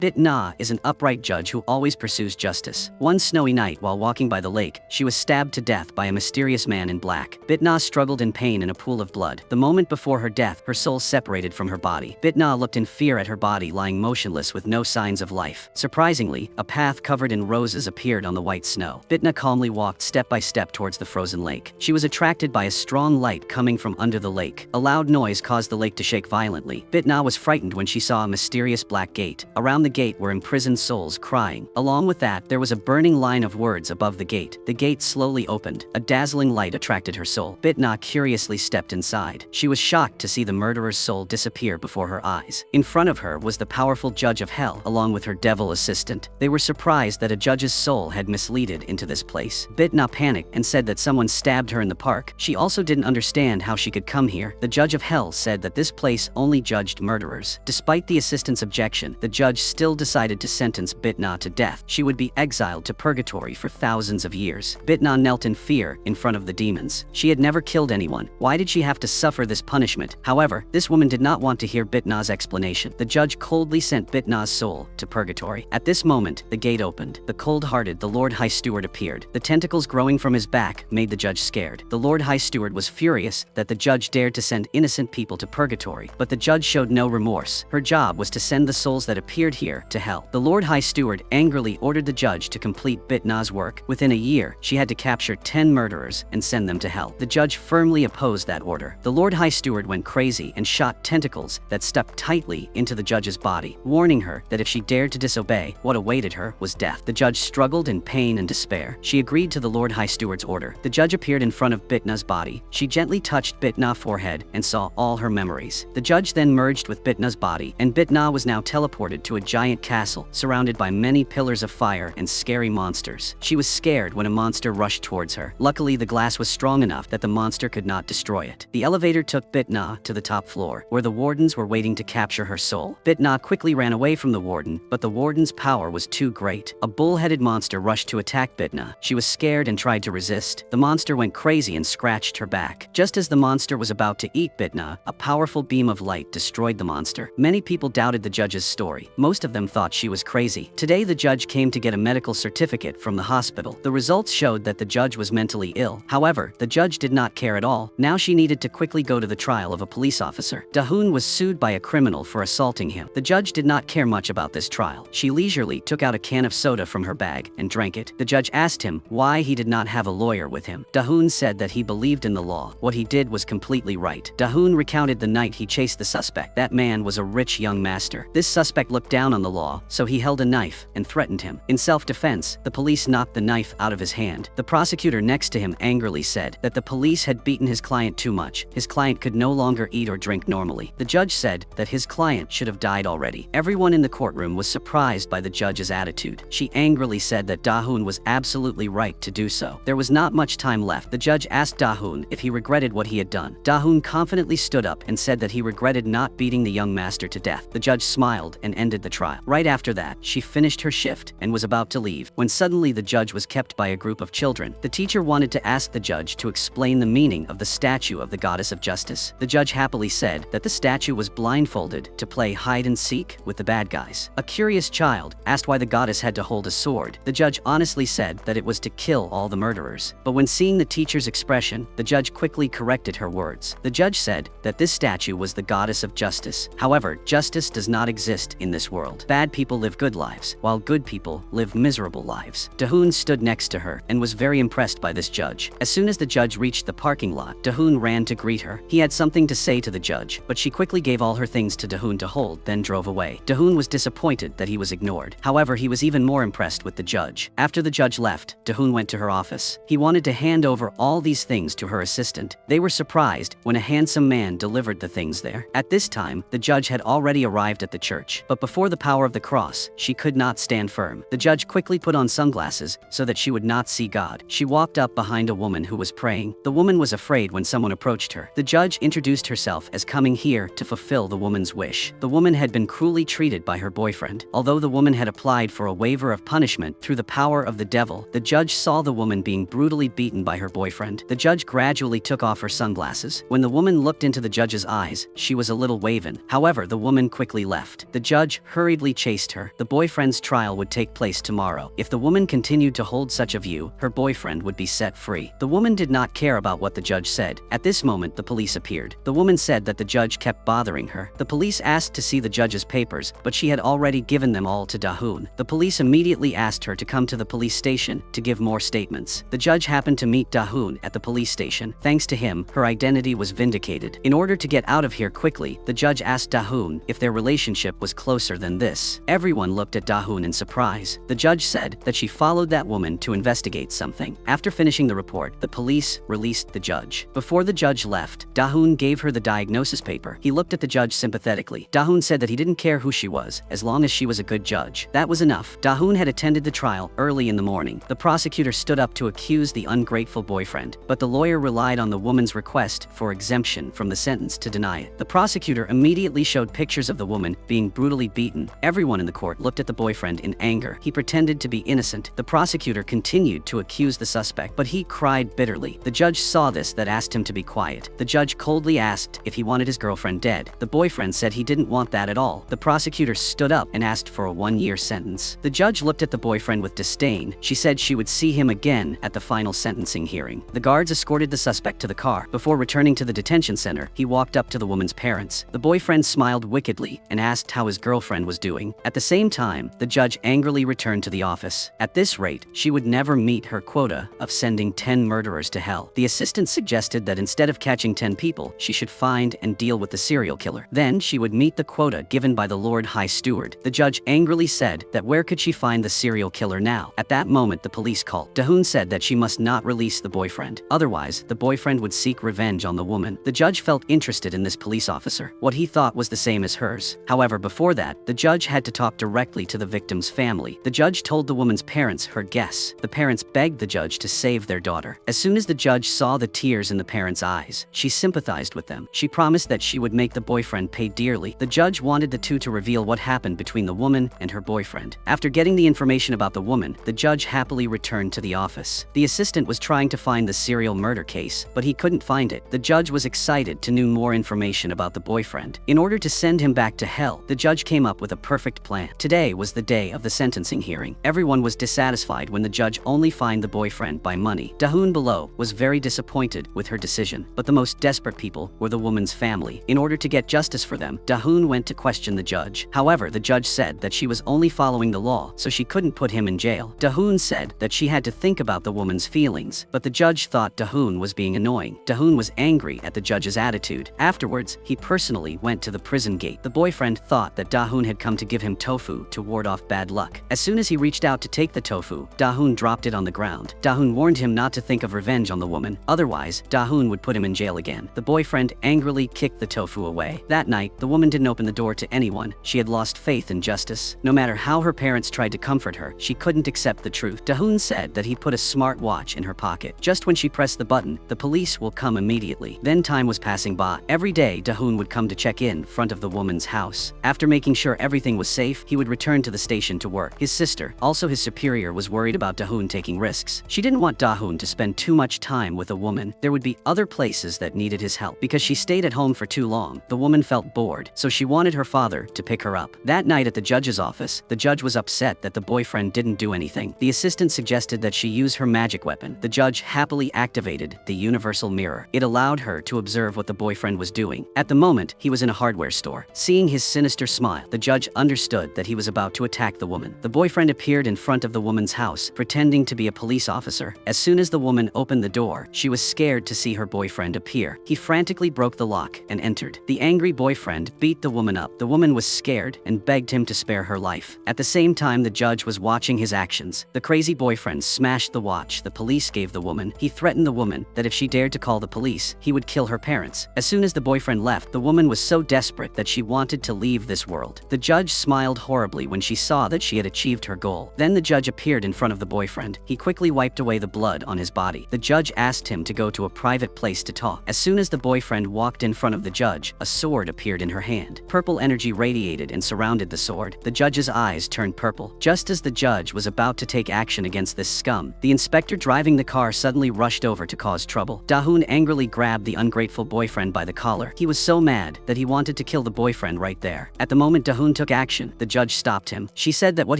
Bitna is an upright judge who always pursues justice. One snowy night while walking by the lake, she was stabbed to death by a mysterious man in black. Bitna struggled in pain in a pool of blood. The moment before her death, her soul separated from her body. Bitna looked in fear at her body lying motionless with no signs of life. Surprisingly, a path covered in roses appeared on the white snow. Bitna calmly walked step by step towards the frozen lake. She was attracted by a strong light coming from under the lake. A loud noise caused the lake to shake violently. Bitna was frightened when she saw a mysterious black gate. Around the gate were imprisoned souls crying. Along with that, there was a burning line of words above the gate. The gate slowly opened. A dazzling light attracted her soul. Bitna curiously stepped inside. She was shocked to see the murderer's soul disappear before her eyes. In front of her was the powerful judge of hell, along with her devil assistant. They were surprised that a judge's soul had misleaded into this place. Bitna panicked and said that someone stabbed her in the park. She also didn't understand how she could come here. The judge of hell said that this place only judged murderers. Despite the assistant's objection, the judge still decided to sentence Bitna to death. She would be exiled to purgatory for thousands of years. Bitna knelt in fear in front of the demons. She had never killed anyone. Why did she have to suffer this punishment? However, this woman did not want to hear Bitna's explanation. The judge coldly sent Bitna's soul to purgatory. At this moment, the gate opened. The cold-hearted, the Lord High Steward appeared. The tentacles growing from his back made the judge scared. The Lord High Steward was furious that the judge dared to send innocent people to purgatory, but the judge showed no remorse. Her job was to send the souls that appeared here to hell. The Lord High Steward angrily ordered the judge to complete Bitna's work. Within a year, she had to capture 10 murderers and send them to hell. The judge firmly opposed that order. The Lord High Steward went crazy and shot tentacles that stuck tightly into the judge's body, warning her that if she dared to disobey, what awaited her was death. The judge struggled in pain and despair. She agreed to the Lord High Steward's order. The judge appeared in front of Bitna's body. She gently touched Bitna's forehead and saw all her memories. The judge then merged with Bitna's body, and Bitna was now teleported to a giant castle surrounded by many pillars of fire and scary monsters. She was scared when a monster rushed towards her. Luckily, the glass was strong enough that the monster could not destroy it. The elevator took Bitna to the top floor, where the wardens were waiting to capture her soul. Bitna quickly ran away from the warden, but the warden's power was too great. A bull-headed monster rushed to attack Bitna. She was scared and tried to resist. The monster went crazy and scratched her back. Just as the monster was about to eat Bitna, a powerful beam of light destroyed the monster. Many people doubted the judge's story. Most of them thought she was crazy. Today, the judge came to get a medical certificate from the hospital. The results showed that the judge was mentally ill. However, the judge did not care at all. Now she needed to quickly go to the trial of a police officer. Dahoon was sued by a criminal for assaulting him. The judge did not care much about this trial. She leisurely took out a can of soda from her bag and drank it. The judge asked him why he did not have a lawyer with him. Dahoon said that he believed in the law. What he did was completely right. Dahoon recounted the night he chased the suspect. That man was a rich young master. This suspect looked down on the law, so he held a knife and threatened him. In self-defense, the police knocked the knife out of his hand. The prosecutor next to him angrily said that the police had beaten his client too much. His client could no longer eat or drink normally. The judge said that his client should have died already. Everyone in the courtroom was surprised by the judge's attitude. She angrily said that Dahoon was absolutely right to do so. There was not much time left. The judge asked Dahoon if he regretted what he had done. Dahoon confidently stood up and said that he regretted not beating the young master to death. The judge smiled and ended the trial. Right after that, she finished her shift and was about to leave, when suddenly the judge was kept by a group of children. The teacher wanted to ask the judge to explain the meaning of the statue of the goddess of justice. The judge happily said that the statue was blindfolded to play hide and seek with the bad guys. A curious child asked why the goddess had to hold a sword. The judge honestly said that it was to kill all the murderers. But when seeing the teacher's expression, the judge quickly corrected her words. The judge said that this statue was the goddess of justice. However, justice does not exist in this world. Bad people live good lives, while good people live miserable lives. Dahoon stood next to her and was very impressed by this judge. As soon as the judge reached the parking lot, Dahoon ran to greet her. He had something to say to the judge, but she quickly gave all her things to Dahoon to hold, then drove away. Dahoon was disappointed that he was ignored. However, he was even more impressed with the judge. After the judge left, Dahoon went to her office. He wanted to hand over all these things to her assistant. They were surprised when a handsome man delivered the things there. At this time, the judge had already arrived at the church, but before the power of the cross, she could not stand firm. The judge quickly put on sunglasses so that she would not see God. She walked up behind a woman who was praying. The woman was afraid when someone approached her. The judge introduced herself as coming here to fulfill the woman's wish. The woman had been cruelly treated by her boyfriend. Although the woman had applied for a waiver of punishment through the power of the devil, the judge saw the woman being brutally beaten by her boyfriend. The judge gradually took off her sunglasses. When the woman looked into the judge's eyes, she was a little wavering. However, the woman quickly left. The judge hurried hurriedly chased her. The boyfriend's trial would take place tomorrow. If the woman continued to hold such a view, her boyfriend would be set free. The woman did not care about what the judge said. At this moment, the police appeared. The woman said that the judge kept bothering her. The police asked to see the judge's papers, but she had already given them all to Da-hoon. The police immediately asked her to come to the police station to give more statements. The judge happened to meet Da-hoon at the police station. Thanks to him, her identity was vindicated. In order to get out of here quickly, the judge asked Da-hoon if their relationship was closer than this. Everyone looked at Da-hoon in surprise. The judge said that she followed that woman to investigate something. After finishing the report, the police released the judge. Before the judge left, Da-hoon gave her the diagnosis paper. He looked at the judge sympathetically. Da-hoon said that he didn't care who she was, as long as she was a good judge. That was enough. Da-hoon had attended the trial early in the morning. The prosecutor stood up to accuse the ungrateful boyfriend, but the lawyer relied on the woman's request for exemption from the sentence to deny it. The prosecutor immediately showed pictures of the woman being brutally beaten. Everyone in the court looked at the boyfriend in anger. He pretended to be innocent. The prosecutor continued to accuse the suspect, but he cried bitterly. The judge saw this that asked him to be quiet. The judge coldly asked if he wanted his girlfriend dead. The boyfriend said he didn't want that at all. The prosecutor stood up and asked for a 1-year sentence. The judge looked at the boyfriend with disdain. She said she would see him again at the final sentencing hearing. The guards escorted the suspect to the car. Before returning to the detention center, he walked up to the woman's parents. The boyfriend smiled wickedly and asked how his girlfriend was doing. At the same time, the judge angrily returned to the office. At this rate, she would never meet her quota of sending 10 murderers to hell. The assistant suggested that instead of catching 10 people, she should find and deal with the serial killer. Then she would meet the quota given by the Lord High Steward. The judge angrily said that where could she find the serial killer now? At that moment, the police called. Da-hoon said that she must not release the boyfriend. Otherwise, the boyfriend would seek revenge on the woman. The judge felt interested in this police officer. What he thought was the same as hers. However, before that, the judge had to talk directly to the victim's family. The judge told the woman's parents her guess. The parents begged the judge to save their daughter. As soon as the judge saw the tears in the parents' eyes, she sympathized with them. She promised that she would make the boyfriend pay dearly. The judge wanted the two to reveal what happened between the woman and her boyfriend. After getting the information about the woman, the judge happily returned to the office. The assistant was trying to find the serial murder case, but he couldn't find it. The judge was excited to know more information about the boyfriend. In order to send him back to hell, the judge came up with a perfect plan. Today was the day of the sentencing hearing. Everyone was dissatisfied when the judge only fined the boyfriend by money. Da-hoon below was very disappointed with her decision, but the most desperate people were the woman's family. In order to get justice for them, Da-hoon went to question the judge. However, the judge said that she was only following the law, so she couldn't put him in jail. Da-hoon said that she had to think about the woman's feelings, but the judge thought Da-hoon was being annoying. Da-hoon was angry at the judge's attitude. Afterwards, he personally went to the prison gate. The boyfriend thought that Da-hoon had come to give him tofu to ward off bad luck. As soon as he reached out to take the tofu, Da-hoon dropped it on the ground. Da-hoon warned him not to think of revenge on the woman, otherwise Da-hoon would put him in jail again. The boyfriend angrily kicked the tofu away. That night, the woman didn't open the door to anyone. She had lost faith in justice. No matter how her parents tried to comfort her, she couldn't accept the truth. Da-hoon said that he put a smart watch in her pocket. Just when she pressed the button, the police will come immediately. Then time was passing by. Every day, Da-hoon would come to check in front of the woman's house. After making sure everything was safe, he would return to the station to work. His sister, also his superior, was worried about Da-hoon taking risks. She didn't want Da-hoon to spend too much time with a woman. There would be other places that needed his help. Because she stayed at home for too long, the woman felt bored, so she wanted her father to pick her up. That night at the judge's office, the judge was upset that the boyfriend didn't do anything. The assistant suggested that she use her magic weapon. The judge happily activated the universal mirror. It allowed her to observe what the boyfriend was doing. At the moment, he was in a hardware store. Seeing his sinister smile, the judge understood that he was about to attack the woman. The boyfriend appeared in front of the woman's house, pretending to be a police officer. As soon as the woman opened the door, she was scared to see her boyfriend appear. He frantically broke the lock and entered. The angry boyfriend beat the woman up. The woman was scared and begged him to spare her life. At the same time, the judge was watching his actions. The crazy boyfriend smashed the watch the police gave the woman. He threatened the woman that if she dared to call the police, he would kill her parents. As soon as the boyfriend left, the woman was so desperate that she wanted to leave this world. The judge smiled horribly when she saw that she had achieved her goal. Then the judge appeared in front of the boyfriend. He quickly wiped away the blood on his body. The judge asked him to go to a private place to talk. As soon as the boyfriend walked in front of the judge, a sword appeared in her hand. Purple energy radiated and surrounded the sword. The judge's eyes turned purple. Just as the judge was about to take action against this scum, the inspector driving the car suddenly rushed over to cause trouble. Da-hoon angrily grabbed the ungrateful boyfriend by the collar. He was so mad that he wanted to kill the boyfriend right there. At the moment Da-hoon Dahun took action. The judge stopped him. She said that what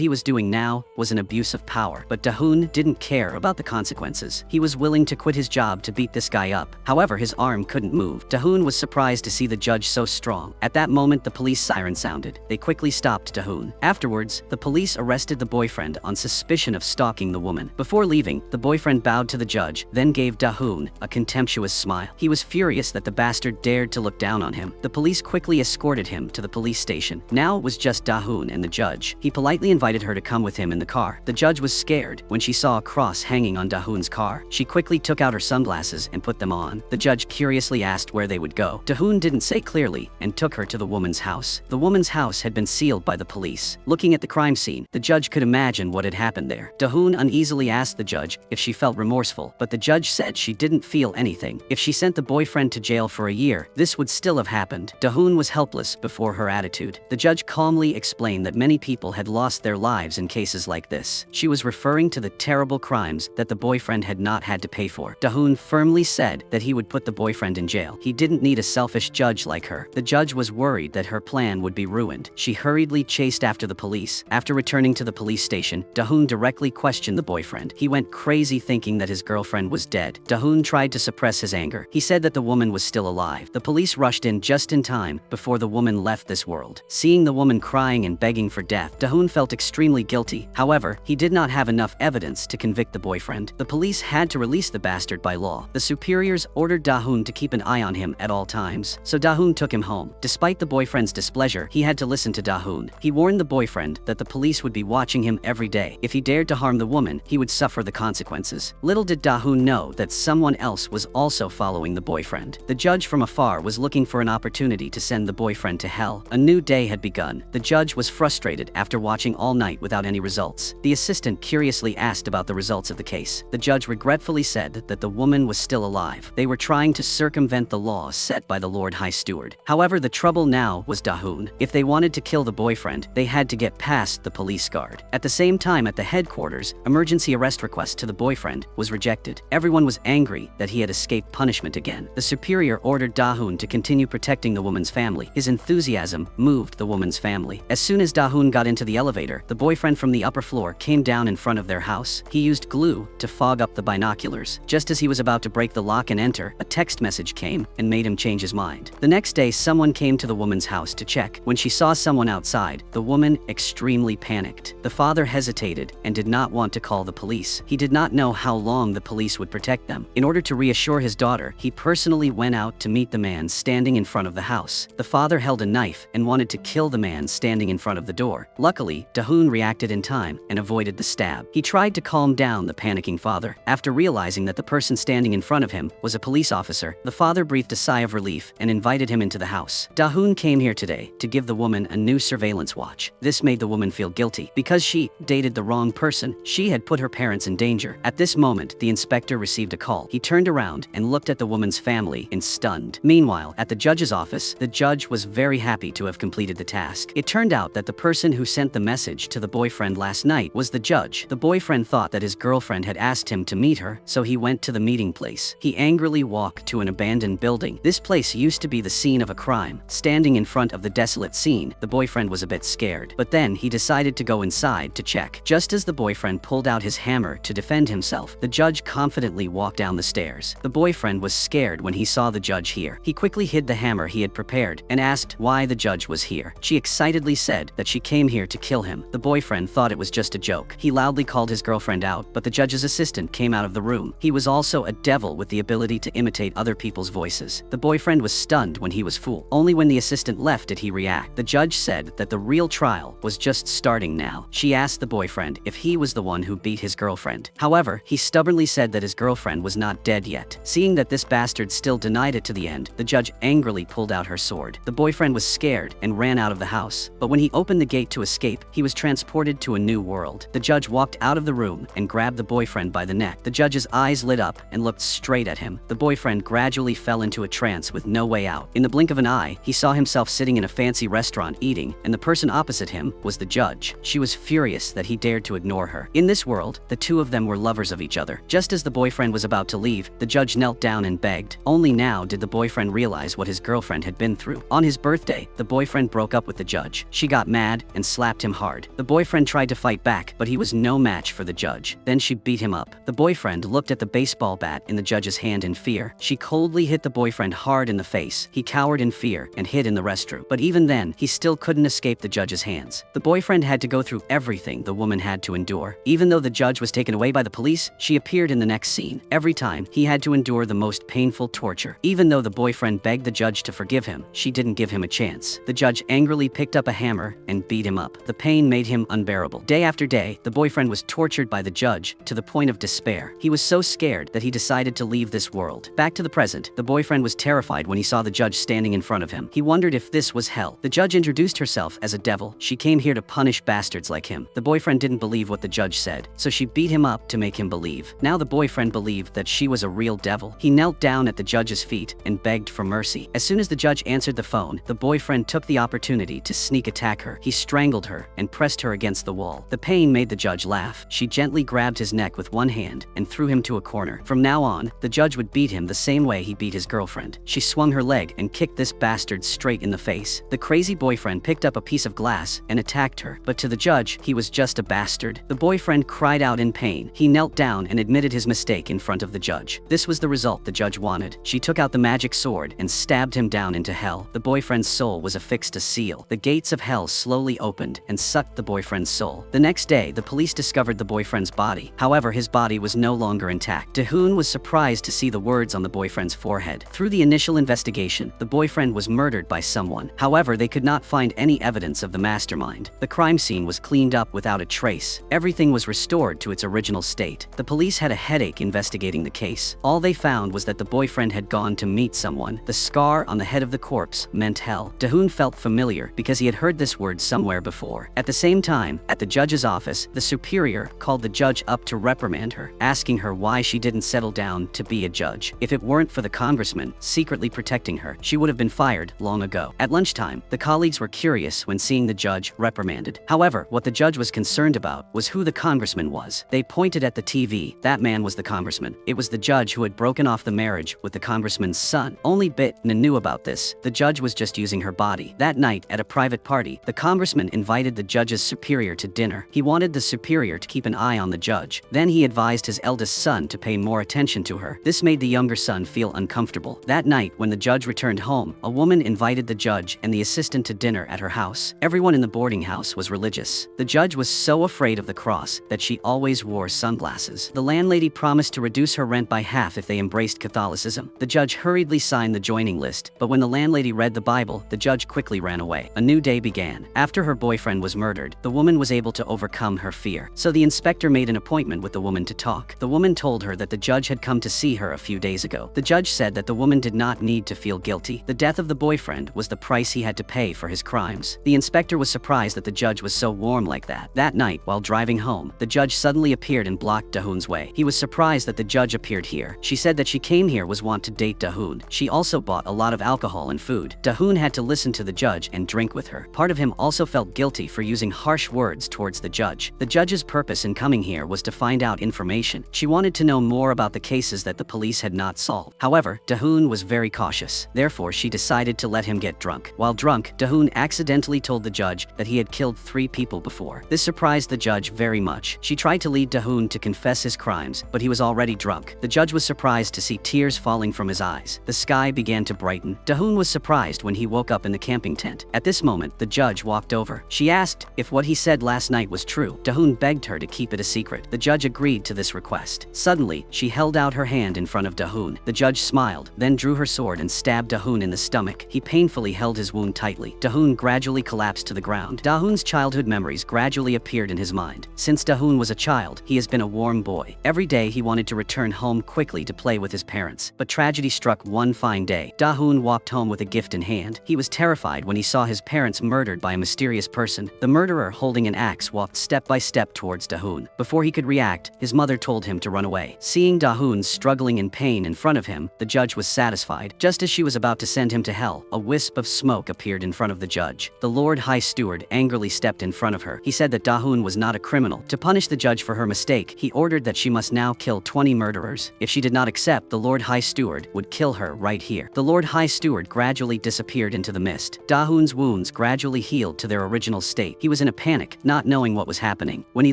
he was doing now was an abuse of power, but Dahun didn't care about the consequences. He was willing to quit his job to beat this guy up. However, his arm couldn't move. Dahun was surprised to see the judge so strong. At that moment, the police siren sounded. They quickly stopped Dahun. Afterwards, the police arrested the boyfriend on suspicion of stalking the woman. Before leaving, the boyfriend bowed to the judge, then gave Dahun a contemptuous smile. He was furious that the bastard dared to look down on him. The police quickly escorted him to the police station. Now it was just Dahun and the judge. He politely invited her to come with him in the car. The judge was scared when she saw a cross hanging on Dahun's car. She quickly took out her sunglasses and put them on. The judge curiously asked where they would go. Dahun didn't say clearly and took her to the woman's house. The woman's house had been sealed by the police. Looking at the crime scene, the judge could imagine what had happened there. Dahun uneasily asked the judge if she felt remorseful, but the judge said she didn't feel anything. If she sent the boyfriend to jail for a year, this would still have happened. Dahun was helpless before her attitude. The judge calmly explained that many people had lost their lives in cases like this. She was referring to the terrible crimes that the boyfriend had not had to pay for. Dahun firmly said that he would put the boyfriend in jail. He didn't need a selfish judge like her. The judge was worried that her plan would be ruined. She hurriedly chased after the police. After returning to the police station, Dahun directly questioned the boyfriend. He went crazy thinking that his girlfriend was dead. Dahun tried to suppress his anger. He said that the woman was still alive. The police rushed in just in time before the woman left this world. Seeing the woman crying and begging for death, Dahun felt extremely guilty. However, he did not have enough evidence to convict the boyfriend. The police had to release the bastard by law. The superiors ordered Dahun to keep an eye on him at all times, so Dahun took him home. Despite the boyfriend's displeasure, he had to listen to Dahun. He warned the boyfriend that the police would be watching him every day. If he dared to harm the woman, he would suffer the consequences. Little did Dahun know that someone else was also following the boyfriend. The judge from afar was looking for an opportunity to send the boyfriend to hell. A new day had begun. The judge was frustrated after watching all night without any results. The assistant curiously asked about the results of the case. The judge regretfully said that the woman was still alive. They were trying to circumvent the law set by the Lord High Steward. However, the trouble now was Dahun. If they wanted to kill the boyfriend, they had to get past the police guard. At the same time, at the headquarters, emergency arrest request to the boyfriend was rejected. Everyone was angry that he had escaped punishment again. The superior ordered Dahun to continue protecting the woman's family. His enthusiasm moved the woman's family. As soon as Dahun got into the elevator, the boyfriend from the upper floor came down in front of their house. He used glue to fog up the binoculars. Just as he was about to break the lock and enter, a text message came and made him change his mind. The next day, someone came to the woman's house to check. When she saw someone outside, the woman extremely panicked. The father hesitated and did not want to call the police. He did not know how long the police would protect them. In order to reassure his daughter, he personally went out to meet the man standing in front of the house. The father held a knife and wanted to kill the man standing in front of the door. Luckily, Dahun reacted in time and avoided the stab. He tried to calm down the panicking father. After realizing that the person standing in front of him was a police officer, the father breathed a sigh of relief and invited him into the house. Dahun came here today to give the woman a new surveillance watch. This made the woman feel guilty. Because she dated the wrong person, she had put her parents in danger. At this moment, the inspector received a call. He turned around and looked at the woman's family and stunned. Meanwhile, at the judge's office, the judge was very happy to have completed the task. It turned out that the person who sent the message to the boyfriend last night was the judge. The boyfriend thought that his girlfriend had asked him to meet her, so he went to the meeting place. He angrily walked to an abandoned building. This place used to be the scene of a crime. Standing in front of the desolate scene, the boyfriend was a bit scared. But then he decided to go inside to check. Just as the boyfriend pulled out his hammer to defend himself, the judge confidently walked down the stairs. The boyfriend was scared when he saw the judge here. He quickly hid the hammer he had prepared and asked why the judge was here. She excitedly said that she came here to kill him. The boyfriend thought it was just a joke. He loudly called his girlfriend out, but the judge's assistant came out of the room. He was also a devil with the ability to imitate other people's voices. The boyfriend was stunned when he was fooled. Only when the assistant left did he react. The judge said that the real trial was just starting now. She asked the boyfriend if he was the one who beat his girlfriend. However, he stubbornly said that his girlfriend was not dead yet. Seeing that this bastard still denied it to the end, the judge angrily pulled out her sword. The boyfriend was scared and ran out of the house. But when he opened the gate to escape, he was transported to a new world. The judge walked out of the room and grabbed the boyfriend by the neck. The judge's eyes lit up and looked straight at him. The boyfriend gradually fell into a trance with no way out. In the blink of an eye, he saw himself sitting in a fancy restaurant eating, and the person opposite him was the judge. She was furious that he dared to ignore her. In this world, the two of them were lovers of each other. Just as the boyfriend was about to leave, the judge knelt down and begged. Only now did the boyfriend realize what his girlfriend had been through. On his birthday, the boyfriend broke up with the the judge. She got mad and slapped him hard. The boyfriend tried to fight back, but he was no match for the judge. Then she beat him up. The boyfriend looked at the baseball bat in the judge's hand in fear. She coldly hit the boyfriend hard in the face. He cowered in fear and hid in the restroom. But even then, he still couldn't escape the judge's hands. The boyfriend had to go through everything the woman had to endure. Even though the judge was taken away by the police, she appeared in the next scene. Every time, he had to endure the most painful torture. Even though the boyfriend begged the judge to forgive him, she didn't give him a chance. The judge angrily picked up a hammer and beat him up. The pain made him unbearable. Day after day, the boyfriend was tortured by the judge to the point of despair. He was so scared that he decided to leave this world. Back to the present, the boyfriend was terrified when he saw the judge standing in front of him. He wondered if this was hell. The judge introduced herself as a devil. She came here to punish bastards like him. The boyfriend didn't believe what the judge said, so she beat him up to make him believe. Now the boyfriend believed that she was a real devil. He knelt down at the judge's feet and begged for mercy. As soon as the judge answered the phone, the boyfriend took the opportunity to sneak attack her. He strangled her and pressed her against the wall. The pain made the judge laugh. She gently grabbed his neck with one hand and threw him to a corner. From now on, the judge would beat him the same way he beat his girlfriend. She swung her leg and kicked this bastard straight in the face. The crazy boyfriend picked up a piece of glass and attacked her, but to the judge, he was just a bastard. The boyfriend cried out in pain. He knelt down and admitted his mistake in front of the judge. This was the result the judge wanted. She took out the magic sword and stabbed him down into hell. The boyfriend's soul was affixed a seal. The gates of hell slowly opened and sucked the boyfriend's soul. The next day, the police discovered the boyfriend's body. However, his body was no longer intact. Dahoon was surprised to see the words on the boyfriend's forehead. Through the initial investigation, the boyfriend was murdered by someone. However, they could not find any evidence of the mastermind. The crime scene was cleaned up without a trace. Everything was restored to its original state. The police had a headache investigating the case. All they found was that the boyfriend had gone to meet someone. The scar on the head of the corpse meant hell. Dahoon felt familiar because he had heard this word somewhere before. At the same time, at the judge's office, the superior called the judge up to reprimand her, asking her why she didn't settle down to be a judge. If it weren't for the congressman secretly protecting her, she would have been fired long ago. At lunchtime, the colleagues were curious when seeing the judge reprimanded. However, what the judge was concerned about was who the congressman was. They pointed at the TV. That man was the congressman. It was the judge who had broken off the marriage with the congressman's son. Only Bitna knew about this. The judge was just using her body. That night, at a private party, the congressman invited the judge's superior to dinner. He wanted the superior to keep an eye on the judge. Then he advised his eldest son to pay more attention to her. This made the younger son feel uncomfortable. That night, when the judge returned home, a woman invited the judge and the assistant to dinner at her house. Everyone in the boarding house was religious. The judge was so afraid of the cross that she always wore sunglasses. The landlady promised to reduce her rent by half if they embraced Catholicism. The judge hurriedly signed the joining list, but when the landlady read the Bible, the judge quickly ran away. A new day began. After her boyfriend was murdered, the woman was able to overcome her fear. So the inspector made an appointment with the woman to talk. The woman told her that the judge had come to see her a few days ago. The judge said that the woman did not need to feel guilty. The death of the boyfriend was the price he had to pay for his crimes. The inspector was surprised that the judge was so warm like that. That night, while driving home, the judge suddenly appeared and blocked Dahoon's way. He was surprised that the judge appeared here. She said that she came here was want to date Dahoon. She also bought a lot of alcohol and food. Dahoon had to listen to the judge and drink with her. Part of him also felt guilty for using harsh words towards the judge. The judge's purpose in coming here was to find out information. She wanted to know more about the cases that the police had not solved. However, Dahoon was very cautious. Therefore, she decided to let him get drunk. While drunk, Dahoon accidentally told the judge that he had killed 3 people before. This surprised the judge very much. She tried to lead Dahoon to confess his crimes, but he was already drunk. The judge was surprised to see tears falling from his eyes. The sky began to brighten. Dahoon was surprised when he woke up in the camping tent. At this moment, the judge walked over. She asked if what he said last night was true. Dahoon begged her to keep it a secret. The judge agreed to this request. Suddenly, she held out her hand in front of Dahoon. The judge smiled, then drew her sword and stabbed Dahoon in the stomach. He painfully held his wound tightly. Dahoon gradually collapsed to the ground. Dahoon's childhood memories gradually appeared in his mind. Since Dahoon was a child, he has been a warm boy. Every day he wanted to return home quickly to play with his parents. But tragedy struck one fine day. Dahoon walked home with a gift in hand. He was terrified when he saw his parents murdered by a mysterious person. The murderer, holding an axe, walked step by step towards Dahoon. Before he could react, his mother told him to run away. Seeing Dahoon struggling in pain in front of him, the judge was satisfied. Just as she was about to send him to hell, a wisp of smoke appeared in front of the judge. The Lord High Steward angrily stepped in front of her. He said that Dahoon was not a criminal. To punish the judge for her mistake, he ordered that she must now kill 20 murderers. If she did not accept, the Lord High Steward would kill her right here. The Lord High Steward gradually disappeared into the mist. Dahoon's wound wounds gradually healed to their original state. He was in a panic, not knowing what was happening. When he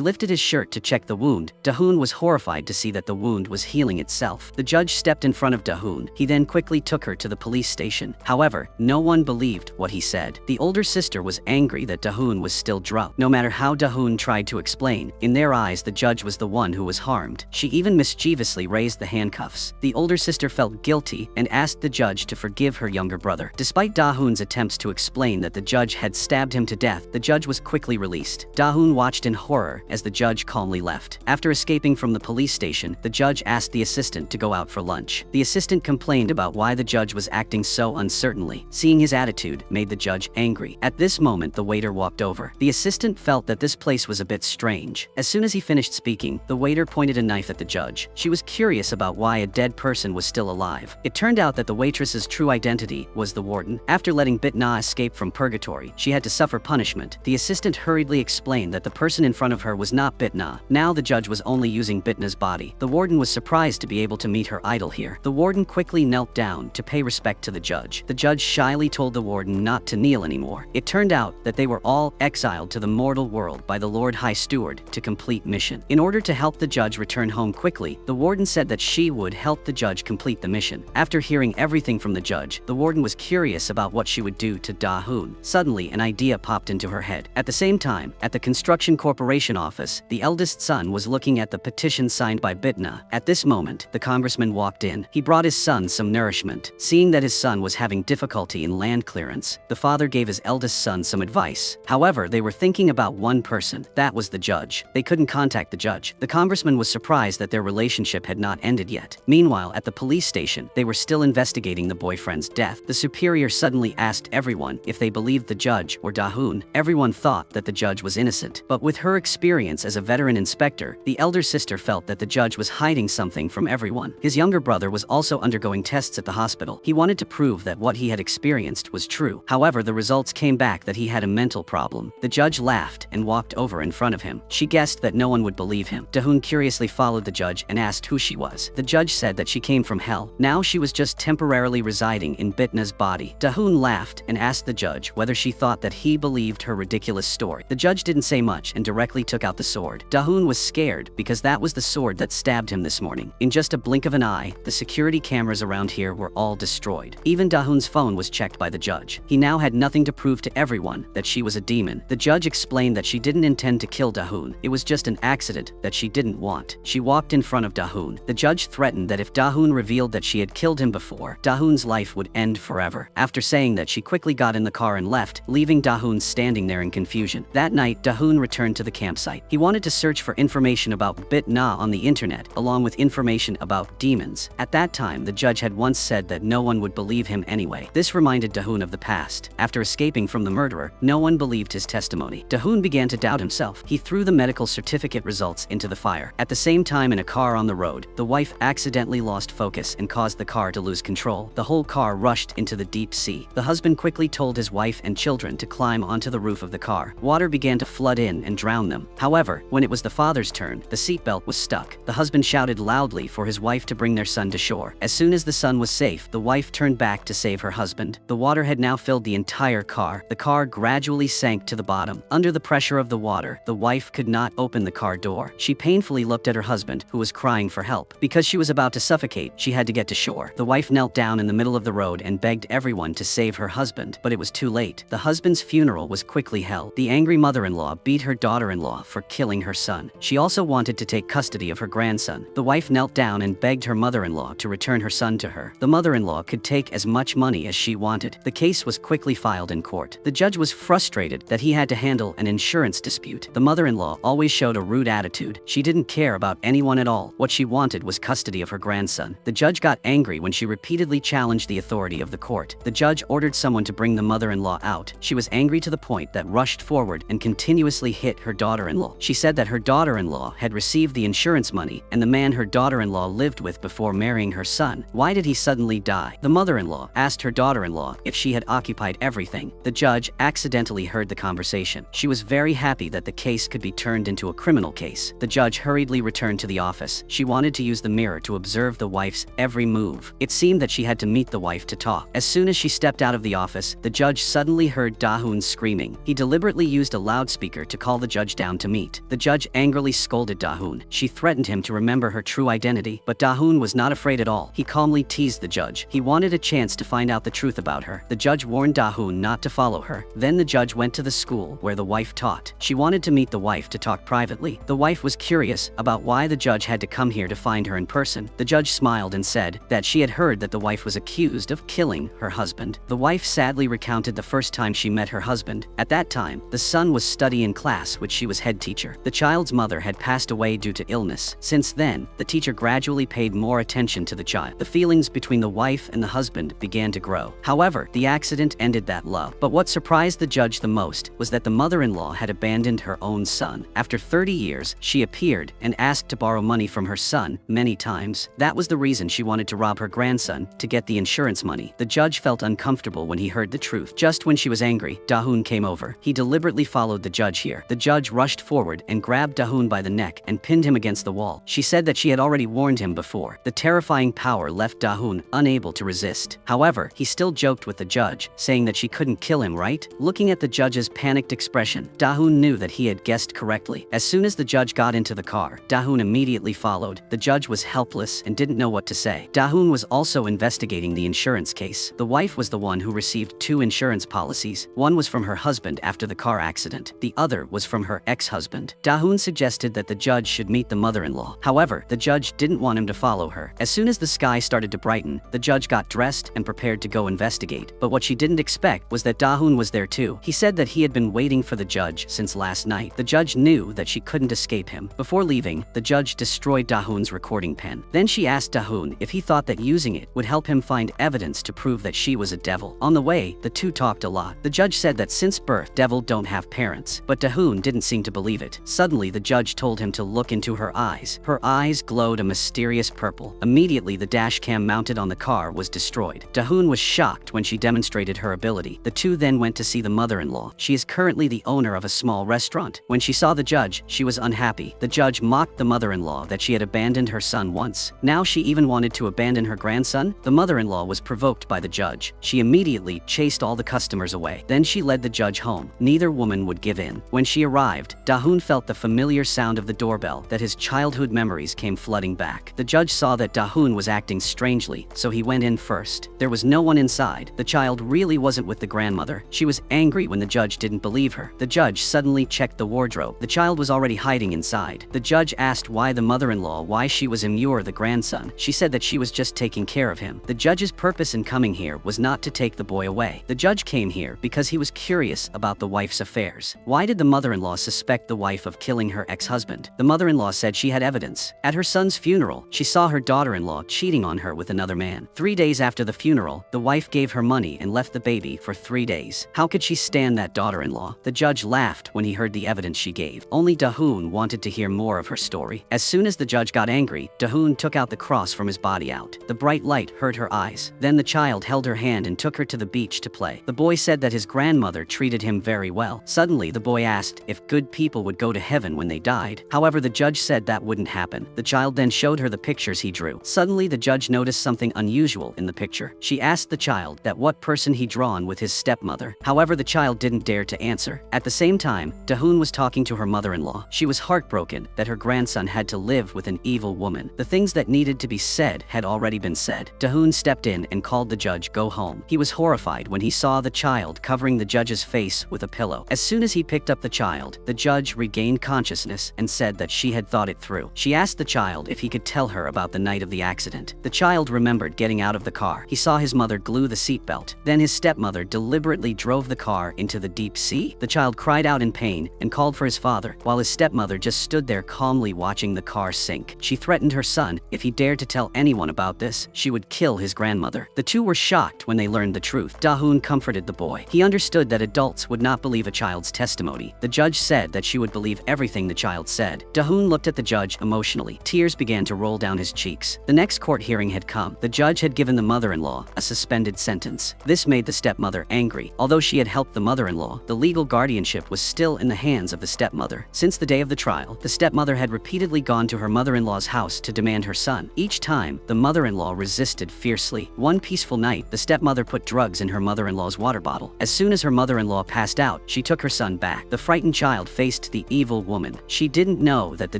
lifted his shirt to check the wound, Da-hoon was horrified to see that the wound was healing itself. The judge stepped in front of Da-hoon. He then quickly took her to the police station. However, no one believed what he said. The older sister was angry that Da-hoon was still drugged. No matter how Da-hoon tried to explain, in their eyes the judge was the one who was harmed. She even mischievously raised the handcuffs. The older sister felt guilty and asked the judge to forgive her younger brother. Despite Da-hoon's attempts to explain that the judge had stabbed him to death, the judge was quickly released. Da-hoon watched in horror as the judge calmly left. After escaping from the police station, the judge asked the assistant to go out for lunch. The assistant complained about why the judge was acting so uncertainly. Seeing his attitude made the judge angry. At this moment, the waiter walked over. The assistant felt that this place was a bit strange. As soon as he finished speaking, the waiter pointed a knife at the judge. She was curious about why a dead person was still alive. It turned out that the waitress's true identity was the warden. After letting Bitna escape from purgatory, she had to suffer punishment. The assistant hurriedly explained that the person in front of her was not Bitna. Now the judge was only using Bitna's body. The warden was surprised to be able to meet her idol here. The warden quickly knelt down to pay respect to the judge. The judge shyly told the warden not to kneel anymore. It turned out that they were all exiled to the mortal world by the Lord High Steward to complete mission. In order to help the judge return home quickly, the warden said that she would help the judge complete the mission. After hearing everything from the judge, the warden was curious about what she would do to Da-hoon. Suddenly, an idea popped into her head. At the same time, at the construction corporation office, the eldest son was looking at the petition signed by Bitna. At this moment, the congressman walked in. He brought his son some nourishment. Seeing that his son was having difficulty in land clearance, the father gave his eldest son some advice. However, they were thinking about one person. That was the judge. They couldn't contact the judge. The congressman was surprised that their relationship had not ended yet. Meanwhile, at the police station, they were still investigating the boyfriend's death. The superior suddenly asked everyone if they believed the judge or Da-hoon. Everyone thought that the judge was innocent. But with her experience as a veteran inspector, the elder sister felt that the judge was hiding something from everyone. His younger brother was also undergoing tests at the hospital. He wanted to prove that what he had experienced was true. However, the results came back that he had a mental problem. The judge laughed and walked over in front of him. She guessed that no one would believe him. Da-hoon curiously followed the judge and asked who she was. The judge said that she came from hell. Now she was just temporarily residing in Bitna's body. Da-hoon laughed and asked the judge whether she thought that he believed her ridiculous story. The judge didn't say much and directly took out the sword. Da-hoon was scared because that was the sword that stabbed him this morning. In just a blink of an eye, the security cameras around here were all destroyed. Even Da-hoon's phone was checked by the judge. He now had nothing to prove to everyone that she was a demon. The judge explained that she didn't intend to kill Da-hoon. It was just an accident that she didn't want. She walked in front of Da-hoon. The judge threatened that if Da-hoon revealed that she had killed him before, Da-hoon's life would end forever. After saying that, she quickly got in the car and left, leaving Da-hoon standing there in confusion. That night, Da-hoon returned to the campsite. He wanted to search for information about Bitna on the internet, along with information about demons. At that time, the judge had once said that no one would believe him anyway. This reminded Da-hoon of the past. After escaping from the murderer, no one believed his testimony. Da-hoon began to doubt himself. He threw the medical certificate results into the fire. At the same time, in a car on the road, the wife accidentally lost focus and caused the car to lose control. The whole car rushed into the deep sea. The husband quickly told his wife and children to climb onto the roof of the car. Water began to flood in and drown them. However, when it was the father's turn, the seatbelt was stuck. The husband shouted loudly for his wife to bring their son to shore. As soon as the son was safe, the wife turned back to save her husband. The water had now filled the entire car. The car gradually sank to the bottom. Under the pressure of the water, the wife could not open the car door. She painfully looked at her husband, who was crying for help. Because she was about to suffocate, she had to get to shore. The wife knelt down in the middle of the road and begged everyone to save her husband, but it was too late. The husband's funeral was quickly held. The angry mother-in-law beat her daughter-in-law for killing her son. She also wanted to take custody of her grandson. The wife knelt down and begged her mother-in-law to return her son to her. The mother-in-law could take as much money as she wanted. The case was quickly filed in court. The judge was frustrated that he had to handle an insurance dispute. The mother-in-law always showed a rude attitude. She didn't care about anyone at all. What she wanted was custody of her grandson. The judge got angry when she repeatedly challenged the authority of the court. The judge ordered someone to bring the mother-in-law out. She was angry to the point that rushed forward and continuously hit her daughter-in-law. She said that her daughter-in-law had received the insurance money and the man her daughter-in-law lived with before marrying her son. Why did he suddenly die? The mother-in-law asked her daughter-in-law if she had occupied everything. The judge accidentally heard the conversation. She was very happy that the case could be turned into a criminal case. The judge hurriedly returned to the office. She wanted to use the mirror to observe the wife's every move. It seemed that she had to meet the wife to talk. As soon as she stepped out of the office, the judge suddenly heard Da-hoon screaming. He deliberately used a loudspeaker to call the judge down to meet. The judge angrily scolded Da-hoon. She threatened him to remember her true identity, but Da-hoon was not afraid at all. He calmly teased the judge. He wanted a chance to find out the truth about her. The judge warned Da-hoon not to follow her. Then the judge went to the school where the wife taught. She wanted to meet the wife to talk privately. The wife was curious about why the judge had to come here to find her in person. The judge smiled and said that she had heard that the wife was accused of killing her husband. The wife sadly recounted the first time she met her husband. At that time, the son was studying in class which she was head teacher. The child's mother had passed away due to illness. Since then, the teacher gradually paid more attention to the child. The feelings between the wife and the husband began to grow. However, the accident ended that love. But what surprised the judge the most was that the mother-in-law had abandoned her own son. After 30 years, she appeared and asked to borrow money from her son many times. That was the reason she wanted to rob her grandson to get the insurance money. The judge felt uncomfortable when he heard the truth. Just when she was angry, Da-hoon came over. He deliberately followed the judge here. The judge rushed forward and grabbed Da-hoon by the neck and pinned him against the wall. She said that she had already warned him before. The terrifying power left Da-hoon unable to resist. However, he still joked with the judge, saying that she couldn't kill him, right? Looking at the judge's panicked expression, Da-hoon knew that he had guessed correctly. As soon as the judge got into the car, Da-hoon immediately followed. The judge was helpless and didn't know what to say. Da-hoon was also investigating the insurance case. The wife was the one who received 2 insurance policies. One was from her husband after the car accident. The other was from her ex-husband. Da-hoon suggested that the judge should meet the mother-in-law. However, the judge didn't want him to follow her. As soon as the sky started to brighten, the judge got dressed and prepared to go investigate. But what she didn't expect was that Da-hoon was there too. He said that he had been waiting for the judge since last night. The judge knew that she couldn't escape him. Before leaving, the judge destroyed Da-hoon's recording pen. Then she asked Da-hoon if he thought that using it would help him find evidence to prove that she was a devil. On the way, the two talked a lot. The judge said that since birth, devils don't have parents. But Da-hoon didn't seem to believe it. Suddenly, the judge told him to look into her eyes. Her eyes glowed a mysterious purple. Immediately, the dash cam mounted on the car was destroyed. Da-hoon was shocked when she demonstrated her ability. The two then went to see the mother-in-law. She is currently the owner of a small restaurant. When she saw the judge, she was unhappy. The judge mocked the mother-in-law that she had abandoned her son once. Now she even wanted to abandon her grandson. The mother-in-law was provoked by the judge. She immediately chased all the customers away. Then she led the judge home. Neither woman would give in. When she arrived, Da-hoon felt the familiar sound of the doorbell that his childhood memories came flooding back. The judge saw that Da-hoon was acting strangely, so he went in first. There was no one inside. The child really wasn't with the grandmother. She was angry when the judge didn't believe her. The judge suddenly checked the wardrobe. The child was already hiding inside. The judge asked why the mother-in-law why she was immure the grandson. She said that she was just taking care of him. The judge's purpose in coming here was not to take the boy away. The judge came here because he was curious about the wife's affairs. Why did the mother-in-law suspect the wife of killing her ex-husband? The mother-in-law said she had evidence. At her son's funeral, she saw her daughter-in-law cheating on her with another man. 3 days after the funeral, the wife gave her money and left the baby for 3 days. How could she stand that daughter-in-law? The judge laughed when he heard the evidence she gave. Only Da-hoon wanted to hear more of her story. As soon as the judge got angry, Da-hoon took out the cross from his body out. The bright light hurt her eyes. Then the child held her hand and took her to the beach to play. The boy said that his grandmother treated him very well. Suddenly, the boy asked if good people would go to heaven when they died. However, the judge said that wouldn't happen. The child then showed her the pictures he drew. Suddenly, the judge noticed something unusual in the picture. She asked the child that what person he drawn with his stepmother. However, the child didn't dare to answer. At the same time, Da-hoon was talking to her mother-in-law. She was heartbroken that her grandson had to live with an evil woman. The things that needed to be said had already been said. Da-hoon stepped in and called the judge go home. He was horrified when he saw the child covering the judge's face with a pillow. As soon as he picked up the child, the judge regained consciousness and said that she had thought it through. She asked the child if he could tell her about the night of the accident. The child remembered getting out of the car. He saw his mother glue the seatbelt. Then his stepmother deliberately drove the car into the deep sea. The child cried out in pain and called for his father, while his stepmother just stood there calmly watching the car sink. She threatened her son if he dared to tell anyone about this, she would kill his grandmother. The two were shocked when they learned the truth. Da-hoon comforted the boy. He understood that adults would not believe a child's testimony. The judge said that she would believe everything the child said. Da-hoon looked at the judge emotionally. Tears began to roll down his cheeks. The next court hearing had come. The judge had given the mother-in-law a suspended sentence. This made the stepmother angry. Although she had helped the mother-in-law, the legal guardianship was still in the hands of the stepmother. Since the day of the trial, the stepmother had repeatedly gone to her mother-in-law's house to demand her son. Each time, the mother-in-law resisted fiercely. One peaceful night, the stepmother put drugs in her mother-in-law's water bottle. As soon as her mother-in-law passed out, she took her son back. The frightened child faced the evil woman. She didn't know that the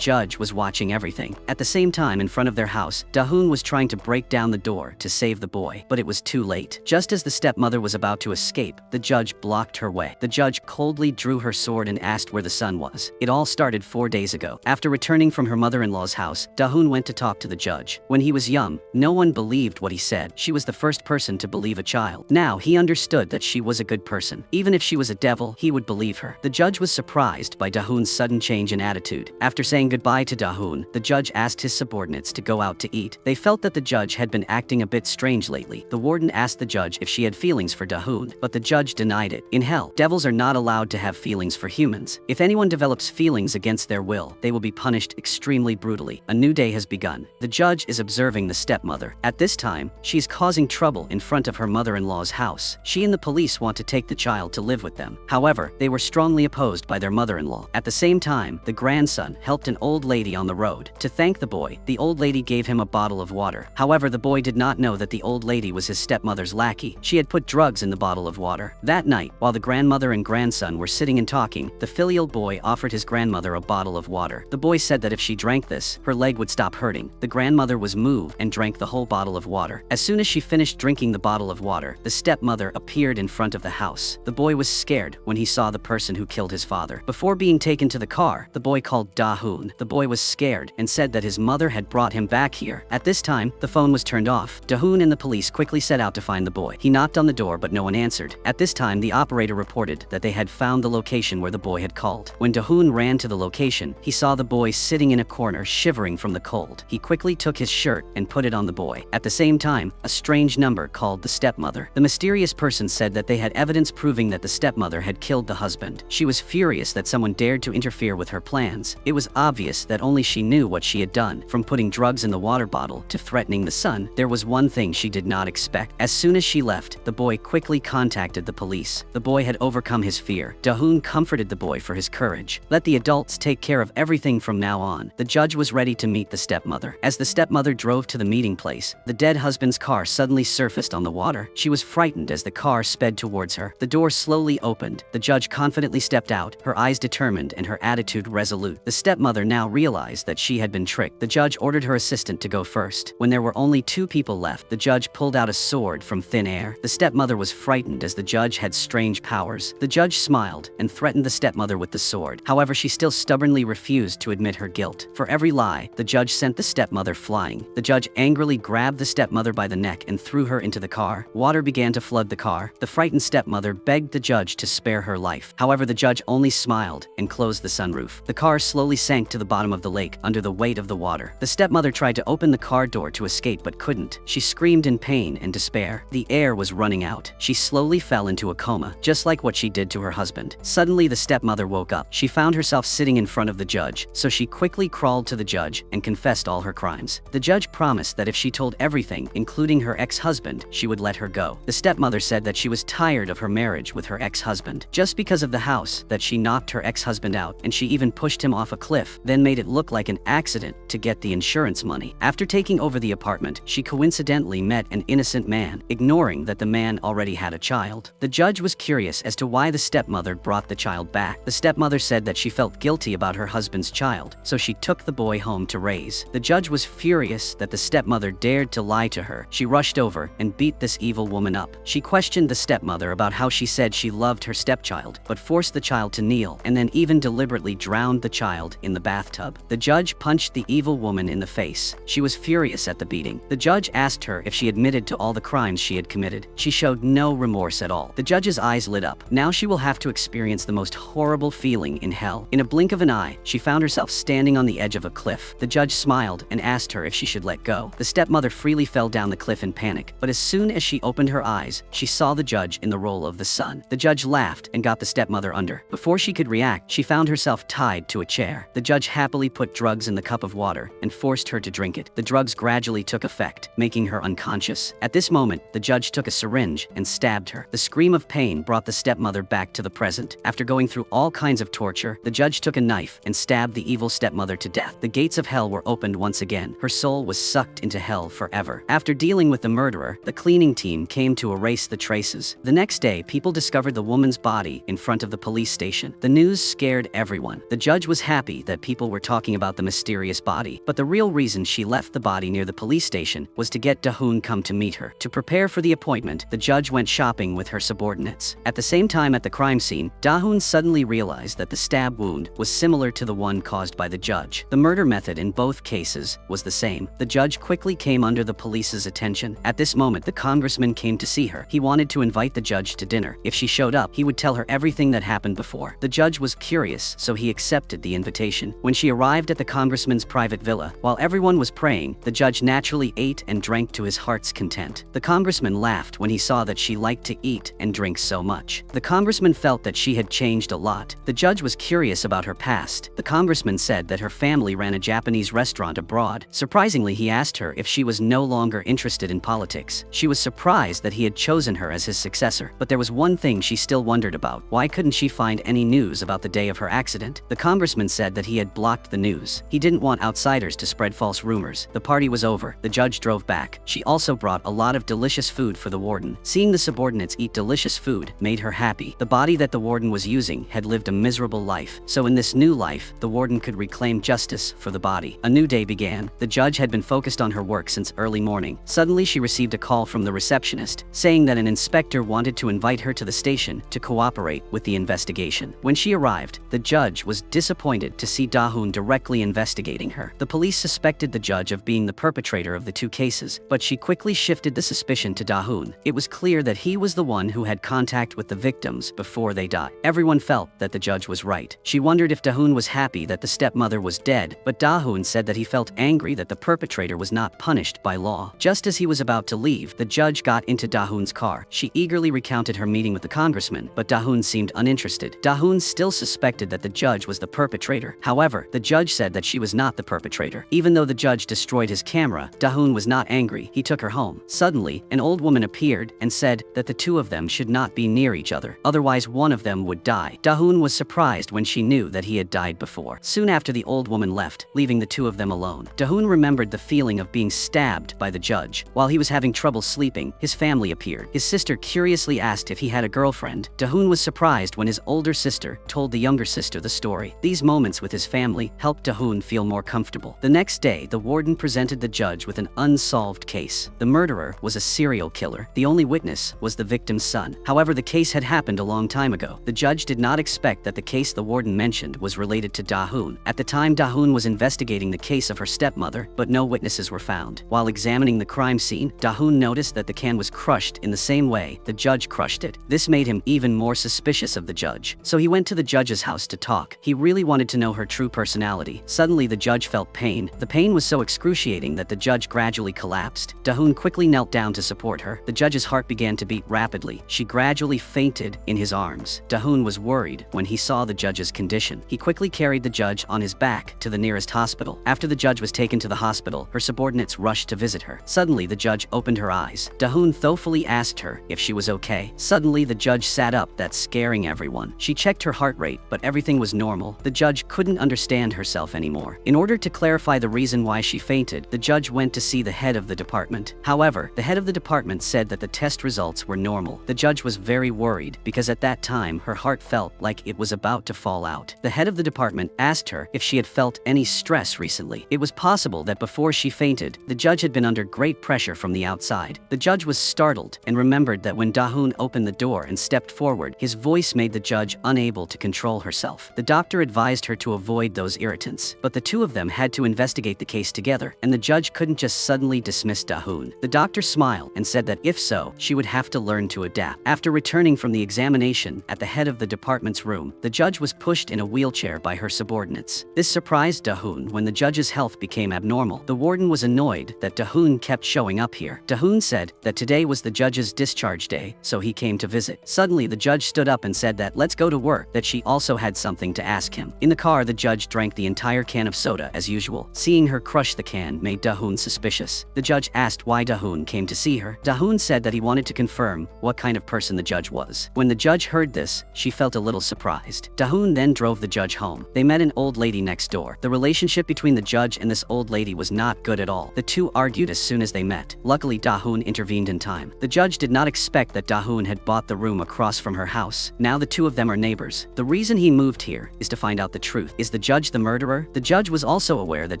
judge was watching everything. At the same time, in front of their house, Da-hoon was trying to break down the door to save the boy, but it was too late. Just as the stepmother was about to escape, the judge blocked her way. The judge coldly drew her sword and asked where the son was. It all started 4 days ago. After returning from her mother-in-law's house, Da-hoon went to talk to the judge. When he was young, no one believed what he said. She was the first person to believe a child. Now he understood that she was a good person. Even if she was a devil, he would believe her. The judge was surprised by Da-hoon's sudden change in attitude. After saying goodbye to Da-hoon, the judge asked his subordinates to go out to eat. They felt that the judge had been acting a bit strange lately. The warden asked the judge if she had feelings for Da-hoon, but the judge denied it. In hell, devils are not allowed to have feelings for humans. If anyone develops feelings against their will, they will be punished extremely brutally. A new day has begun. The judge is observing the stepmother. At this time, she is causing trouble in front of her mother-in-law's house. She and the police want to take the child to live with them. However, they were strongly opposed by their mother-in-law. At the same time, the grandson helped an old lady on the road. To thank the boy, the old lady gave him a bottle of water. However, the boy did not know that the old lady was his stepmother's lackey. She had put drugs in the bottle of water. That night, while the grandmother and grandson were sitting and talking, the filial boy offered his grandmother a bottle of water. The boy said that if she drank this, her leg would stop hurting. The grandmother was moved and drank the whole bottle of water. As soon as she finished drinking the bottle of water, the stepmother appeared in front of the house. The boy was scared when he saw the person who killed his father. Before being taken to the car, the boy called Da-hoon. The boy was scared and said that his mother had brought him back here. At this time, the phone was turned off. Da-hoon and the police quickly set out to find the boy. He knocked on the door, but no one answered. At this time, the operator reported that they had found the location where the boy had called. When Da-hoon ran to the location, he saw the boy sitting in a corner, shivering from the cold. He quickly took his shirt and put it on the boy. At the same time, a strange number called the stepmother. The mysterious person said that they had evidence proving that the stepmother had killed the husband. She was furious that someone dared to interfere with her plans. It was obvious that only she knew what she had done. From putting drugs in the water bottle to threatening the son, there was one thing she did not expect. As soon as she left, the boy quickly contacted the police. The boy had overcome his fear. Da-hoon comforted the boy for his courage. Let the adults take care of everything from now on. The judge was ready to meet the stepmother. As the stepmother drove to the meeting place, the dead husband's car suddenly surfaced on the water. She was frightened as the car sped towards her. The door slowly opened. The judge confidently stepped out, her eyes determined and her attitude resolute. The stepmother now realized that she had been tricked. The judge ordered her assistant to go first. When there were only 2 people left, the judge pulled out a sword from thin air. The stepmother was frightened as the judge had strange powers. The judge smiled and threatened the stepmother with the sword. However, she still stubbornly refused to admit her guilt. For every lie, the judge sent the stepmother flying. The judge angrily grabbed the stepmother by the neck and threw her into the car. Water began to flood the car. The frightened stepmother begged the judge to spare her life. However, the judge only smiled and closed the sunroof. The car slowly sank to the bottom of the lake under the weight of the water. The stepmother tried to open the car door to escape but couldn't. She screamed in pain and despair. The air was running out. She slowly fell into a coma, just like what she did to her husband. Suddenly, the stepmother woke up. She found herself sitting in front of the judge, so she quickly crawled to the judge and confessed all her crimes. The judge promised that if she told everything, including her ex-husband, she would let her go. The stepmother said that she was tired of her marriage with her ex-husband. Just because of the house, that she knocked her ex-husband out, and she even pushed him off a cliff, then made it look like an accident to get the insurance money. After taking over the apartment, she coincidentally met an innocent man, ignoring that the man already had a child. The judge was curious as to why the stepmother brought the child back. The stepmother said that she felt guilty about her husband's child, so she took the boy home to raise. The judge was furious that the stepmother dared to lie to her. She rushed over and beat this evil woman up. She questioned the stepmother about how she said she loved her stepchild, but forced the child to kneel, and then even deliberately drowned the child in the bathtub. The judge punched the evil woman in the face. She was furious at the beating. The judge asked her if she admitted to all the crimes she had committed. She showed no remorse at all. The judge's eyes lit up. Now she will have to experience the most horrible feeling in hell. In a blink of an eye, she found herself standing on the edge of a cliff. The judge smiled and asked her if she should let go. The stepmother freely fell down the cliff in panic, but as soon as she opened her eyes, she saw the judge in the role of the son. The judge laughed and got the stepmother under. Before she could react, she found herself tied to a chair. The judge happily put drugs in the cup of water and forced her to drink it. The drugs gradually took effect, making her unconscious. At this moment, the judge took a syringe and stabbed her. The scream of pain brought the stepmother back to the present. After going through all kinds of torture, the judge took a knife and stabbed the evil stepmother to death. The gates of hell were opened once again. Her soul was sucked into hell forever. After dealing with the murderer, the cleaning team came to erase the trace traces. The next day, people discovered the woman's body in front of the police station. The news scared everyone. The judge was happy that people were talking about the mysterious body, but the real reason she left the body near the police station was to get Da-hoon come to meet her. To prepare for the appointment, the judge went shopping with her subordinates. At the same time at the crime scene, Da-hoon suddenly realized that the stab wound was similar to the one caused by the judge. The murder method in both cases was the same. The judge quickly came under the police's attention. At this moment, the congressman came to see her. He wanted to invite the judge to dinner. If she showed up, he would tell her everything that happened before. The judge was curious, so he accepted the invitation. When she arrived at the congressman's private villa, while everyone was praying, the judge naturally ate and drank to his heart's content. The congressman laughed when he saw that she liked to eat and drink so much. The congressman felt that she had changed a lot. The judge was curious about her past. The congressman said that her family ran a Japanese restaurant abroad. Surprisingly, he asked her if she was no longer interested in politics. She was surprised that he had chosen her as his successor, but there was one thing she still wondered about. Why couldn't she find any news about the day of her accident? The congressman said that he had blocked the news. He didn't want outsiders to spread false rumors. The party was over. The judge drove back. She also brought a lot of delicious food for the warden. Seeing the subordinates eat delicious food made her happy. The body that the warden was using had lived a miserable life, so in this new life, the warden could reclaim justice for the body. A new day began. The judge had been focused on her work since early morning. Suddenly, she received a call from the receptionist, saying that an inspector wanted to invite her to the station to cooperate with the investigation. When she arrived, the judge was disappointed to see Da-hoon directly investigating her. The police suspected the judge of being the perpetrator of the two cases, but she quickly shifted the suspicion to Da-hoon. It was clear that he was the one who had contact with the victims before they died. Everyone felt that the judge was right. She wondered if Da-hoon was happy that the stepmother was dead, but Da-hoon said that he felt angry that the perpetrator was not punished by law. Just as he was about to leave, the judge got into Da-hoon's car. She eagerly recounted her meeting with the congressman, but Da-hoon seemed uninterested. Da-hoon still suspected that the judge was the perpetrator. However, the judge said that she was not the perpetrator. Even though the judge destroyed his camera, Da-hoon was not angry. He took her home. Suddenly, an old woman appeared and said that the two of them should not be near each other, otherwise one of them would die. Da-hoon was surprised when she knew that he had died before. Soon after, the old woman left, leaving the two of them alone. Da-hoon remembered the feeling of being stabbed by the judge. While he was having trouble sleeping, his family appeared. His sister curiously asked if he had a girlfriend. Da-hoon was surprised when his older sister told the younger sister the story. These moments with his family helped Da-hoon feel more comfortable. The next day, the warden presented the judge with an unsolved case. The murderer was a serial killer. The only witness was the victim's son. However, the case had happened a long time ago. The judge did not expect that the case the warden mentioned was related to Da-hoon. At the time, Da-hoon was investigating the case of her stepmother, but no witnesses were found. While examining the crime scene, Da-hoon noticed that the can was crushed in the same way the judge crushed it. This made him even more suspicious of the judge. So he went to the judge's house to talk. He really wanted to know her true personality. Suddenly, the judge felt pain. The pain was so excruciating that the judge gradually collapsed. Da-hoon quickly knelt down to support her. The judge's heart began to beat rapidly. She gradually fainted in his arms. Da-hoon was worried when he saw the judge's condition. He quickly carried the judge on his back to the nearest hospital. After the judge was taken to the hospital, her subordinates rushed to visit her. Suddenly, the judge opened her eyes. Da-hoon thoughtfully asked her if she was okay. Suddenly, the judge sat up, that scaring everyone. She checked her heart rate, but everything was normal. The judge couldn't understand herself anymore. In order to clarify the reason why she fainted, the judge went to see the head of the department. However, the head of the department said that the test results were normal. The judge was very worried because at that time her heart felt like it was about to fall out. The head of the department asked her if she had felt any stress recently. It was possible that before she fainted, the judge had been under great pressure from the outside. The judge was startled and remembered that when Da-hoon opened the door and stepped forward, his voice made the judge unable to control herself. The doctor advised her to avoid those irritants, but the two of them had to investigate the case together, and the judge couldn't just suddenly dismiss Da-hoon. The doctor smiled and said that if so, she would have to learn to adapt. After returning from the examination at the head of the department's room, the judge was pushed in a wheelchair by her subordinates. This surprised Da-hoon when the judge's health became abnormal. The warden was annoyed that Da-hoon kept showing up here. Da-hoon said that today was the judge's discharge day, so he came to visit. Suddenly, the judge stood up and said that let's go to work, that she also had something to ask him. In the car, the judge drank the entire can of soda as usual. Seeing her crush the can made Da-hoon suspicious. The judge asked why Da-hoon came to see her. Da-hoon said that he wanted to confirm what kind of person the judge was. When the judge heard this, she felt a little surprised. Da-hoon then drove the judge home. They met an old lady next door. The relationship between the judge and this old lady was not good at all. The two argued as soon as they met. Luckily, Da-hoon intervened in time. The judge did not not expect that Dahoon had bought the room across from her house. Now the two of them are neighbors. The reason he moved here is to find out the truth. Is the judge the murderer? The judge was also aware that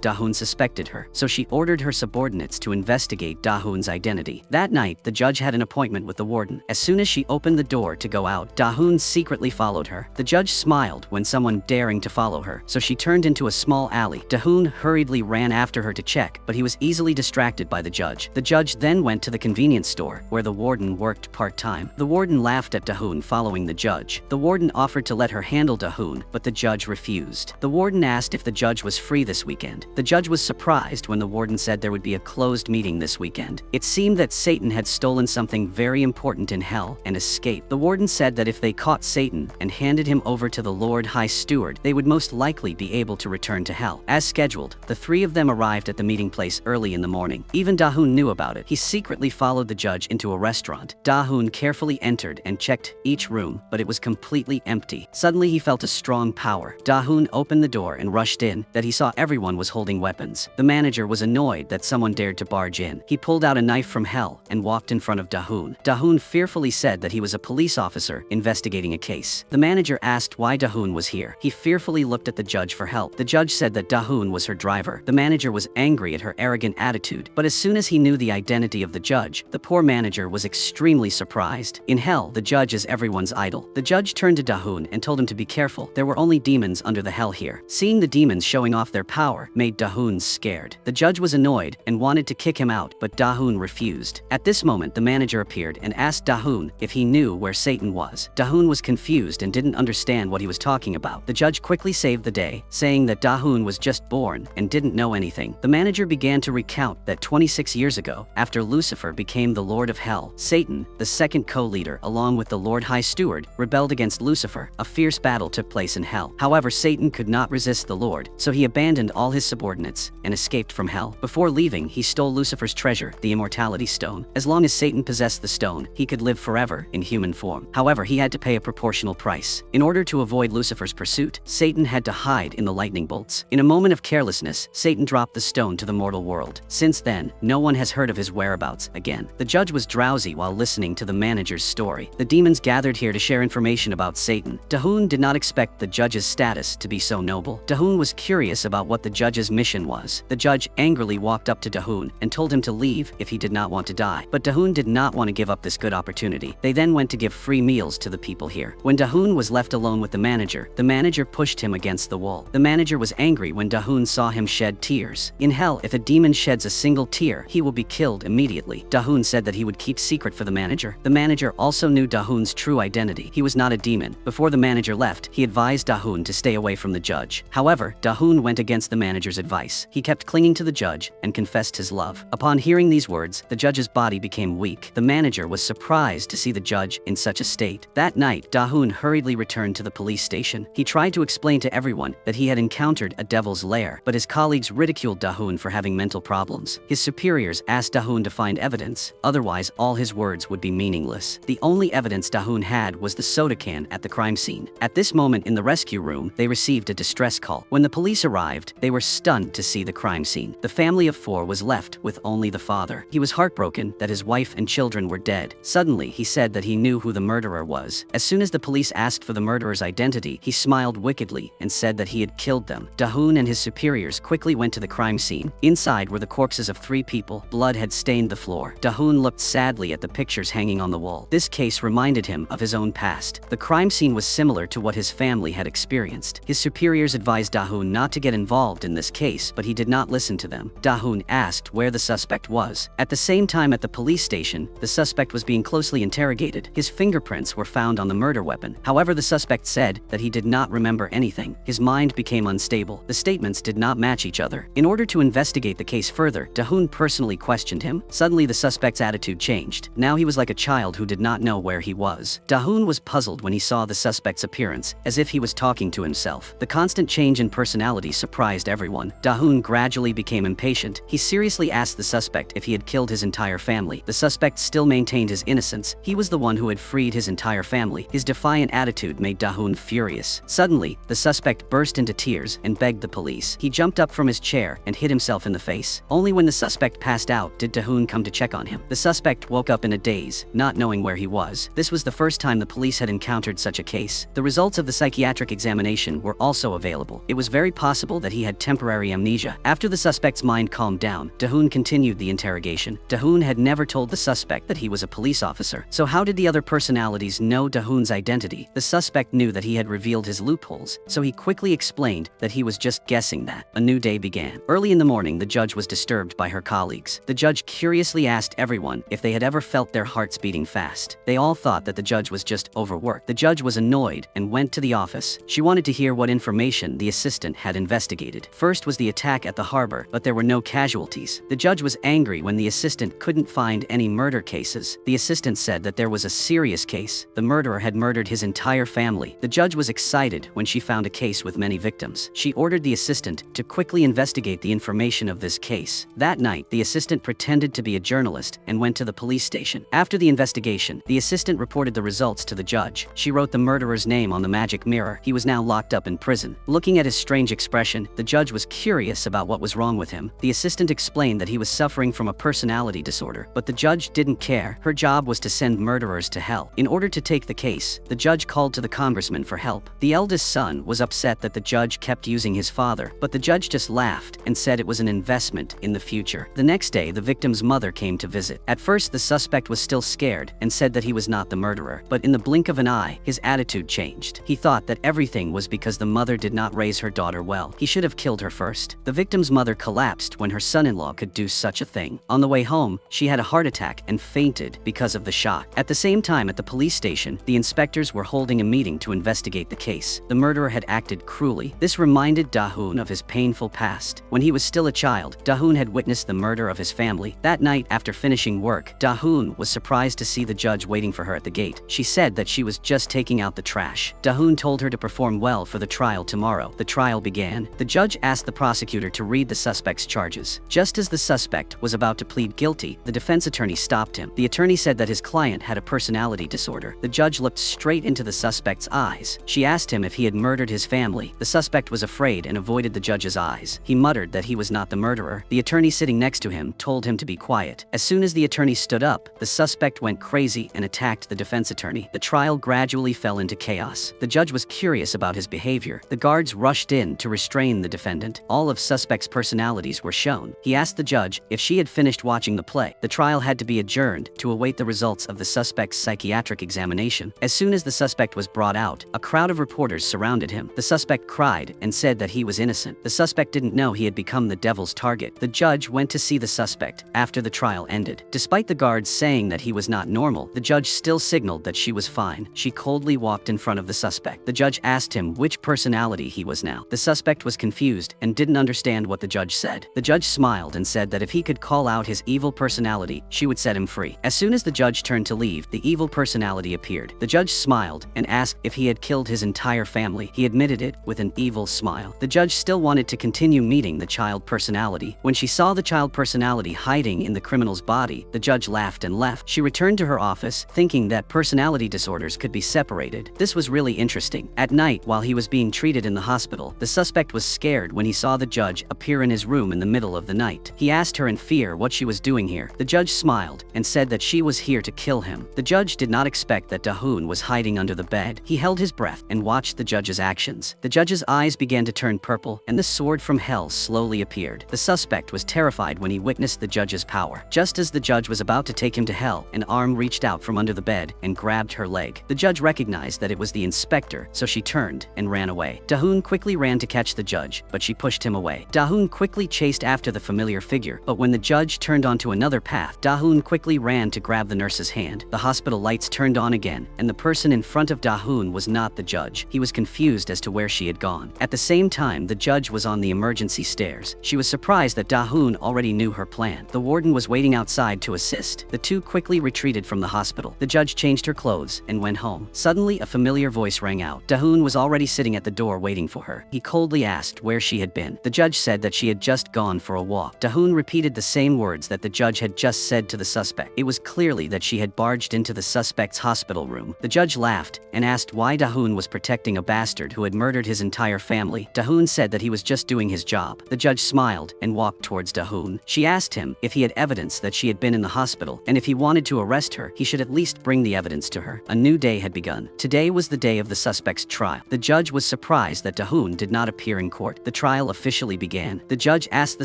Dahoon suspected her, so she ordered her subordinates to investigate Dahoon's identity. That night, the judge had an appointment with the warden. As soon as she opened the door to go out, Dahoon secretly followed her. The judge smiled when someone daring to follow her, so she turned into a small alley. Dahoon hurriedly ran after her to check, but he was easily distracted by the judge. The judge then went to the convenience store, where the warden worked part-time. The warden laughed at Dahoon following the judge. The warden offered to let her handle Dahoon, but the judge refused. The warden asked if the judge was free this weekend. The judge was surprised when the warden said there would be a closed meeting this weekend. It seemed that Satan had stolen something very important in hell and escaped. The warden said that if they caught Satan and handed him over to the Lord High Steward, they would most likely be able to return to hell. As scheduled, the three of them arrived at the meeting place early in the morning. Even Dahoon knew about it. He secretly followed the judge into a restaurant. Dahoon carefully entered and checked each room, but it was completely empty. Suddenly he felt a strong power. Dahoon opened the door and rushed in. That he saw everyone was holding weapons. The manager was annoyed that someone dared to barge in. He pulled out a knife from hell and walked in front of Dahoon. Dahoon fearfully said that he was a police officer investigating a case. The manager asked why Dahoon was here. He fearfully looked at the judge for help. The judge said that Dahoon was her driver. The manager was angry at her arrogant attitude, but as soon as he knew the identity of the judge, the poor manager was extremely surprised. In hell, the judge is everyone's idol. The judge turned to Dahoon and told him to be careful. There were only demons under the hell here. Seeing the demons showing off their power made Dahoon scared. The judge was annoyed and wanted to kick him out, but Dahoon refused. At this moment, the manager appeared and asked Dahoon if he knew where Satan was. Dahoon was confused and didn't understand what he was talking about. The judge quickly saved the day, saying that Dahoon was just born and didn't know anything. The manager began to recount that 26 years ago, after Lucifer became the Lord of Hell, Satan, the second co-leader along with the Lord High Steward, rebelled against Lucifer. A fierce battle took place in hell. However, Satan could not resist the Lord, so he abandoned all his subordinates and escaped from hell. Before leaving, he stole Lucifer's treasure, the immortality stone. As long as Satan possessed the stone, he could live forever in human form. However, he had to pay a proportional price. In order to avoid Lucifer's pursuit, Satan had to hide in the lightning bolts. In a moment of carelessness, Satan dropped the stone to the mortal world. Since then, no one has heard of his whereabouts again. The judge was drowsy while listening to the manager's story. The demons gathered here to share information about Satan. Dahoon did not expect the judge's status to be so noble. Dahoon was curious about what the judge's mission was. The judge angrily walked up to Dahoon and told him to leave if he did not want to die. But Dahoon did not want to give up this good opportunity. They then went to give free meals to the people here. When Dahoon was left alone with the manager pushed him against the wall. The manager was angry when Dahoon saw him shed tears. In hell, if a demon sheds a single tear, he will be killed immediately. Dahoon said that he would keep secret for the manager. The manager also knew Dahoon's true identity. He was not a demon. Before the manager left, he advised Dahoon to stay away from the judge. However, Dahoon went against the manager's advice. He kept clinging to the judge and confessed his love. Upon hearing these words, the judge's body became weak. The manager was surprised to see the judge in such a state. That night, Dahoon hurriedly returned to the police station. He tried to explain to everyone that he had encountered a devil's lair, but his colleagues ridiculed Dahoon for having mental problems. His superiors asked Dahoon to find evidence, otherwise all his words would be meaningless. The only evidence Dahoon had was the soda can at the crime scene. At this moment in the rescue room, they received a distress call. When the police arrived, they were stunned to see the crime scene. The family of 4 was left with only the father. He was heartbroken that his wife and children were dead. Suddenly, he said that he knew who the murderer was. As soon as the police asked for the murderer's identity, he smiled wickedly and said that he had killed them. Dahoon and his superiors quickly went to the crime scene. Inside were the corpses of 3 people. Blood had stained the floor. Dahoon looked sadly at the pictures hanging on the wall. This case reminded him of his own past. The crime scene was similar to what his family had experienced. His superiors advised Dahoon not to get involved in this case, but he did not listen to them. Dahoon asked where the suspect was. At the same time at the police station, the suspect was being closely interrogated. His fingerprints were found on the murder weapon. However, the suspect said that he did not remember anything. His mind became unstable. The statements did not match each other. In order to investigate the case further, Dahoon personally questioned him. Suddenly, the suspect's attitude changed. Now he was like a child who did not know where he was. Dahoon was puzzled when he saw the suspect's appearance, as if he was talking to himself. The constant change in personality surprised everyone. Dahoon gradually became impatient. He seriously asked the suspect if he had killed his entire family. The suspect still maintained his innocence. He was the one who had freed his entire family. His defiant attitude made Dahoon furious. Suddenly, the suspect burst into tears and begged the police. He jumped up from his chair and hit himself in the face. Only when the suspect passed out did Dahoon come to check on him. The suspect woke up in in a daze, not knowing where he was. This was the first time the police had encountered such a case. The results of the psychiatric examination were also available. It was very possible that he had temporary amnesia. After the suspect's mind calmed down, Da-hoon continued the interrogation. Da-hoon had never told the suspect that he was a police officer. So how did the other personalities know Da-hoon's identity? The suspect knew that he had revealed his loopholes, so he quickly explained that he was just guessing that. A new day began. Early in the morning, the judge was disturbed by her colleagues. The judge curiously asked everyone if they had ever felt their hearts beating fast. They all thought that the judge was just overworked. The judge was annoyed and went to the office. She wanted to hear what information the assistant had investigated. First was the attack at the harbor, but there were no casualties. The judge was angry when the assistant couldn't find any murder cases. The assistant said that there was a serious case. The murderer had murdered his entire family. The judge was excited when she found a case with many victims. She ordered the assistant to quickly investigate the information of this case. That night, the assistant pretended to be a journalist and went to the police station. After the investigation, the assistant reported the results to the judge. She wrote the murderer's name on the magic mirror. He was now locked up in prison. Looking at his strange expression, the judge was curious about what was wrong with him. The assistant explained that he was suffering from a personality disorder, but the judge didn't care. Her job was to send murderers to hell. In order to take the case, the judge called to the congressman for help. The eldest son was upset that the judge kept using his father, but the judge just laughed and said it was an investment in the future. The next day, the victim's mother came to visit. At first, the suspect was still scared and said that he was not the murderer, but in the blink of an eye, his attitude changed. He thought that everything was because the mother did not raise her daughter well. He should have killed her first. The victim's mother collapsed when her son-in-law could do such a thing. On the way home, she had a heart attack and fainted because of the shock. At the same time, at the police station, the inspectors were holding a meeting to investigate the case. The murderer had acted cruelly. This reminded Da-hoon of his painful past. When he was still a child, Da-hoon had witnessed the murder of his family. That night, after finishing work, Da-hoon was surprised to see the judge waiting for her at the gate. She said that she was just taking out the trash. Da-hoon told her to perform well for the trial tomorrow. The trial began. The judge asked the prosecutor to read the suspect's charges. Just as the suspect was about to plead guilty, the defense attorney stopped him. The attorney said that his client had a personality disorder. The judge looked straight into the suspect's eyes. She asked him if he had murdered his family. The suspect was afraid and avoided the judge's eyes. He muttered that he was not the murderer. The attorney sitting next to him told him to be quiet. As soon as the attorney stood up, the suspect went crazy and attacked the defense attorney. The trial gradually fell into chaos. The judge was curious about his behavior. The guards rushed in to restrain the defendant. All of suspect's personalities were shown. He asked the judge if she had finished watching the play. The trial had to be adjourned to await the results of the suspect's psychiatric examination. As soon as the suspect was brought out, a crowd of reporters surrounded him. The suspect cried and said that he was innocent. The suspect didn't know he had become the devil's target. The judge went to see the suspect after the trial ended. Despite the guards saying that he was not normal, the judge still signaled that she was fine. She coldly walked in front of the suspect. The judge asked him which personality he was now. The suspect was confused and didn't understand what the judge said. The judge smiled and said that if he could call out his evil personality, she would set him free. As soon as the judge turned to leave, the evil personality appeared. The judge smiled and asked if he had killed his entire family. He admitted it with an evil smile. The judge still wanted to continue meeting the child personality. When she saw the child personality hiding in the criminal's body, the judge laughed and left. She returned to her office, thinking that personality disorders could be separated. This was really interesting. At night, while he was being treated in the hospital, the suspect was scared when he saw the judge appear in his room in the middle of the night. He asked her in fear what she was doing here. The judge smiled and said that she was here to kill him. The judge did not expect that Da-hoon was hiding under the bed. He held his breath and watched the judge's actions. The judge's eyes began to turn purple, and the sword from hell slowly appeared. The suspect was terrified when he witnessed the judge's power. Just as the judge was about to take him to hell, an arm reached out from under the bed and grabbed her leg. The judge recognized that it was the inspector, so she turned and ran away. Da-hoon quickly ran to catch the judge, but she pushed him away. Da-hoon quickly chased after the familiar figure, but when the judge turned onto another path, Da-hoon quickly ran to grab the nurse's hand. The hospital lights turned on again, and the person in front of Da-hoon was not the judge. He was confused as to where she had gone. At the same time, the judge was on the emergency stairs. She was surprised that Da-hoon already knew her plan. The warden was waiting outside to assist. The two quickly retreated from the hospital. The judge changed her clothes and went home. Suddenly, a familiar voice rang out. Da-hoon was already sitting at the door waiting for her. He coldly asked where she had been. The judge said that she had just gone for a walk. Da-hoon repeated the same words that the judge had just said to the suspect. It was clearly that she had barged into the suspect's hospital room. The judge laughed and asked why Da-hoon was protecting a bastard who had murdered his entire family. Da-hoon said that he was just doing his job. The judge smiled and walked towards Da-hoon. She asked him if he had evidence that she had been in the hospital and if If he wanted to arrest her, he should at least bring the evidence to her. A new day had begun. Today was the day of the suspect's trial. The judge was surprised that Dahoon did not appear in court. The trial officially began. The judge asked the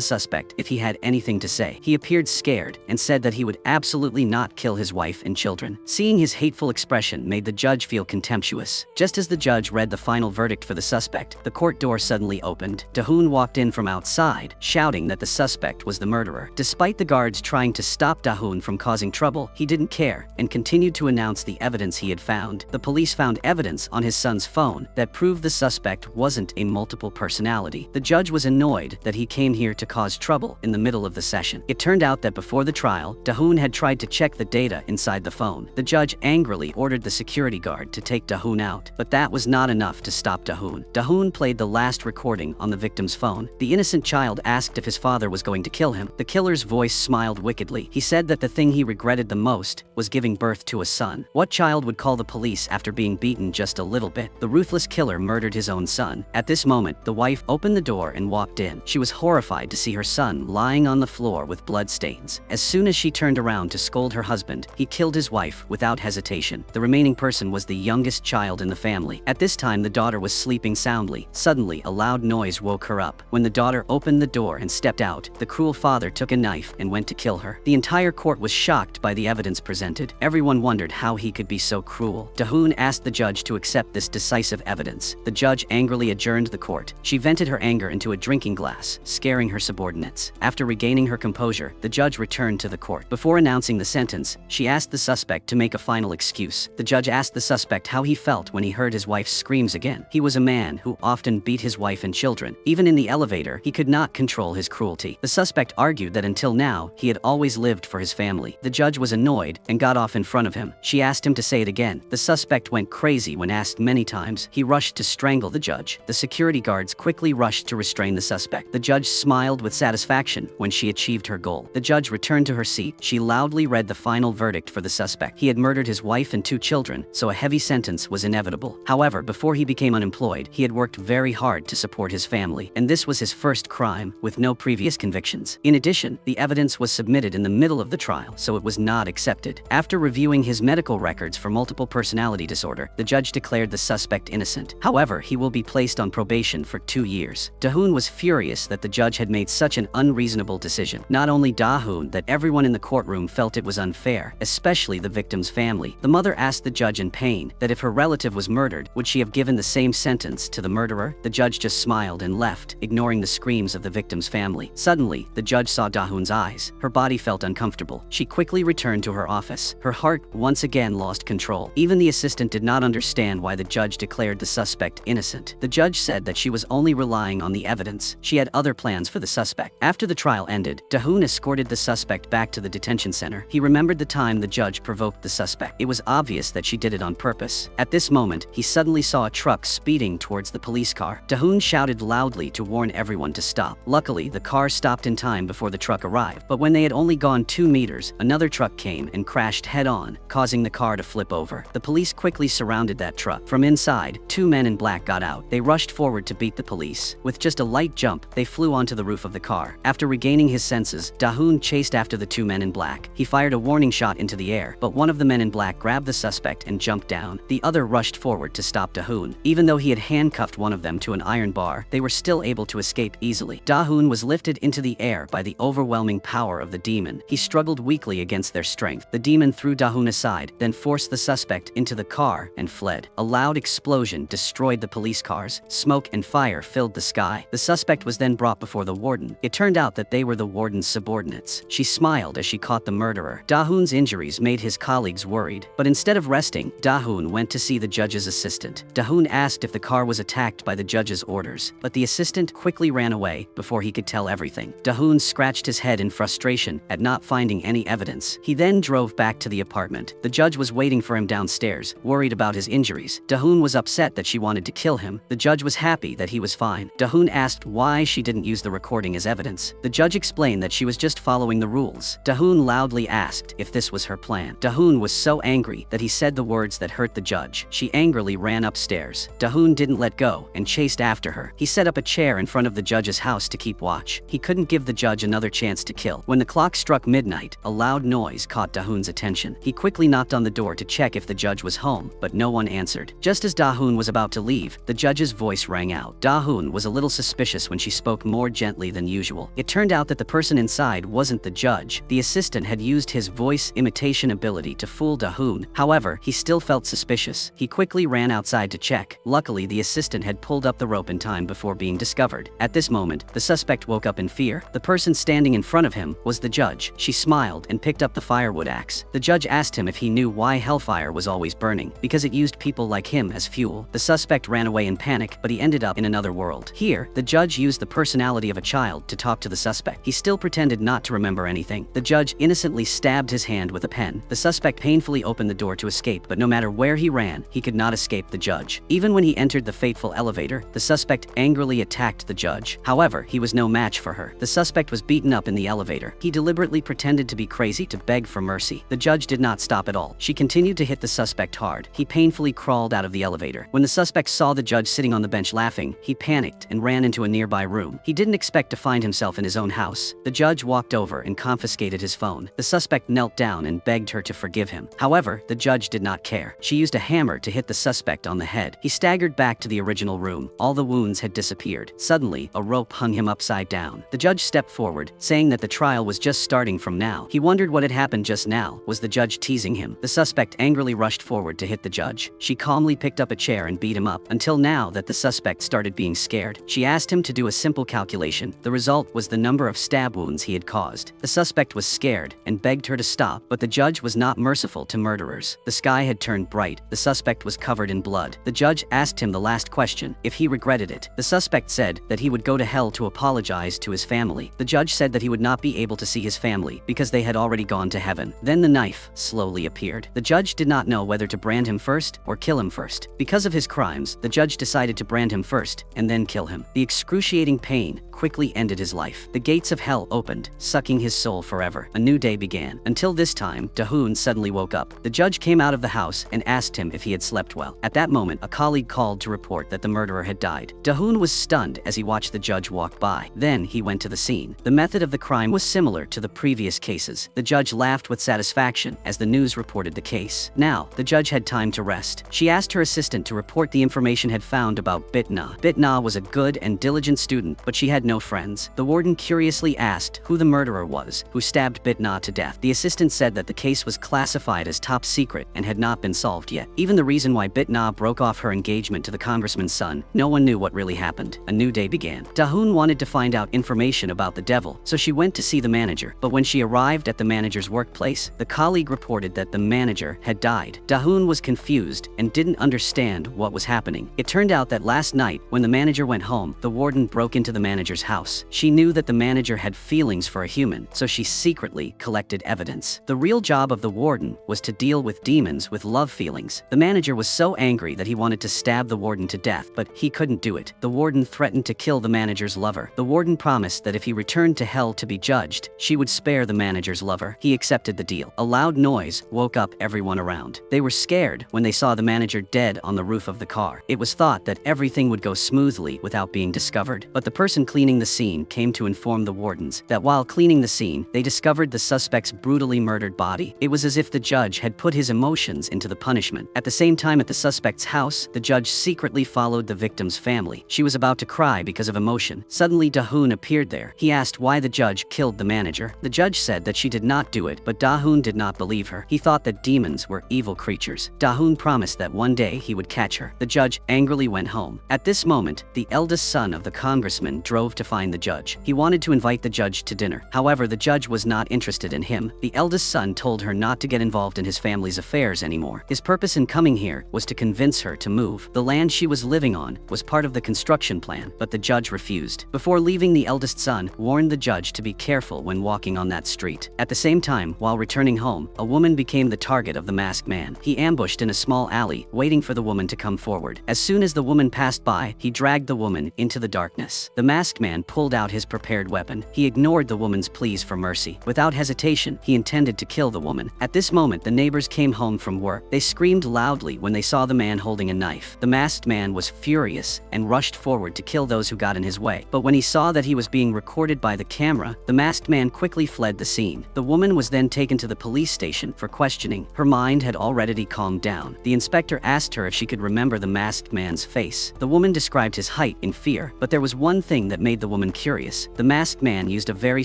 suspect if he had anything to say. He appeared scared and said that he would absolutely not kill his wife and children. Seeing his hateful expression made the judge feel contemptuous. Just as the judge read the final verdict for the suspect, the court door suddenly opened. Dahoon walked in from outside, shouting that the suspect was the murderer. Despite the guards trying to stop Dahoon from causing trouble, he didn't care and continued to announce the evidence he had found. The police found evidence on his son's phone that proved the suspect wasn't a multiple personality. The judge was annoyed that he came here to cause trouble in the middle of the session. It turned out that before the trial, Dahoon had tried to check the data inside the phone. The judge angrily ordered the security guard to take Dahoon out, but that was not enough to stop Dahoon. Dahoon played the last recording on the victim's phone. The innocent child asked if his father was going to kill him. The killer's voice smiled wickedly. He said that the thing he regretted the most was giving birth to a son. What child would call the police after being beaten just a little bit? The ruthless killer murdered his own son. At this moment, the wife opened the door and walked in. She was horrified to see her son lying on the floor with blood stains. As soon as she turned around to scold her husband, he killed his wife without hesitation. The remaining person was the youngest child in the family. At this time, the daughter was sleeping soundly. Suddenly, a loud noise woke her up. When the daughter opened the door and stepped out, the cruel father took a knife and went to kill her. The entire court was shocked by the evidence presented. Everyone wondered how he could be so cruel. Dahoon asked the judge to accept this decisive evidence. The judge angrily adjourned the court. She vented her anger into a drinking glass, scaring her subordinates. After regaining her composure, the judge returned to the court. Before announcing the sentence, she asked the suspect to make a final excuse. The judge asked the suspect how he felt when he heard his wife's screams again. He was a man who often beat his wife and children. Even in the elevator, he could not control his cruelty. The suspect argued that until now, he had always lived for his family. The judge was annoyed and got off in front of him. She asked him to say it again. The suspect went crazy when asked many times. He rushed to strangle the judge. The security guards quickly rushed to restrain the suspect. The judge smiled with satisfaction when she achieved her goal. The judge returned to her seat. She loudly read the final verdict for the suspect. He had murdered his wife and 2 children, so a heavy sentence was inevitable. However, before he became unemployed, he had worked very hard to support his family, and this was his first crime, with no previous convictions. In addition, the evidence was submitted in the middle of the trial, so it was not accepted. After reviewing his medical records for multiple personality disorder, the judge declared the suspect innocent. However, he will be placed on probation for 2 years. Dahoon was furious that the judge had made such an unreasonable decision. Not only Dahoon, that everyone in the courtroom felt it was unfair, especially the victim's family. The mother asked the judge in pain that if her relative was murdered, would she have given the same sentence to the murderer? The judge just smiled and left, ignoring the screams of the victim's family. Suddenly, the judge saw Dahoon's eyes. Her body felt uncomfortable. She quickly returned to her office. Her heart once again lost control. Even the assistant did not understand why the judge declared the suspect innocent. The judge said that she was only relying on the evidence. She had other plans for the suspect. After the trial ended, Dahoon escorted the suspect back to the detention center. He remembered the time the judge provoked the suspect. It was obvious that she did it on purpose. At this moment, he suddenly saw a truck speeding towards the police car. Dahoon shouted loudly to warn everyone to stop. Luckily, the car stopped in time before the truck arrived, but when they had only gone 2 meters, another truck came and crashed head-on, causing the car to flip over. The police quickly surrounded that truck. From inside, 2 men in black got out. They rushed forward to beat the police. With just a light jump, they flew onto the roof of the car. After regaining his senses, Dahoon chased after the 2 men in black. He fired a warning shot into the air, but one of the men in black grabbed the suspect and jumped down. The other rushed forward to stop Dahoon. Even though he had handcuffed one of them to an iron bar, they were still able to escape easily. Dahoon was lifted into the air by the overwhelming power of the demon. He struggled weakly against their strength. The demon threw Dahoon aside, then forced the suspect into the car and fled. A loud explosion destroyed the police cars. Smoke and fire filled the sky. The suspect was then brought before the warden. It turned out that they were the warden's subordinates. She smiled as she caught the murderer. Dahoon's injuries made his colleagues worried, but instead of resting, Dahoon went to see the judge's assistant. Dahoon asked if the car was attacked by the judge's orders, but the assistant quickly ran away before he could tell everything. Dahoon scratched his head in frustration at not finding any evidence. He then drove back to the apartment. The judge was waiting for him downstairs, worried about his injuries. Dahoon was upset that she wanted to kill him. The judge was happy that he was fine. Dahoon asked why she didn't use the recording as evidence. The judge explained that she was just following the rules. Dahoon loudly asked if this was her plan. Dahoon was so angry that he said the words that hurt the judge. She angrily ran upstairs. Dahoon didn't let go and chased after her. He set up a chair in front of the judge's house to keep watch. He couldn't give the judge another chance to kill. When the clock struck midnight, a loud noise caught Da-hoon's attention. He quickly knocked on the door to check if the judge was home, but no one answered. Just as Da-hoon was about to leave, the judge's voice rang out. Da-hoon was a little suspicious when she spoke more gently than usual. It turned out that the person inside wasn't the judge. The assistant had used his voice imitation ability to fool Da-hoon. However, he still felt suspicious. He quickly ran outside to check. Luckily, the assistant had pulled up the rope in time before being discovered. At this moment, the suspect woke up in fear. The person standing in front of him was the judge. She smiled and picked up the firewood axe. The judge asked him if he knew why hellfire was always burning. Because it used people like him as fuel. The suspect ran away in panic, but he ended up in another world. Here, the judge used the personality of a child to talk to the suspect. He still pretended not to remember anything. The judge innocently stabbed his hand with a pen. The suspect painfully opened the door to escape, but no matter where he ran, he could not escape the judge. Even when he entered the fateful elevator, the suspect angrily attacked the judge. However, he was no match for her. The suspect was beaten up in the elevator. He deliberately pretended to be crazy to beg for mercy. The judge did not stop at all. She continued to hit the suspect hard. He painfully crawled out of the elevator. When the suspect saw the judge sitting on the bench laughing, he panicked and ran into a nearby room. He didn't expect to find himself in his own house. The judge walked over and confiscated his phone. The suspect knelt down and begged her to forgive him. However, the judge did not care. She used a hammer to hit the suspect on the head. He staggered back to the original room. All the wounds had disappeared. Suddenly, a rope hung him upside down. The judge stepped forward, saying that the trial was just starting from now. He wondered what had happened just now. Was the judge teasing him? The suspect angrily rushed forward to hit the judge. She calmly picked up a chair and beat him up, until now that the suspect started being scared. She asked him to do a simple calculation. The result was the number of stab wounds he had caused. The suspect was scared and begged her to stop, but the judge was not merciful to murderers. The sky had turned bright. The suspect was covered in blood. The judge asked him the last question, if he regretted it. The suspect said that he would go to hell to apologize to his family. The judge said that he would not be able to see his family because they had already gone to heaven. Then the knife slowly appeared. The judge did not know whether to brand him first or kill him first. Because of his crimes, the judge decided to brand him first and then kill him. The excruciating pain quickly ended his life. The gates of hell opened, sucking his soul forever. A new day began. Until this time, Da-hoon suddenly woke up. The judge came out of the house and asked him if he had slept well. At that moment, a colleague called to report that the murderer had died. Da-hoon was stunned as he watched the judge walk by. Then he went to the scene. The method of the crime was similar to the previous cases. The judge laughed with satisfaction as the news reported the case. Now, the judge had time to rest. She asked her assistant to report the information had found about Bitna. Bitna was a good and diligent student, but she had no friends. The warden curiously asked who the murderer was, who stabbed Bitna to death. The assistant said that the case was classified as top secret and had not been solved yet. Even the reason why Bitna broke off her engagement to the congressman's son, no one knew what really happened. A new day began. Da-hoon wanted to find out information about the devil, so she went to see the manager. But when she arrived at the manager's workplace, the colleague reported that the manager had died. Da-hoon was confused and didn't understand what was happening. It turned out that last night, when the manager went home, the warden broke into the manager's house. She knew that the manager had feelings for a human, so she secretly collected evidence. The real job of the warden was to deal with demons with love feelings. The manager was so angry that he wanted to stab the warden to death, but he couldn't do it. The warden threatened to kill the manager's lover. The warden promised that if he returned to hell to be judged, she would spare the manager's lover. He accepted the deal. A loud noise woke up everyone around. They were scared when they saw the manager dead on the roof of the car. It was thought that everything would go smoothly without being discovered, but the person cleaning the scene came to inform the wardens that while cleaning the scene, they discovered the suspect's brutally murdered body. It was as if the judge had put his emotions into the punishment. At the same time, at the suspect's house, the judge secretly followed the victim's family. She was about to cry because of emotion. Suddenly, Da-hoon appeared there. He asked why the judge killed the manager. The judge said that she did not do it, but Da-hoon did not believe her. He thought that demons were evil creatures. Da-hoon promised that one day he would catch her. The judge angrily went home. At this moment, the eldest son of the congressman drove to find the judge. He wanted to invite the judge to dinner. However, the judge was not interested in him. The eldest son told her not to get involved in his family's affairs anymore. His purpose in coming here was to convince her to move. The land she was living on was part of the construction plan, but the judge refused. Before leaving, the eldest son warned the judge to be careful when walking on that street. At the same time, while returning home, a woman became the target of the masked man. He ambushed in a small alley, waiting for the woman to come forward. As soon as the woman passed by, he dragged the woman into the darkness. The masked man pulled out his prepared weapon. He ignored the woman's pleas for mercy. Without hesitation, he intended to kill the woman. At this moment, the neighbors came home from work. They screamed loudly when they saw the man holding a knife. The masked man was furious and rushed forward to kill those who got in his way. But when he saw that he was being recorded by the camera, the masked man quickly fled the scene. The woman was then taken to the police station for questioning. Her mind had already calmed down. The inspector asked her if she could remember the masked man's face. The woman described his height in fear, but there was one thing that made the woman curious. The masked man used a very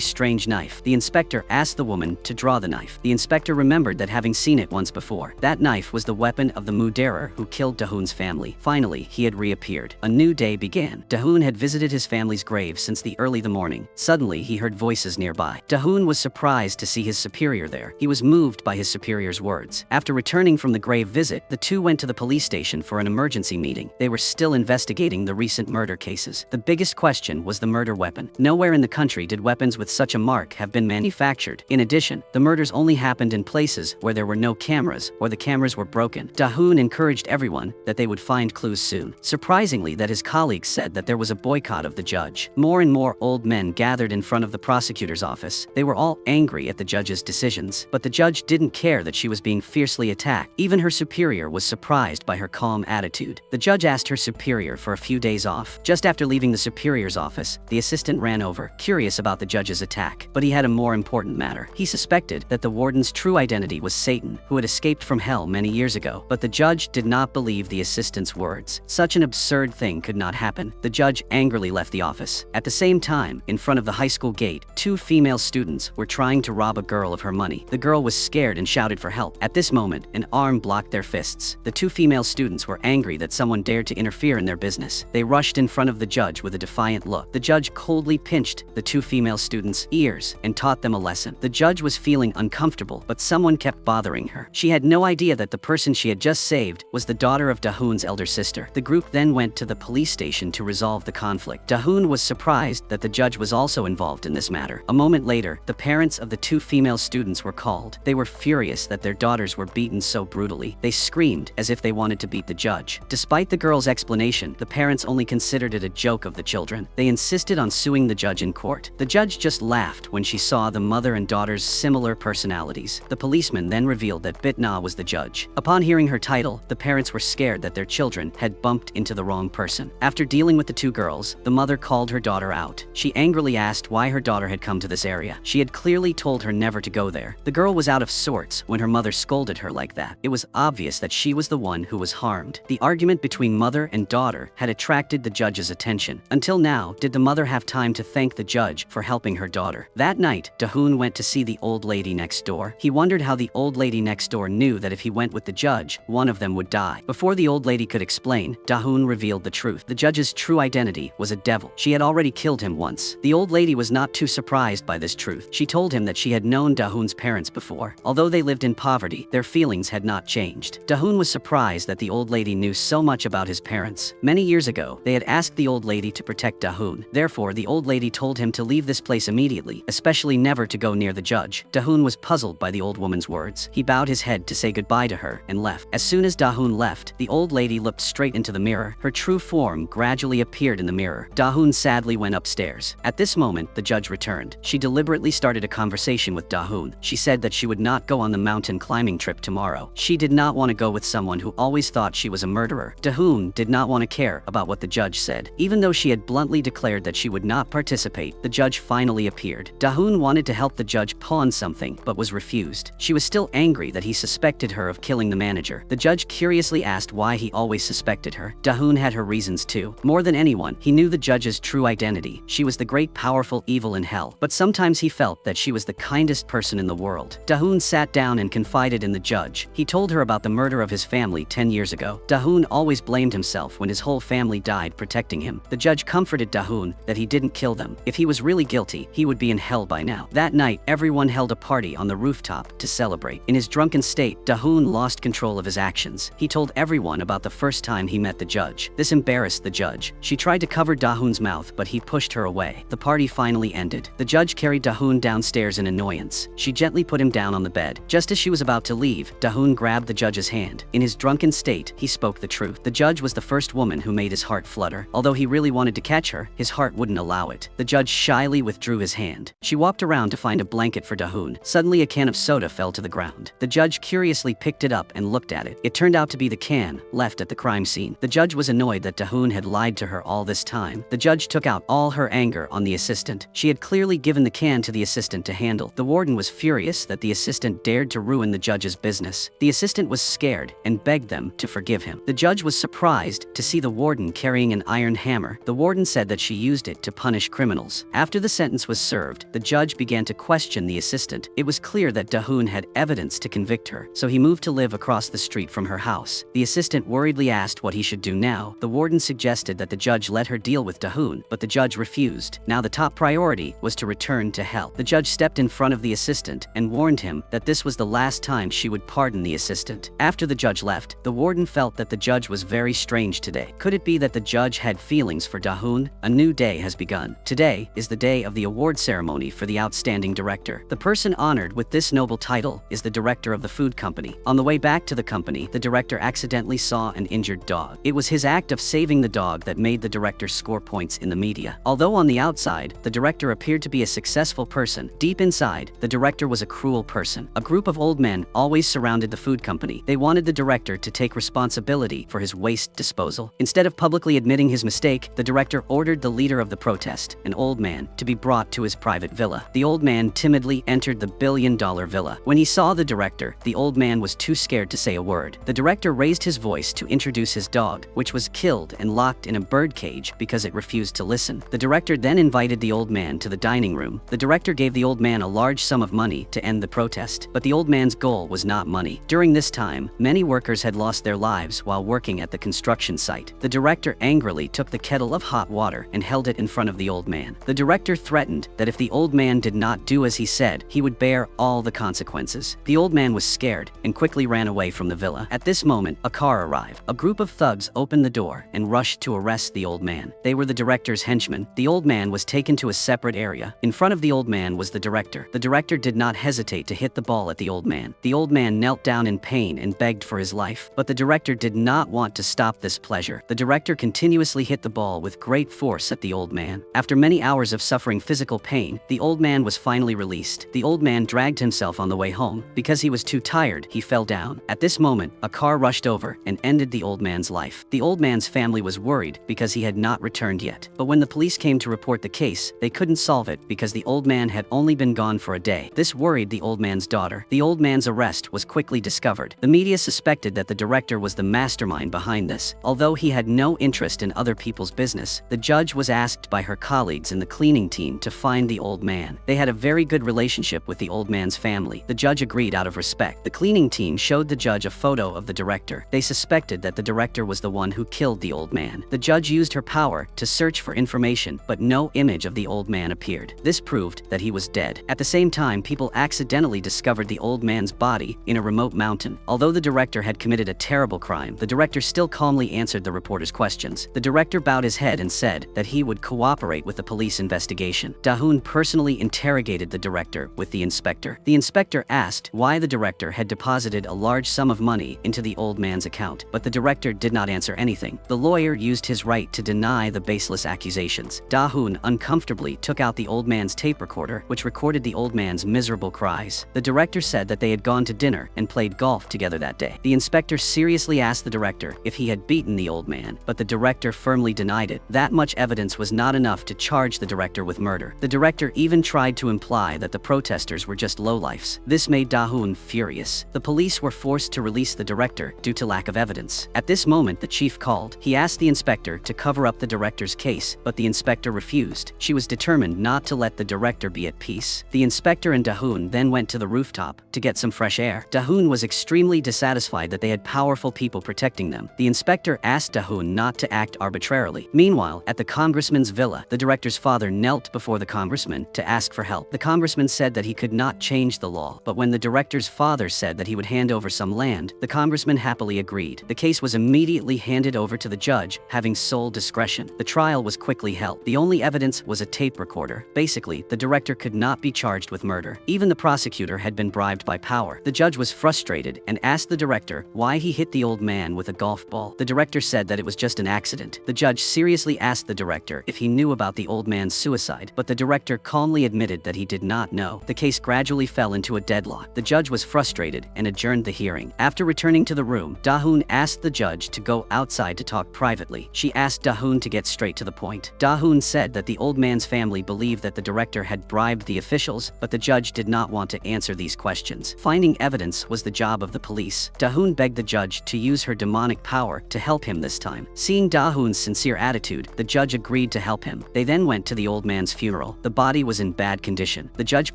strange knife. The inspector asked the woman to draw the knife. The inspector remembered that having seen it once before. That knife was the weapon of the murderer who killed Dahoon's family. Finally, he had reappeared. A new day began. Dahoon had visited his family's grave since the early morning. Suddenly, he heard voices nearby. Dahoon was surprised to see his superior there. He was moved by his superior's words. After returning from the grave visit, the two went to the police station for an emergency meeting. They were still investigating the recent murder cases. The biggest question was the murder weapon. Nowhere in the country did weapons with such a mark have been manufactured. In addition, the murders only happened in places where there were no cameras or the cameras were broken. Dahoon encouraged everyone that they would find clues soon. Surprisingly, that his colleagues said that there was a boycott of the judge. More and more old men gathered in front of the prosecutor's office. They were all angry at the judge's decisions, but the judge didn't care that she was being fiercely attacked. Even her superior was surprised by her calm attitude. The judge asked her superior for a few days off. Just after leaving the superior's office, the assistant ran over, curious about the judge's attack. But he had a more important matter. He suspected that the warden's true identity was Satan, who had escaped from hell many years ago. But the judge did not believe the assistant's words. Such an absurd thing could not happen. The judge angrily left the office. At the same time, in front of the high school gate, two female students were trying to rob a girl of her money. The girl was scared and shouted for help. At this moment, an arm blocked their fists. The two female students were angry that someone dared to interfere in their business. They rushed in front of the judge with a defiant look. The judge coldly pinched the two female students' ears and taught them a lesson. The judge was feeling uncomfortable, but someone kept bothering her. She had no idea that the person she had just saved was the daughter of Dahoon's elder sister. The group then went to the police station to resolve the conflict. Dahoon was surprised that the judge was also involved in this matter. A moment later, the parents of the two female students were called. They were furious that their daughters were beaten so brutally. They screamed as if they wanted to beat the judge. Despite the girl's explanation, the parents only considered it a joke of the children. They insisted on suing the judge in court. The judge just laughed when she saw the mother and daughter's similar personalities. The policeman then revealed that Bitna was the judge. Upon hearing her title, the parents were scared that their children had bumped into the wrong person. After dealing with the two girls, the mother called her daughter out. She angrily asked why her daughter had come to this area. She had clearly told her never to go there. The girl was out of sorts when her mother scolded her like that. It was obvious that she was the one who was harmed. The argument between mother and daughter had attracted the judge's attention. Until now, did the mother have time to thank the judge for helping her daughter? That night, Dahoon went to see the old lady next door. He wondered how the old lady next door knew that if he went with the judge, one of them would die. Before the old lady could explain, Dahoon revealed the truth. The judge's true identity was a devil. She had already killed him once. The old lady was not too surprised by this truth. She told him that she had known Dahoon's parents before. Although they lived in poverty, their feelings had not changed. Dahoon was surprised that the old lady knew so much about his parents. Many years ago, they had asked the old lady to protect Dahoon. Therefore, the old lady told him to leave this place immediately, especially never to go near the judge. Dahoon was puzzled by the old woman's words. He bowed his head to say goodbye to her and left. As soon as Dahoon left, the old lady looked straight into the mirror. Her true form gradually appeared in the mirror. Dahoon sadly went upstairs. At this moment, the judge returned. She deliberately started a conversation with Dahoon. She said that she would not go on the mountain climbing trip tomorrow. She did not want to go with someone who always thought she was a murderer. Dahoon did not want to care about what the judge said. Even though she had bluntly declared that she would not participate, the judge finally appeared. Dahoon wanted to help the judge pawn something, but was refused. She was still angry that he suspected her of killing the manager. The judge curiously asked why he always suspected her. Dahoon had her reasons too. More than anyone, he knew the judge's true identity. She was the great powerful evil in hell. But sometimes he felt that she was the kindest person in the world. Dahoon sat down and confided in the judge. He told her about the murder of his family 10 years ago. Dahoon always blamed himself when his whole family died protecting him. The judge comforted Dahoon that he didn't kill them. If he was really guilty, he would be in hell by now. That night, everyone held a party on the rooftop to celebrate. In his drunken state, Dahoon lost control of his actions. He told everyone about the first time he met the judge. This embarrassed the judge. She tried to cover Dahoon's mouth, but he pushed her away. The party finally ended. The judge carried Dahoon downstairs in annoyance. She gently put him down on the bed. Just as she was about to leave, Dahoon grabbed the judge's hand. In his drunken state, he spoke the truth. The judge was the first woman who made his heart flutter. Although he really wanted to catch her, his heart wouldn't allow it. The judge shyly withdrew his hand. She walked around to find a blanket for Dahoon. Suddenly, a can of soda fell to the ground. The judge curiously picked it up and looked at it. It turned out to be the can left at the crime scene. The judge was annoyed that Dahoon had lied to her all this time. The judge took out all her anger on the assistant. She had clearly given the can to the assistant to handle. The warden was furious that the assistant dared to ruin the judge's business. The assistant was scared and begged them to forgive him. The judge was surprised to see the warden carrying an iron hammer. The warden said that she used it to punish criminals. After the sentence was served, the judge began to question the assistant. It was clear that Da-hoon had evidence to convict her, so he moved to live across the street from her house. The assistant worriedly asked what he should do now. The warden suggested that the judge let her deal with Da-hoon, but the judge refused. Now the top priority was to return to hell. The judge stepped in front of the assistant and warned him that this was the last time she would pardon the assistant. After the judge left, the warden felt that the judge was very strange today. Could it be that the judge had feelings for Da-hoon? A new day has begun. Today is the day of the award ceremony for the outstanding director. The person honored with this noble title is the director of the food company. On the way back to the company, the director accidentally saw an injured dog. It was his act of saving the dog that made the director score points in the media. Although on the outside, the director appeared to be a successful person, deep inside, the director was a cruel person. A group of old men always surrounded the food company. They wanted the director to take responsibility for his waste disposal. Instead of publicly admitting his mistake, the director ordered the leader of the protest, an old man, to be brought to his private villa. The old man timidly entered the billion-dollar villa. When he saw the director, the old man was too scared to say a word. The director raised his voice to introduce his dog, which was killed and locked in a bird cage because it refused to listen. The director then invited the old man to the dining room. The director gave the old man a large sum of money to end the protest, but the old man's goal was not money. During this time, many workers had lost their lives while working at the construction site. The director angrily took the kettle of hot water and held it in front of the old man. The director threatened that if the old man did not do as he said, he would bear all the consequences. The old man was scared and quickly ran away from the villa. At this moment, a car arrived. A group of thugs opened the door and rushed to arrest the old man. They were the director's henchmen. The old man was taken to a separate area. In front of the old man was the director. The director did not hesitate to hit the ball at the old man. The old man knelt down in pain and begged for his life, but the director did not want to stop this pleasure. The director continuously hit the ball with great force at the old man. After many hours of suffering physical pain, the old man was finally released. The old man dragged himself on the way home. Because he was too tired, he fell down. At this moment, a car rushed over and ended the old man's life. The old man's family was worried because he had not returned yet. But when the police came to report the case, they couldn't solve it because the old man had only been gone for a day. This worried the old man's daughter. The old man's arrest was quickly discovered. The media suspected that the director was the mastermind behind this. Although he had no interest in other people's business, the judge was asked by her colleagues in the cleaning team to find the old man. They had a very good relationship with the old man's family. The judge agreed out of respect. The cleaning team showed the judge a photo of the director. They suspected that the director was the one who killed the old man. The judge used her power to search for information, but no image of the old man appeared. This proved that he was dead. At the same time, people accidentally discovered the old man's body in a remote mountain. Although the director had committed a terrible crime, the director still calmly answered the reporter's questions. The director bowed his head and said that he would cooperate with the police investigation. Da-hoon personally interrogated the director with the inspector. The inspector asked why the director had deposited a large sum of money into the old man's account, but the director did not answer anything. The lawyer used his right to deny the baseless accusations. Da-hoon uncomfortably took out the old man's tape recorder, which recorded the old man's miserable cries. The director said that they had gone to dinner and played golf together that day. The inspector seriously asked the director if he had beaten the old man, but the director firmly denied it. That much evidence was not enough to charge the director with murder. The director even tried to imply that the protesters were just lowlifes. This made Da-hoon furious. The police were forced to release the director due to lack of evidence. At this moment, the chief called. He asked the inspector to cover up the director's case, but the inspector refused. She was determined not to let the director be at peace. The inspector and Da-hoon then went to the rooftop to get some fresh air. Da-hoon was extremely dissatisfied that they had powerful people protecting them. The inspector asked Da-hoon not to act arbitrarily. Meanwhile, at the congressman's villa, the director's father knelt before the congressman to ask for help. The congressman said that he could not change the law, but when the director's father said that he would hand over some land, the congressman happily agreed. The case was immediately handed over to the judge, having sole discretion. The trial was quickly held. The only evidence was a tape recorder. Basically, the director could not be charged with murder. Even the prosecutor had been bribed by power. The judge was frustrated and asked the director why he hit the old man with a golf ball. The director said that it was just an accident. The judge seriously asked the director if he knew about the old man's suicide, but the director calmly admitted that he did not know. The case gradually fell into a deadlock. The judge was frustrated and adjourned the hearing. After returning to the room, Da-hoon asked the judge to go outside to talk privately. She asked Da-hoon to get straight to the point. Da-hoon said that the old man's family believed that the director had bribed the officials details, but the judge did not want to answer these questions. Finding evidence was the job of the police. Da-hoon begged the judge to use her demonic power to help him this time. Seeing Da-hoon's sincere attitude, the judge agreed to help him. They then went to the old man's funeral. The body was in bad condition. The judge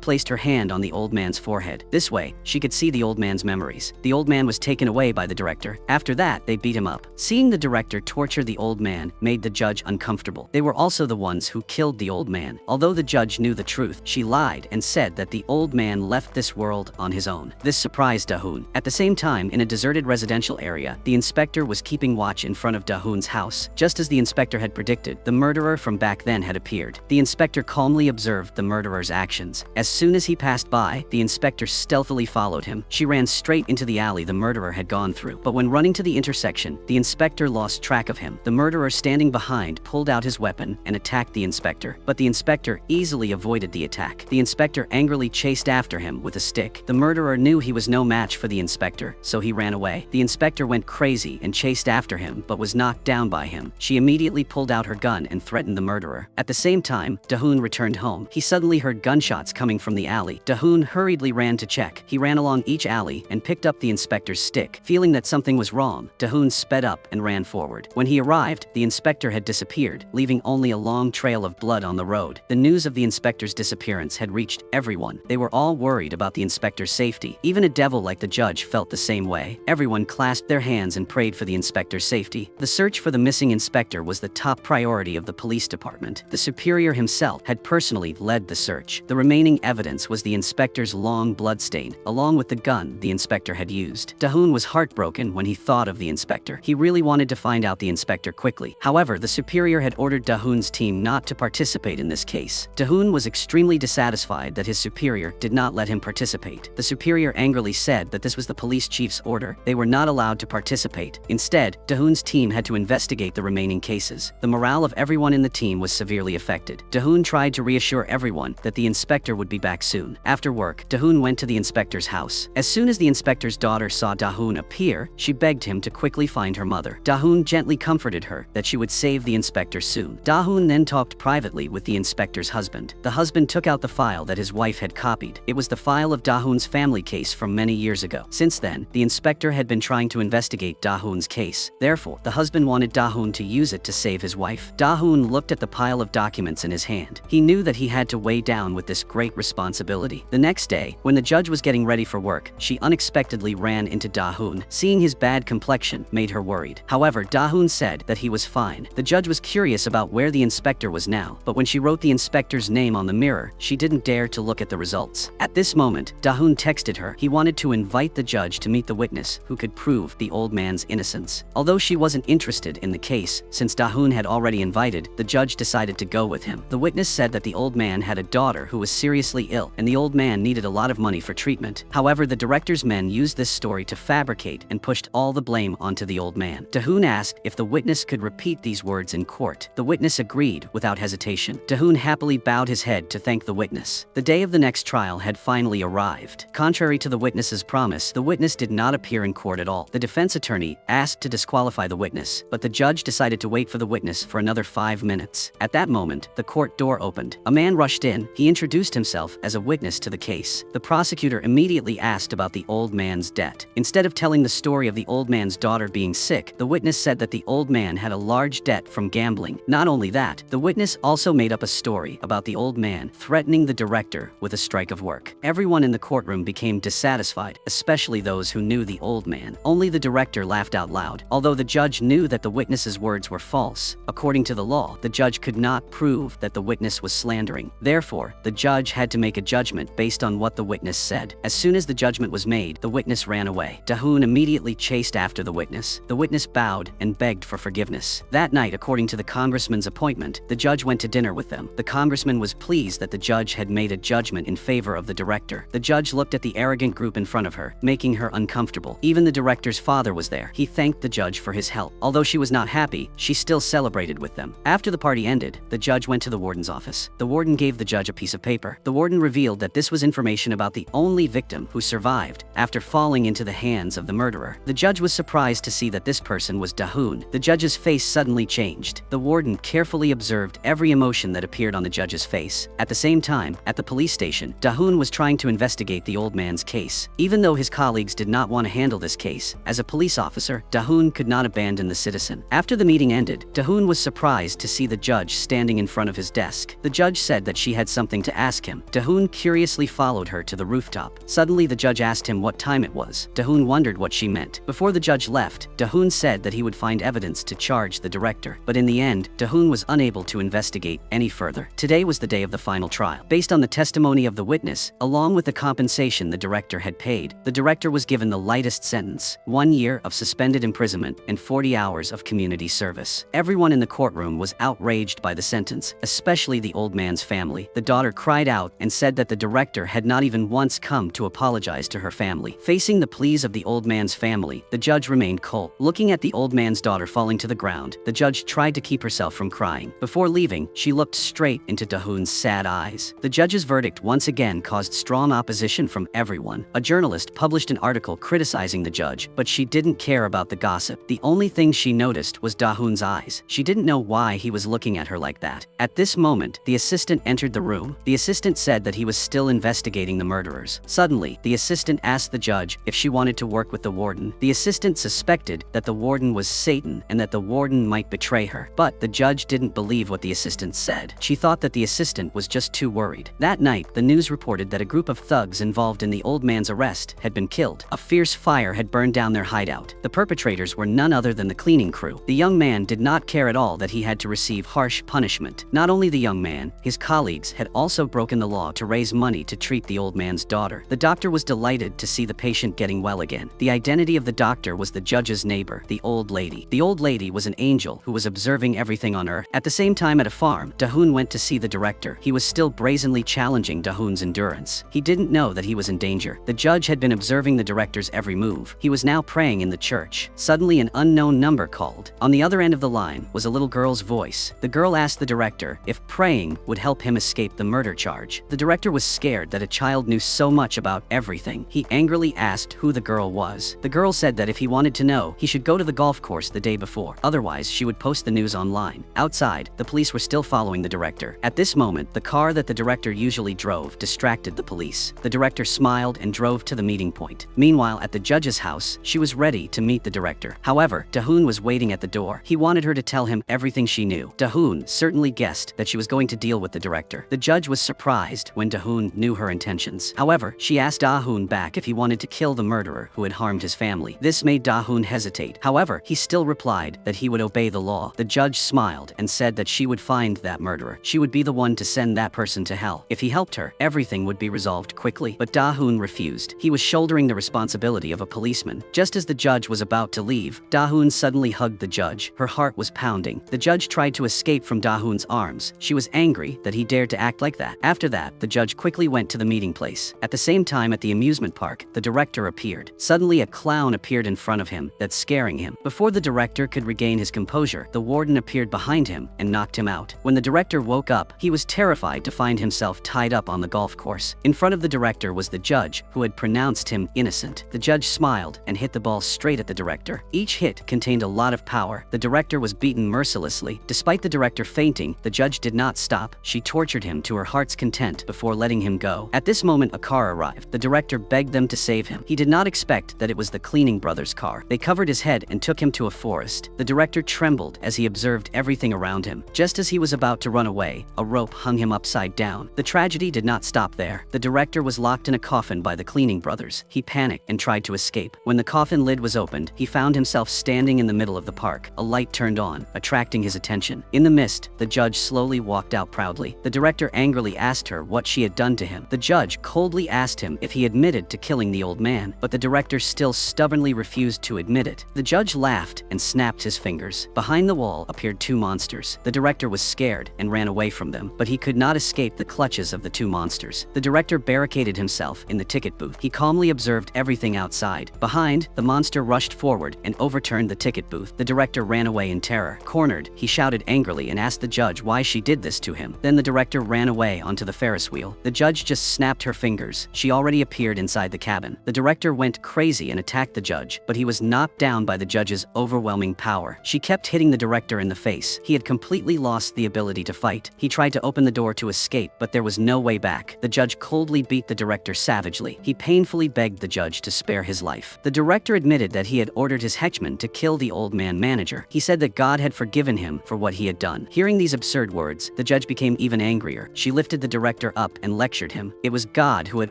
placed her hand on the old man's forehead. This way, she could see the old man's memories. The old man was taken away by the director. After that, they beat him up. Seeing the director torture the old man made the judge uncomfortable. They were also the ones who killed the old man. Although the judge knew the truth, she lied and said that the old man left this world on his own. This surprised Da-hoon. At the same time, in a deserted residential area, the inspector was keeping watch in front of Da-hoon's house. Just as the inspector had predicted, the murderer from back then had appeared. The inspector calmly observed the murderer's actions. As soon as he passed by, the inspector stealthily followed him. She ran straight into the alley the murderer had gone through. But when running to the intersection, the inspector lost track of him. The murderer standing behind pulled out his weapon and attacked the inspector. But the inspector easily avoided the attack. The inspector angrily chased after him with a stick. The murderer knew he was no match for the inspector, so he ran away. The inspector went crazy and chased after him, but was knocked down by him. She immediately pulled out her gun and threatened the murderer. At the same time, Da-hoon returned home. He suddenly heard gunshots coming from the alley. Da-hoon hurriedly ran to check. He ran along each alley and picked up the inspector's stick. Feeling that something was wrong, Da-hoon sped up and ran forward. When he arrived, the inspector had disappeared, leaving only a long trail of blood on the road. The news of the inspector's disappearance had reached everyone. They were all worried about the inspector's safety. Even a devil like the judge felt the same way. Everyone clasped their hands and prayed for the inspector's safety. The search for the missing inspector was the top priority of the police department. The superior himself had personally led the search. The remaining evidence was the inspector's long bloodstain, along with the gun the inspector had used. Da-hoon was heartbroken when he thought of the inspector. He really wanted to find out the inspector quickly. However, the superior had ordered Da-hoon's team not to participate in this case. Da-hoon was extremely dissatisfied that his superior did not let him participate. The superior angrily said that this was the police chief's order. They were not allowed to participate. Instead, Da-hoon's team had to investigate the remaining cases. The morale of everyone in the team was severely affected. Da-hoon tried to reassure everyone that the inspector would be back soon. After work, Da-hoon went to the inspector's house. As soon as the inspector's daughter saw Da-hoon appear, she begged him to quickly find her mother. Da-hoon gently comforted her that she would save the inspector soon. Da-hoon then talked privately with the inspector's husband. The husband took out the file that his wife had copied. It was the file of Da-hoon's family case from many years ago. Since then, the inspector had been trying to investigate Da-hoon's case. Therefore, the husband wanted Da-hoon to use it to save his wife. Da-hoon looked at the pile of documents in his hand. He knew that he had to weigh down with this great responsibility. The next day, when the judge was getting ready for work, she unexpectedly ran into Da-hoon. Seeing his bad complexion made her worried. However, Da-hoon said that he was fine. The judge was curious about where the inspector was now, but when she wrote the inspector's name on the mirror, she didn't dare to look at the results. At this moment, Da-hoon texted her. He wanted to invite the judge to meet the witness who could prove the old man's innocence. Although she wasn't interested in the case, since Da-hoon had already invited, the judge decided to go with him. The witness said that the old man had a daughter who was seriously ill, and the old man needed a lot of money for treatment. However, the director's men used this story to fabricate and pushed all the blame onto the old man. Da-hoon asked if the witness could repeat these words in court. The witness agreed without hesitation. Da-hoon happily bowed his head to thank the witness. The day of the next trial had finally arrived. Contrary to the witness's promise, the witness did not appear in court at all. The defense attorney asked to disqualify the witness, but the judge decided to wait for the witness for another 5 minutes. At that moment, the court door opened. A man rushed in. He introduced himself as a witness to the case. The prosecutor immediately asked about the old man's debt. Instead of telling the story of the old man's daughter being sick, the witness said that the old man had a large debt from gambling. Not only that, the witness also made up a story about the old man threatening the director with a strike of work. Everyone in the courtroom became dissatisfied, especially those who knew the old man. Only the director laughed out loud. Although the judge knew that the witness's words were false, according to the law, the judge could not prove that the witness was slandering. Therefore, the judge had to make a judgment based on what the witness said. As soon as the judgment was made, the witness ran away. Da-hoon immediately chased after the witness. The witness bowed and begged for forgiveness. That night, according to the congressman's appointment, the judge went to dinner with them. The congressman was pleased that the judge had made a judgment in favor of the director. The judge looked at the arrogant group in front of her, making her uncomfortable. Even the director's father was there. He thanked the judge for his help. Although she was not happy, she still celebrated with them. After the party ended, the judge went to the warden's office. The warden gave the judge a piece of paper. The warden revealed that this was information about the only victim who survived after falling into the hands of the murderer. The judge was surprised to see that this person was Da-hoon. The judge's face suddenly changed. The warden carefully observed every emotion that appeared on the judge's face. At the same time, at the the police station, Da-hoon was trying to investigate the old man's case. Even though his colleagues did not want to handle this case, as a police officer, Da-hoon could not abandon the citizen. After the meeting ended, Da-hoon was surprised to see the judge standing in front of his desk. The judge said that she had something to ask him. Da-hoon curiously followed her to the rooftop. Suddenly, the judge asked him what time it was. Da-hoon wondered what she meant. Before the judge left, Da-hoon said that he would find evidence to charge the director. But in the end, Da-hoon was unable to investigate any further. Today was the day of the final trial. Based on the testimony of the witness, along with the compensation the director had paid, the director was given the lightest sentence: 1 year of suspended imprisonment and 40 hours of community service. Everyone in the courtroom was outraged by the sentence, especially the old man's family. The daughter cried out and said that the director had not even once come to apologize to her family. Facing the pleas of the old man's family, the judge remained cold. Looking at the old man's daughter falling to the ground, the judge tried to keep herself from crying. Before leaving, she looked straight into Da-hoon's sad eyes. The judge's verdict once again caused strong opposition from everyone. A journalist published an article criticizing the judge, but she didn't care about the gossip. The only thing she noticed was Da-hoon's eyes. She didn't know why he was looking at her like that. At this moment, the assistant entered the room. The assistant said that he was still investigating the murderers. Suddenly, the assistant asked the judge if she wanted to work with the warden. The assistant suspected that the warden was Satan and that the warden might betray her. But the judge didn't believe what the assistant said. She thought that the assistant was just too worried. That night, the news reported that a group of thugs involved in the old man's arrest had been killed. A fierce fire had burned down their hideout. The perpetrators were none other than the cleaning crew. The young man did not care at all that he had to receive harsh punishment. Not only the young man, his colleagues had also broken the law to raise money to treat the old man's daughter. The doctor was delighted to see the patient getting well again. The identity of the doctor was the judge's neighbor, the old lady. The old lady was an angel who was observing everything on earth. At the same time, at a farm, Da-hoon went to see the director. He was still brazenly challenging Da-hoon's endurance. He didn't know that he was in danger. The judge had been observing the director's every move. He was now praying in the church. Suddenly, an unknown number called. On the other end of the line was a little girl's voice. The girl asked the director if praying would help him escape the murder charge. The director was scared that a child knew so much about everything. He angrily asked who the girl was. The girl said that if he wanted to know, he should go to the golf course the day before. Otherwise, she would post the news online. Outside, the police were still following the director. At this moment, the car that the director usually drove distracted the police. The director smiled and drove to the meeting point. Meanwhile, at the judge's house, she was ready to meet the director. However, Da-hoon was waiting at the door. He wanted her to tell him everything she knew. Da-hoon certainly guessed that she was going to deal with the director. The judge was surprised when Da-hoon knew her intentions. However, she asked Da-hoon back if he wanted to kill the murderer who had harmed his family. This made Da-hoon hesitate. However, he still replied that he would obey the law. The judge smiled and said that she would find that murderer. She would be the one to send that person to hell. If he helped her, everything would be resolved quickly. But Da-hoon refused. He was shouldering the responsibility of a policeman. Just as the judge was about to leave, Da-hoon suddenly hugged the judge. Her heart was pounding. The judge tried to escape from Da-hoon's arms. She was angry that he dared to act like that. After that, the judge quickly went to the meeting place. At the same time, at the amusement park, the director appeared. Suddenly, a clown appeared in front of him, that's scaring him. Before the director could regain his composure, the warden appeared behind him and knocked him out. When the director woke up, he was terrified to find himself tied up on the golf course. In front of the director was the judge, who had pronounced him innocent. The judge smiled and hit the ball straight at the director. Each hit contained a lot of power. The director was beaten mercilessly. Despite the director fainting, the judge did not stop. She tortured him to her heart's content before letting him go. At this moment, a car arrived. The director begged them to save him. He did not expect that it was the cleaning brothers' car. They covered his head and took him to a forest. The director trembled as he observed everything around him. Just as he was about to run away, a rope hung him upside down. The tragedy did not stop there. The director was locked in a coffin by the cleaning brothers. He panicked and tried to escape. When the coffin lid was opened, he found himself standing in the middle of the park. A light turned on, attracting his attention. In the mist, the judge slowly walked out proudly. The director angrily asked her what she had done to him. The judge coldly asked him if he admitted to killing the old man, but the director still stubbornly refused to admit it. The judge laughed and snapped his fingers. Behind the wall appeared two monsters. The director was scared and ran away from them, but he could not escape the clutches of the two monsters. The director barricaded himself in the ticket booth. He calmly observed everything outside. Behind, the monster rushed forward and overturned the ticket booth. The director ran away in terror. Cornered, he shouted angrily and asked the judge why she did this to him. Then the director ran away onto the Ferris wheel. The judge just snapped her fingers. She already appeared inside the cabin. The director went crazy and attacked the judge, but he was knocked down by the judge's overwhelming power. She kept hitting the director in the face. He had completely lost the ability to fight. He tried to open the door to escape, but there was was no way back. The judge coldly beat the director savagely. He painfully begged the judge to spare his life. The director admitted that he had ordered his henchmen to kill the old man manager. He said that God had forgiven him for what he had done. Hearing these absurd words, the judge became even angrier. She lifted the director up and lectured him. It was God who had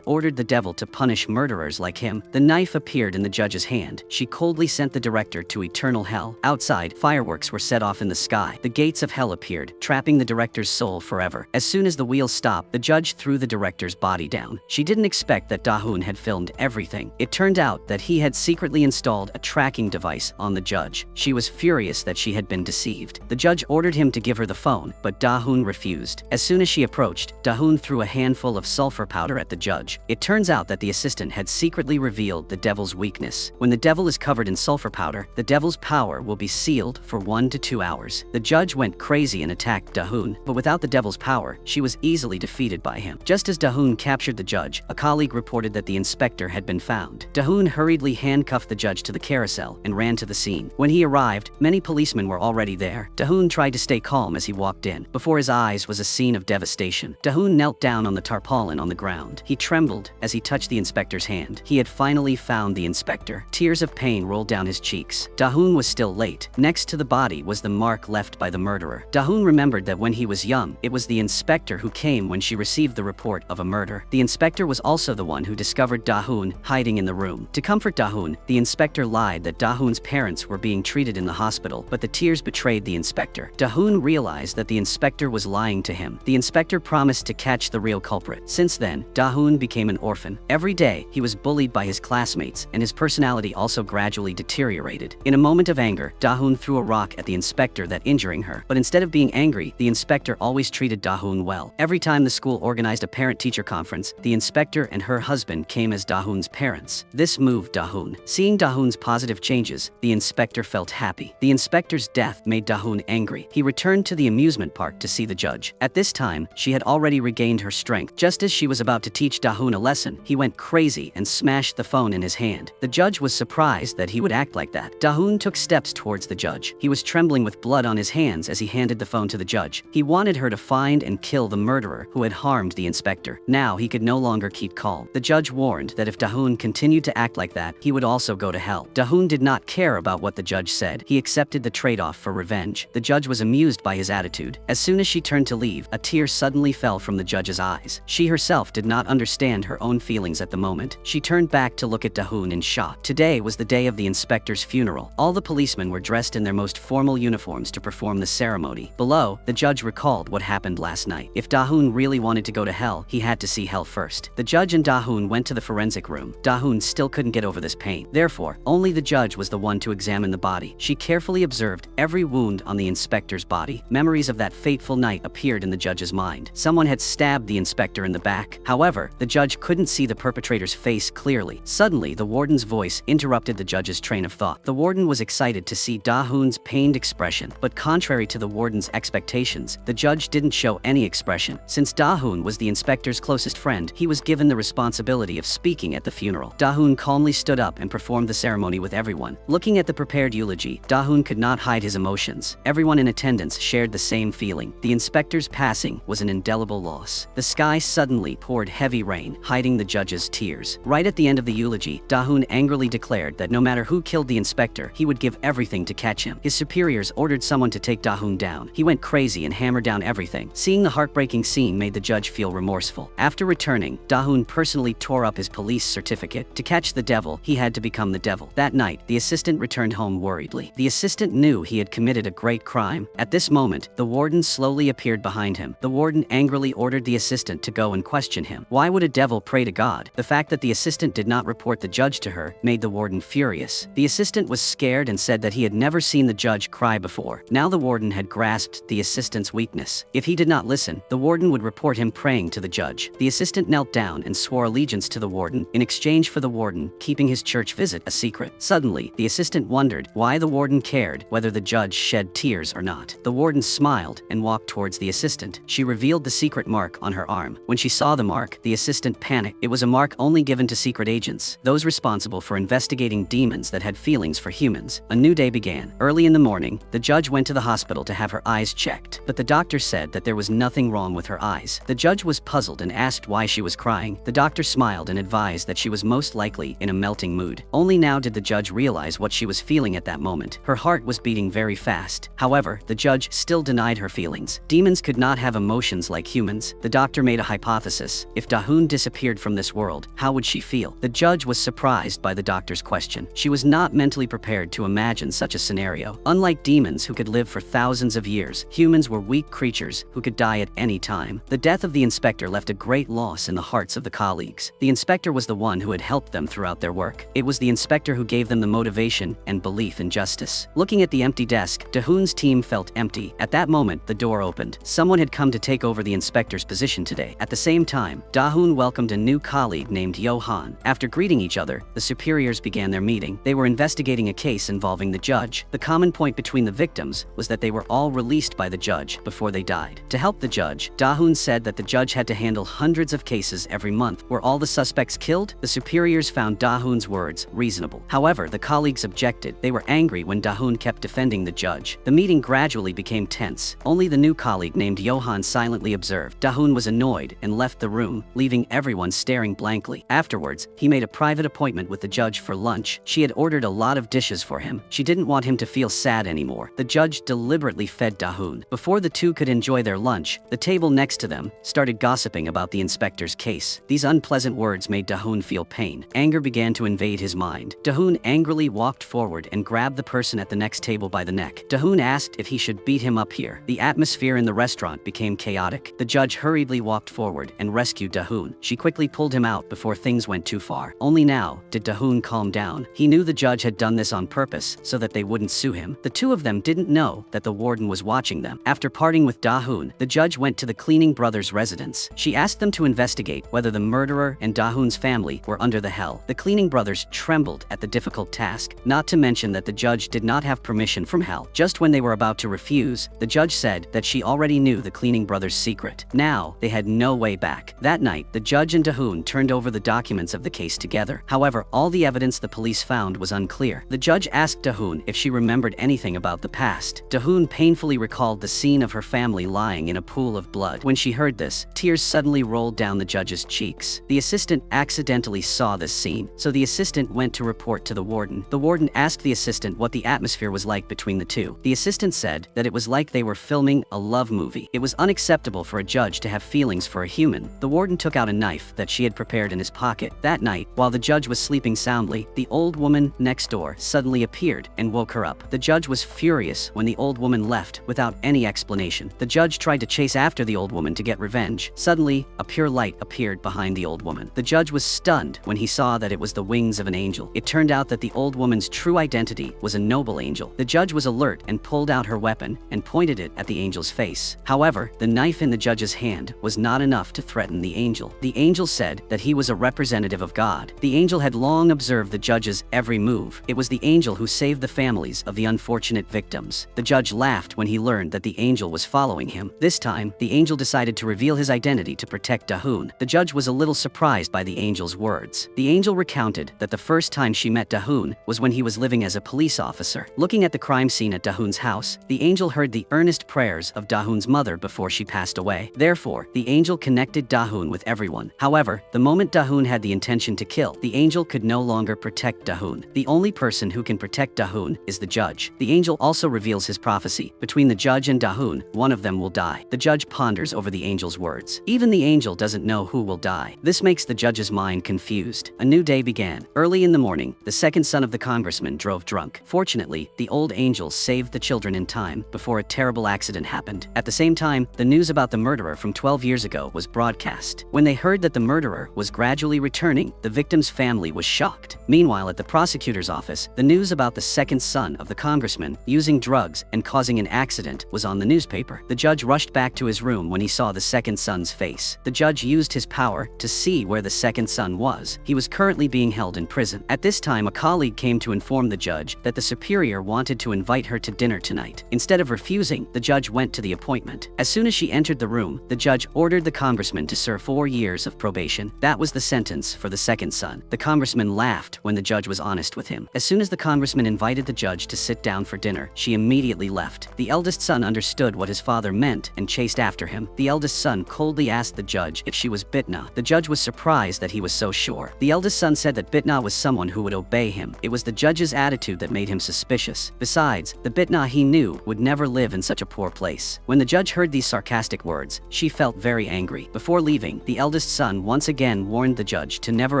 ordered the devil to punish murderers like him. The knife appeared in the judge's hand. She coldly sent the director to eternal hell. Outside, fireworks were set off in the sky. The gates of hell appeared, trapping the director's soul forever. As soon as the wheels stopped, the judge threw the director's body down. She didn't expect that Da-hoon had filmed everything. It turned out that he had secretly installed a tracking device on the judge. She was furious that she had been deceived. The judge ordered him to give her the phone, but Da-hoon refused. As soon as she approached, Da-hoon threw a handful of sulfur powder at the judge. It turns out that the assistant had secretly revealed the devil's weakness. When the devil is covered in sulfur powder, the devil's power will be sealed for 1 to 2 hours. The judge went crazy and attacked Da-hoon, but without the devil's power, she was easily defeated by him. Just as Da-hoon captured the judge, a colleague reported that the inspector had been found. Da-hoon hurriedly handcuffed the judge to the carousel and ran to the scene. When he arrived, many policemen were already there. Da-hoon tried to stay calm as he walked in. Before his eyes was a scene of devastation. Da-hoon knelt down on the tarpaulin on the ground. He trembled as he touched the inspector's hand. He had finally found the inspector. Tears of pain rolled down his cheeks. Da-hoon was still late. Next to the body was the mark left by the murderer. Da-hoon remembered that when he was young, it was the inspector who came when she received the report of a murder. The inspector was also the one who discovered Da-hoon hiding in the room. To comfort Da-hoon, the inspector lied that Da-hoon's parents were being treated in the hospital, but the tears betrayed the inspector. Da-hoon realized that the inspector was lying to him. The inspector promised to catch the real culprit. Since then, Da-hoon became an orphan. Every day, he was bullied by his classmates, and his personality also gradually deteriorated. In a moment of anger, Da-hoon threw a rock at the inspector that injuring her. But instead of being angry, the inspector always treated Da-hoon well. Every time the school organized a parent-teacher conference, the inspector and her husband came as Da-hoon's parents. This moved Da-hoon. Seeing Da-hoon's positive changes, the inspector felt happy. The inspector's death made Da-hoon angry. He returned to the amusement park to see the judge. At this time, she had already regained her strength. Just as she was about to teach Da-hoon a lesson, he went crazy and smashed the phone in his hand. The judge was surprised that he would act like that. Da-hoon took steps towards the judge. He was trembling with blood on his hands as he handed the phone to the judge. He wanted her to find and kill the murderer who had harmed the inspector. Now he could no longer keep calm. The judge warned that if Da-hoon continued to act like that, he would also go to hell. Da-hoon did not care about what the judge said. He accepted the trade-off for revenge. The judge was amused by his attitude. As soon as she turned to leave, a tear suddenly fell from the judge's eyes. She herself did not understand her own feelings at the moment. She turned back to look at Da-hoon in shock. Today was the day of the inspector's funeral. All the policemen were dressed in their most formal uniforms to perform the ceremony. Below, the judge recalled what happened last night. If Da-hoon really wanted to go to hell, he had to see hell first. The judge and Da-hoon went to the forensic room. Da-hoon still couldn't get over this pain. Therefore, only the judge was the one to examine the body. She carefully observed every wound on the inspector's body. Memories of that fateful night appeared in the judge's mind. Someone had stabbed the inspector in the back. However, the judge couldn't see the perpetrator's face clearly. Suddenly, the warden's voice interrupted the judge's train of thought. The warden was excited to see Da-hoon's pained expression, but contrary to the warden's expectations, the judge didn't show any expression. Since Da-hoon was the inspector's closest friend, he was given the responsibility of speaking at the funeral. Da-hoon calmly stood up and performed the ceremony with everyone. Looking at the prepared eulogy, Da-hoon could not hide his emotions. Everyone in attendance shared the same feeling. The inspector's passing was an indelible loss. The sky suddenly poured heavy rain, hiding the judge's tears. Right at the end of the eulogy, Da-hoon angrily declared that no matter who killed the inspector, he would give everything to catch him. His superiors ordered someone to take Da-hoon down. He went crazy and hammered down everything. Seeing the heartbreaking scene made the judge feel remorseful. After returning, Da-hoon personally tore up his police certificate. To catch the devil, he had to become the devil. That night, the assistant returned home worriedly. The assistant knew he had committed a great crime. At this moment, the warden slowly appeared behind him. The warden angrily ordered the assistant to go and question him. Why would a devil pray to God? The fact that the assistant did not report the judge to her made the warden furious. The assistant was scared and said that he had never seen the judge cry before. Now the warden had grasped the assistant's weakness. If he did not listen, the warden would report him praying to the judge. The assistant knelt down and swore allegiance to the warden in exchange for the warden keeping his church visit a secret. Suddenly, the assistant wondered why the warden cared whether the judge shed tears or not. The warden smiled and walked towards the assistant. She revealed the secret mark on her arm. When she saw the mark, the assistant panicked. It was a mark only given to secret agents, those responsible for investigating demons that had feelings for humans. A new day began. Early in the morning, the judge went to the hospital to have her eyes checked, but the doctor said that there was nothing wrong with her eyes. eyes. The judge was puzzled and asked why she was crying. The doctor smiled and advised that she was most likely in a melting mood. Only now did the judge realize what she was feeling at that moment. Her heart was beating very fast. However, the judge still denied her feelings. Demons could not have emotions like humans. The doctor made a hypothesis. If Da-hoon disappeared from this world, how would she feel? The judge was surprised by the doctor's question. She was not mentally prepared to imagine such a scenario. Unlike demons who could live for thousands of years, humans were weak creatures who could die at any time. The death of the inspector left a great loss in the hearts of the colleagues. The inspector was the one who had helped them throughout their work. It was the inspector who gave them the motivation and belief in justice. Looking at the empty desk, Da-hoon's team felt empty. At that moment, the door opened. Someone had come to take over the inspector's position today. At the same time, Da-hoon welcomed a new colleague named Johan. After greeting each other, the superiors began their meeting. They were investigating a case involving the judge. The common point between the victims was that they were all released by the judge before they died. To help the judge, Da-hoon said that the judge had to handle hundreds of cases every month. Were all the suspects killed? The superiors found Da-hoon's words reasonable. However, the colleagues objected. They were angry when Da-hoon kept defending the judge. The meeting gradually became tense. Only the new colleague named Johan silently observed. Da-hoon was annoyed and left the room, leaving everyone staring blankly. Afterwards, he made a private appointment with the judge for lunch. She had ordered a lot of dishes for him. She didn't want him to feel sad anymore. The judge deliberately fed Da-hoon. Before the two could enjoy their lunch, the table next to them started gossiping about the inspector's case. These unpleasant words made Da-hoon feel pain. Anger began to invade his mind. Da-hoon angrily walked forward and grabbed the person at the next table by the neck. Da-hoon asked if he should beat him up here. The atmosphere in the restaurant became chaotic. The judge hurriedly walked forward and rescued Da-hoon. She quickly pulled him out before things went too far. Only now did Da-hoon calm down. He knew the judge had done this on purpose so that they wouldn't sue him. The two of them didn't know that the warden was watching them. After parting with Da-hoon, the judge went to the cleaning brothers' residence. She asked them to investigate whether the murderer and Da-hoon's family were under the hell. The cleaning brothers trembled at the difficult task, not to mention that the judge did not have permission from hell. Just when they were about to refuse, the judge said that she already knew the cleaning brothers' secret. Now, they had no way back. That night, the judge and Da-hoon turned over the documents of the case together. However, all the evidence the police found was unclear. The judge asked Da-hoon if she remembered anything about the past. Da-hoon painfully recalled the scene of her family lying in a pool of blood. When she heard this, tears suddenly rolled down the judge's cheeks. The assistant accidentally saw this scene, so the assistant went to report to the warden. The warden asked the assistant what the atmosphere was like between the two. The assistant said that it was like they were filming a love movie. It was unacceptable for a judge to have feelings for a human. The warden took out a knife that she had prepared in his pocket. That night, while the judge was sleeping soundly, the old woman next door suddenly appeared and woke her up. The judge was furious when the old woman left without any explanation. The judge tried to chase after the old woman to get revenge. Suddenly, a pure light appeared behind the old woman. The judge was stunned when he saw that it was the wings of an angel. It turned out that the old woman's true identity was a noble angel. The judge was alert and pulled out her weapon and pointed it at the angel's face. However, the knife in the judge's hand was not enough to threaten the angel. The angel said that he was a representative of God. The angel had long observed the judge's every move. It was the angel who saved the families of the unfortunate victims. The judge laughed when he learned that the angel was following him. This time, the angel decided to reveal his identity to protect Da-hoon. The judge was a little surprised by the angel's words. The angel recounted that the first time she met Da-hoon was when he was living as a police officer. Looking at the crime scene at Da-hoon's house, the angel heard the earnest prayers of Da-hoon's mother before she passed away. Therefore, the angel connected Da-hoon with everyone. However, the moment Da-hoon had the intention to kill, the angel could no longer protect Da-hoon. The only person who can protect Da-hoon is the judge. The angel also reveals his prophecy. Between the judge and Da-hoon, one of them will die. The judge ponders over the angel's words. Even the angel doesn't know who will die. This makes the judge's mind confused. A new day began. Early in the morning, the second son of the congressman drove drunk. Fortunately, the old angel saved the children in time before a terrible accident happened. At the same time, the news about the murderer from 12 years ago was broadcast. When they heard that the murderer was gradually returning, the victim's family was shocked. Meanwhile, at the prosecutor's office, the news about the second son of the congressman using drugs and causing an accident was on the newspaper. The judge rushed back to his room when he saw the second son's face. The judge used his power to see where the second son was. He was currently being held in prison. At this time, a colleague came to inform the judge that the superior wanted to invite her to dinner tonight. Instead of refusing, the judge went to the appointment. As soon as she entered the room, the judge ordered the congressman to serve 4 years of probation. That was the sentence for the second son. The congressman laughed when the judge was honest with him. As soon as the congressman invited the judge to sit down for dinner, she immediately left. The eldest son understood what his father meant and chased after him. The eldest son coldly asked the judge if she was Bitna. The judge was surprised that he was so sure. The eldest son said that Bitna was someone who would obey him. It was the judge's attitude that made him suspicious. Besides, the Bitna he knew would never live in such a poor place. When the judge heard these sarcastic words, she felt very angry. Before leaving, the eldest son once again warned the judge to never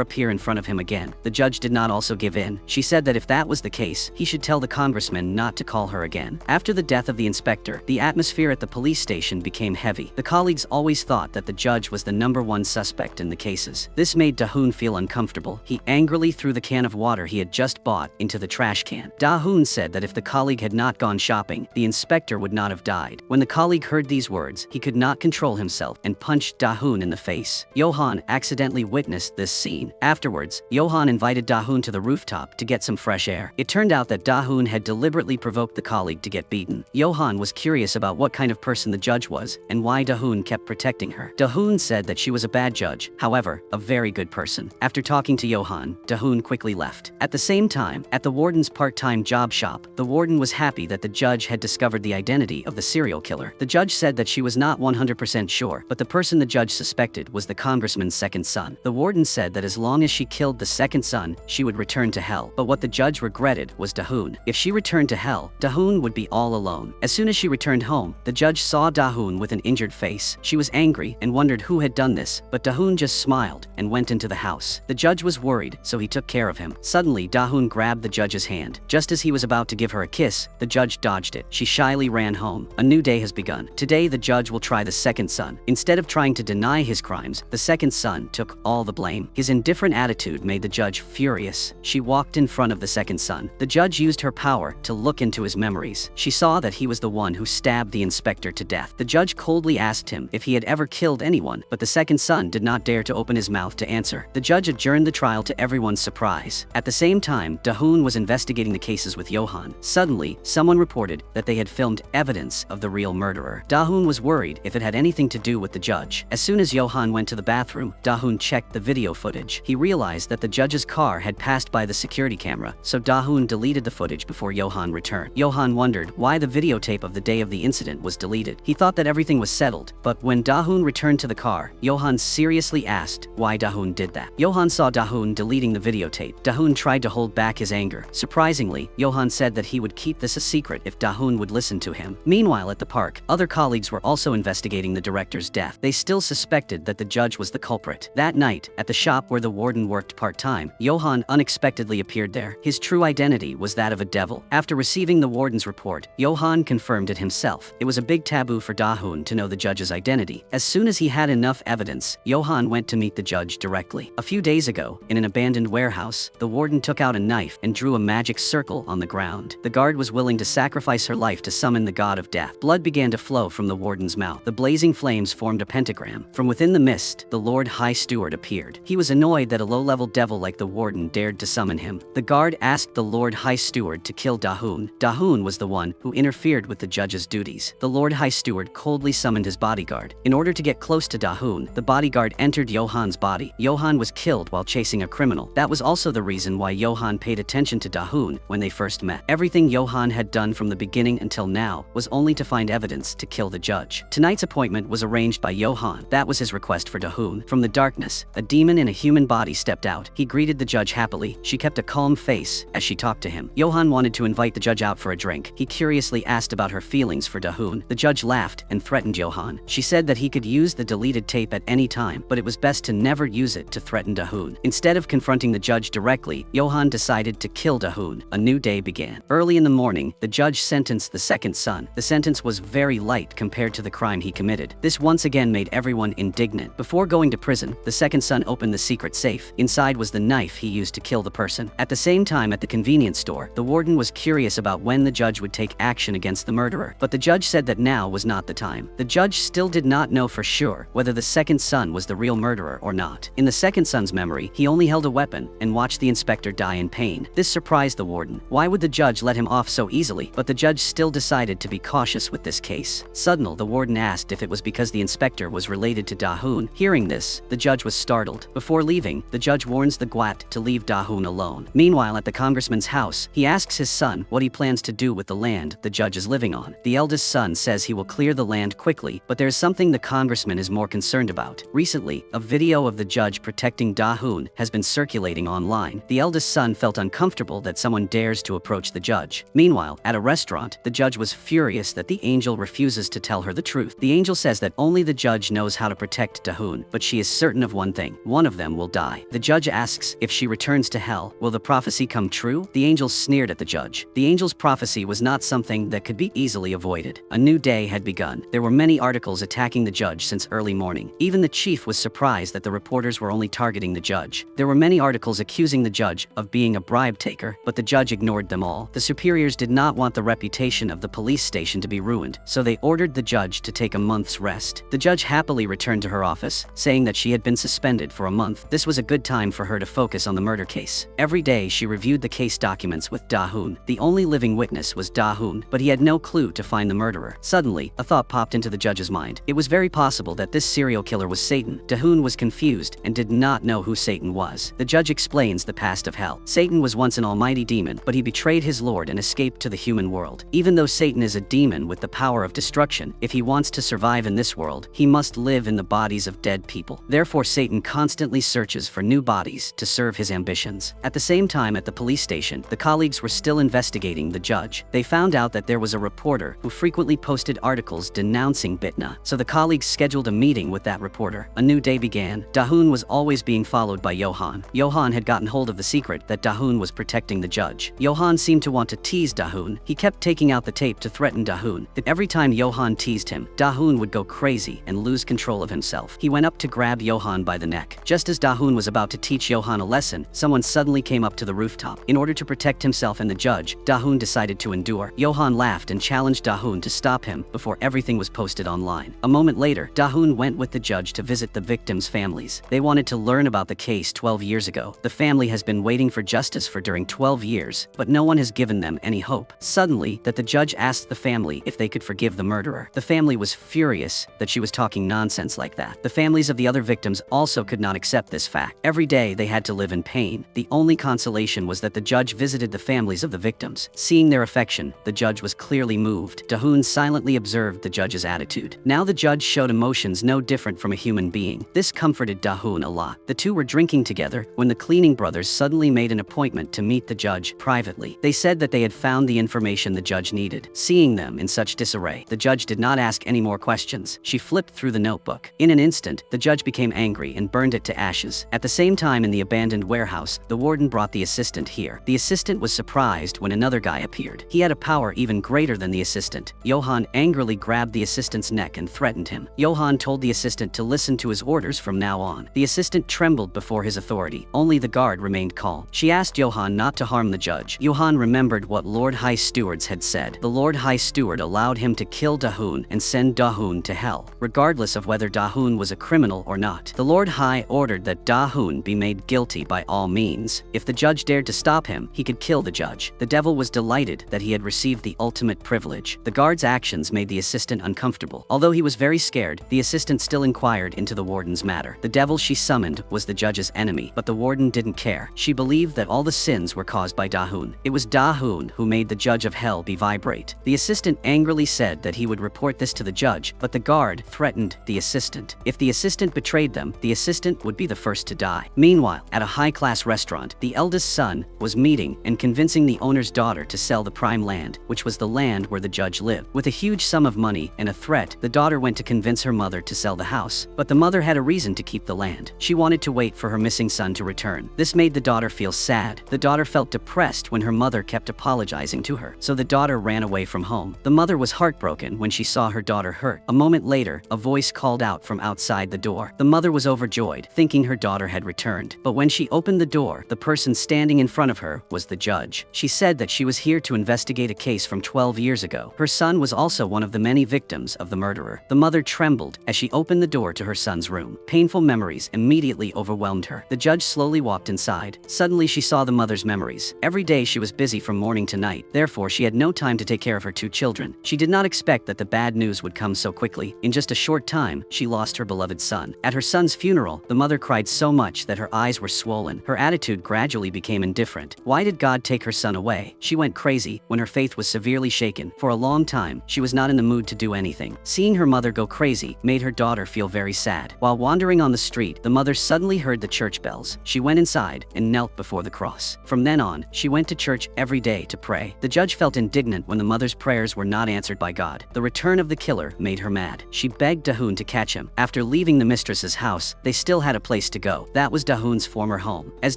appear in front of him again. The judge did not also give in. She said that if that was the case, he should tell the congressman not to call her again. After the death of the inspector, the atmosphere at the police station became heavy. The colleagues always thought that the judge was the #1 suspect in the cases. This made Da-hoon feel uncomfortable. He angrily threw the can of water he had just bought into the trash can. Da-hoon said that if the colleague had not gone shopping, the inspector would not have died. When the colleague heard these words, he could not control himself and punched Da-hoon in the face. Johan accidentally witnessed this scene. Afterwards, Johan invited Da-hoon to the rooftop to get some fresh air. It turned out that Da-hoon had deliberately provoked the colleague to get beaten. Johan was curious about what kind of person the judge was and why Da-hoon kept protecting her. Da-hoon said that she was a bad judge, however, a very good person. After talking to Johan, Da-hoon quickly left. At the same time, at the warden's part-time job shop, the warden was happy that the judge had discovered the identity of the serial killer. The judge said that she was not 100% sure, but the person the judge suspected was the congressman's second son. The warden said that as long as she killed the second son, she would return to hell. But what the judge regretted was Da-hoon. If she returned to hell, Da-hoon would be all alone. As soon as she returned home, the judge saw Da-hoon with an injured face. She was angry and wondered who had done this, but Da-hoon just smiled and went into the house. The judge was worried, so he took care of him. Suddenly, Da-hoon grabbed the judge's hand. Just as he was about to give her a kiss, the judge dodged it. She shyly ran home. A new day has begun. Today, the judge will try the second son. Instead of trying to deny his crimes, the second son took all the blame. His indifferent attitude made the judge furious. She walked in front of the second son. The judge used her power to look into his memories. She saw that he was the one who stabbed the inspector to death. The judge coldly asked him if he had ever killed anyone, but the second son did not dare to open his mouth to answer. The judge adjourned the trial to everyone's surprise. At the same time, Da-hoon was investigating the cases with Johan. Suddenly, someone reported that they had filmed evidence of the real murderer. Da-hoon was worried if it had anything to do with the judge. As soon as Johan went to the bathroom, Da-hoon checked the video footage. He realized that the judge's car had passed by the security camera, so Da-hoon deleted the footage before Johan returned. Johan wondered why the videotape of the day of the incident was deleted. He thought that everything was settled, but when Da-hoon returned to the car, Johan seriously asked why Da-hoon did that. Johan saw Da-hoon deleting the videotape. Da-hoon tried to hold back his anger. Surprisingly, Johan said that he would keep this a secret if Da-hoon would listen to him. Meanwhile, at the park, other colleagues were also investigating the director's death. They still suspected that the judge was the culprit. That night, at the shop where the warden worked part-time, Johan unexpectedly appeared there. His true identity was that of a devil. After receiving the warden's report, Johan confirmed it himself. It was a big taboo for Da-hoon to know the judge's identity. As soon as he had enough evidence, Johan went to meet the judge directly. A few days ago, in an abandoned warehouse, the warden took out a knife and drew a magic circle on the ground. The guard was willing to sacrifice her life to summon the god of death. Blood began to flow from the warden's mouth. The blazing flames formed a pentagram. From within the mist, the Lord High Steward appeared. He was annoyed that a low-level devil like the warden dared to summon him. The guard asked the Lord High Steward to kill Da-hoon. Da-hoon was the one who interfered with the judge's duties. The Lord High Steward coldly summoned his bodyguard. In order to get close to Da-hoon, the bodyguard entered Johan's body. Johan was killed while chasing a criminal. That was also the reason why Johan paid attention to Da-hoon when they first met. Everything Johan had done from the beginning until now was only to find evidence to kill the judge. Tonight's appointment was arranged by Johan. That was his request for Da-hoon. From the darkness, a demon in a human body stepped out. He greeted the judge happily. She kept a calm face as she talked to him. Johan wanted to invite the judge out for a drink. He curiously asked about her feelings for Da-hoon. The judge laughed and threatened Johan. She said that he could use the deleted tape at any time, but it was best to never use it to threaten Da-hoon. Instead of confronting the judge directly, Johan decided to kill Da-hoon. A new day began. Early in the morning, the judge sentenced the second son. The sentence was very light compared to the crime he committed. This once again made everyone indignant. Before going to prison, the second son opened the secret safe. Inside was the knife he used to kill the person. At the same time, at the convenience store, the warden was curious about when the judge would take action against the murderer, but the judge said that now was not the time. The judge still did not know for sure whether the second son was the real murderer or not. In the second son's memory, he only held a weapon and watched the inspector die in pain. This surprised the warden. Why would the judge let him off so easily? But the judge still decided to be cautious with this case. Suddenly, the warden asked if it was because the inspector was related to Da-hoon. Hearing this, the judge was startled. Before leaving, the judge warns the Gwat to leave Da-hoon alone. Meanwhile, at the congressman's house, he asks his son what he plans to do with the land the judge is living on. The eldest son says he will clear the land quickly, but there's is something the congressman is more concerned about. Recently, a video of the judge protecting Da-hoon has been circulating online. The eldest son felt uncomfortable that someone dares to approach the judge. Meanwhile, at a restaurant, the judge was furious that the angel refuses to tell her the truth. The angel says that only the judge knows how to protect Da-hoon, but she is certain of one thing: one of them will die. The judge asks if she returns to hell, will the prophecy come true? The angel sneered at the judge. The angel's prophecy was not something that could be easily avoided. A new day had begun. There were many articles attacking the judge since early morning. Even the chief was surprised that the reporters were only targeting the judge. There were many articles accusing the judge of being a bribe taker, but the judge ignored them all. The superiors did not want the reputation of the police station to be ruined, so they ordered the judge to take a month's rest. The judge happily returned to her office, saying that she had been suspended for a month. This was a good time for her to focus on the murder case. Every day she reviewed the case documents with Da-hoon. The only living witness was Da-hoon, but he had no clue to find the murderer. Suddenly, a thought popped into the judge's mind. It was very possible that this serial killer was Satan. Da-hoon was confused and did not know who Satan was. The judge explains the past of hell. Satan was once an almighty demon, but he betrayed his lord and escaped to the human world. Even though Satan is a demon with the power of destruction, if he wants to survive in this world, he must live in the bodies of dead people. Therefore, Satan constantly searches for new bodies to serve his ambitions. At the same time, at the police station, the colleagues were still investigating the judge. They found out that there was a reporter who frequently posted articles denouncing Bitna, so the colleagues scheduled a meeting with that reporter. A new day began. Da-hoon was always being followed by Johan. Johan had gotten hold of the secret that Da-hoon was protecting the judge. Johan seemed to want to tease Da-hoon. He kept taking out the tape to threaten Da-hoon. Every time Johan teased him, Da-hoon would go crazy and lose control of himself. He went up to grab Johan by the neck. Just as Da-hoon was about to teach Johan a lesson, someone suddenly came up to the rooftop. In order to protect himself and the judge, Da-hoon decided to endure. Johan laughed and challenged Da-hoon to stop him before everything was posted online. A moment later, Da-hoon went with the judge to visit the victims' families. They wanted to learn about the case 12 years ago. The family has been waiting for justice for during 12 years, but no one has given them any hope. Suddenly, that the judge asked the family if they could forgive the murderer. The family was furious that she was talking nonsense like that. The families of the other victims also could not accept this fact. Every day they had to live in pain. The only consolation was that the judge visited the families of the victims. Seeing their affection, the judge was clearly moved. Da-hoon silently observed the judge's attitude. Now the judge showed emotions no different from a human being. This comforted Da-hoon a lot. The two were drinking together when the cleaning brothers suddenly made an appointment to meet the judge privately. They said that they had found the information the judge needed. Seeing them in such disarray, the judge did not ask any more questions. She flipped through the notebook. In an instant, the judge became angry and burned it to ashes. At the same time, in the abandoned warehouse, the warden brought the assistant here. The assistant was surprised when another guy appeared. He had a power even greater than the assistant. Johan angrily grabbed the assistant's neck and threatened him. Johan told the assistant to listen to his orders from now on. The assistant trembled before his authority. Only the guard remained calm. She asked Johan not to harm the judge. Johan remembered what Lord High Stewards had said. The Lord High Steward allowed him to kill Da-hoon and send Da-hoon to hell, regardless of whether Da-hoon was a criminal or not. The Lord High ordered that Da-hoon be made guilty by all means. If the judge dared to stop him, he could kill the judge. The devil was delighted that he had received the ultimate privilege. The guard's actions made the assistant uncomfortable. Although he was very scared, the assistant still inquired into the warden's matter. The devil she summoned was the judge's enemy, but the warden didn't care. She believed that all the sins were caused by Da-hoon. It was Da-hoon who made the judge of hell be vibrate. The assistant angrily said that he would report this to the judge, but the guard threatened the assistant. If the assistant betrayed them, the assistant would be the first to die. Meanwhile, at a high-class restaurant, the eldest son was meeting and convincing the owner's daughter to sell the prime land, which was the land where the judge lived. With a huge sum of money and a threat, the daughter went to convince her mother to sell the house, but the mother had a reason to keep the land. She wanted to wait for her missing son to return. This made the daughter feel sad. The daughter felt depressed when her mother kept apologizing to her, so the daughter ran away from home. The mother was heartbroken when she saw her daughter hurt. A moment later, a voice called out from outside the door. The mother was overjoyed, thinking her daughter had returned. But when she opened the door, the person standing in front of her was the judge. She said that she was here to investigate a case from 12 years ago. Her son was also one of the many victims of the murderer. The mother trembled as she opened the door to her son's room. Painful memories immediately overwhelmed her. The judge slowly walked inside. Suddenly she saw the mother's memories. Every day she was busy from morning to night. Therefore, she had no time to take care of her two children. She did not expect that the bad news would come so quickly. In just a short time, she lost her beloved son. At her son's funeral, the mother cried so much that her eyes were swollen. Her attitude gradually became indifferent. Why did God take her son away? She went crazy when her faith was severely shaken. For a long time, she was not in the mood to do anything. Seeing Seeing her mother go crazy made her daughter feel very sad. While wandering on the street, the mother suddenly heard the church bells. She went inside and knelt before the cross. From then on, she went to church every day to pray. The judge felt indignant when the mother's prayers were not answered by God. The return of the killer made her mad. She begged Dahun to catch him. After leaving the mistress's house, they still had a place to go. That was Dahun's former home. As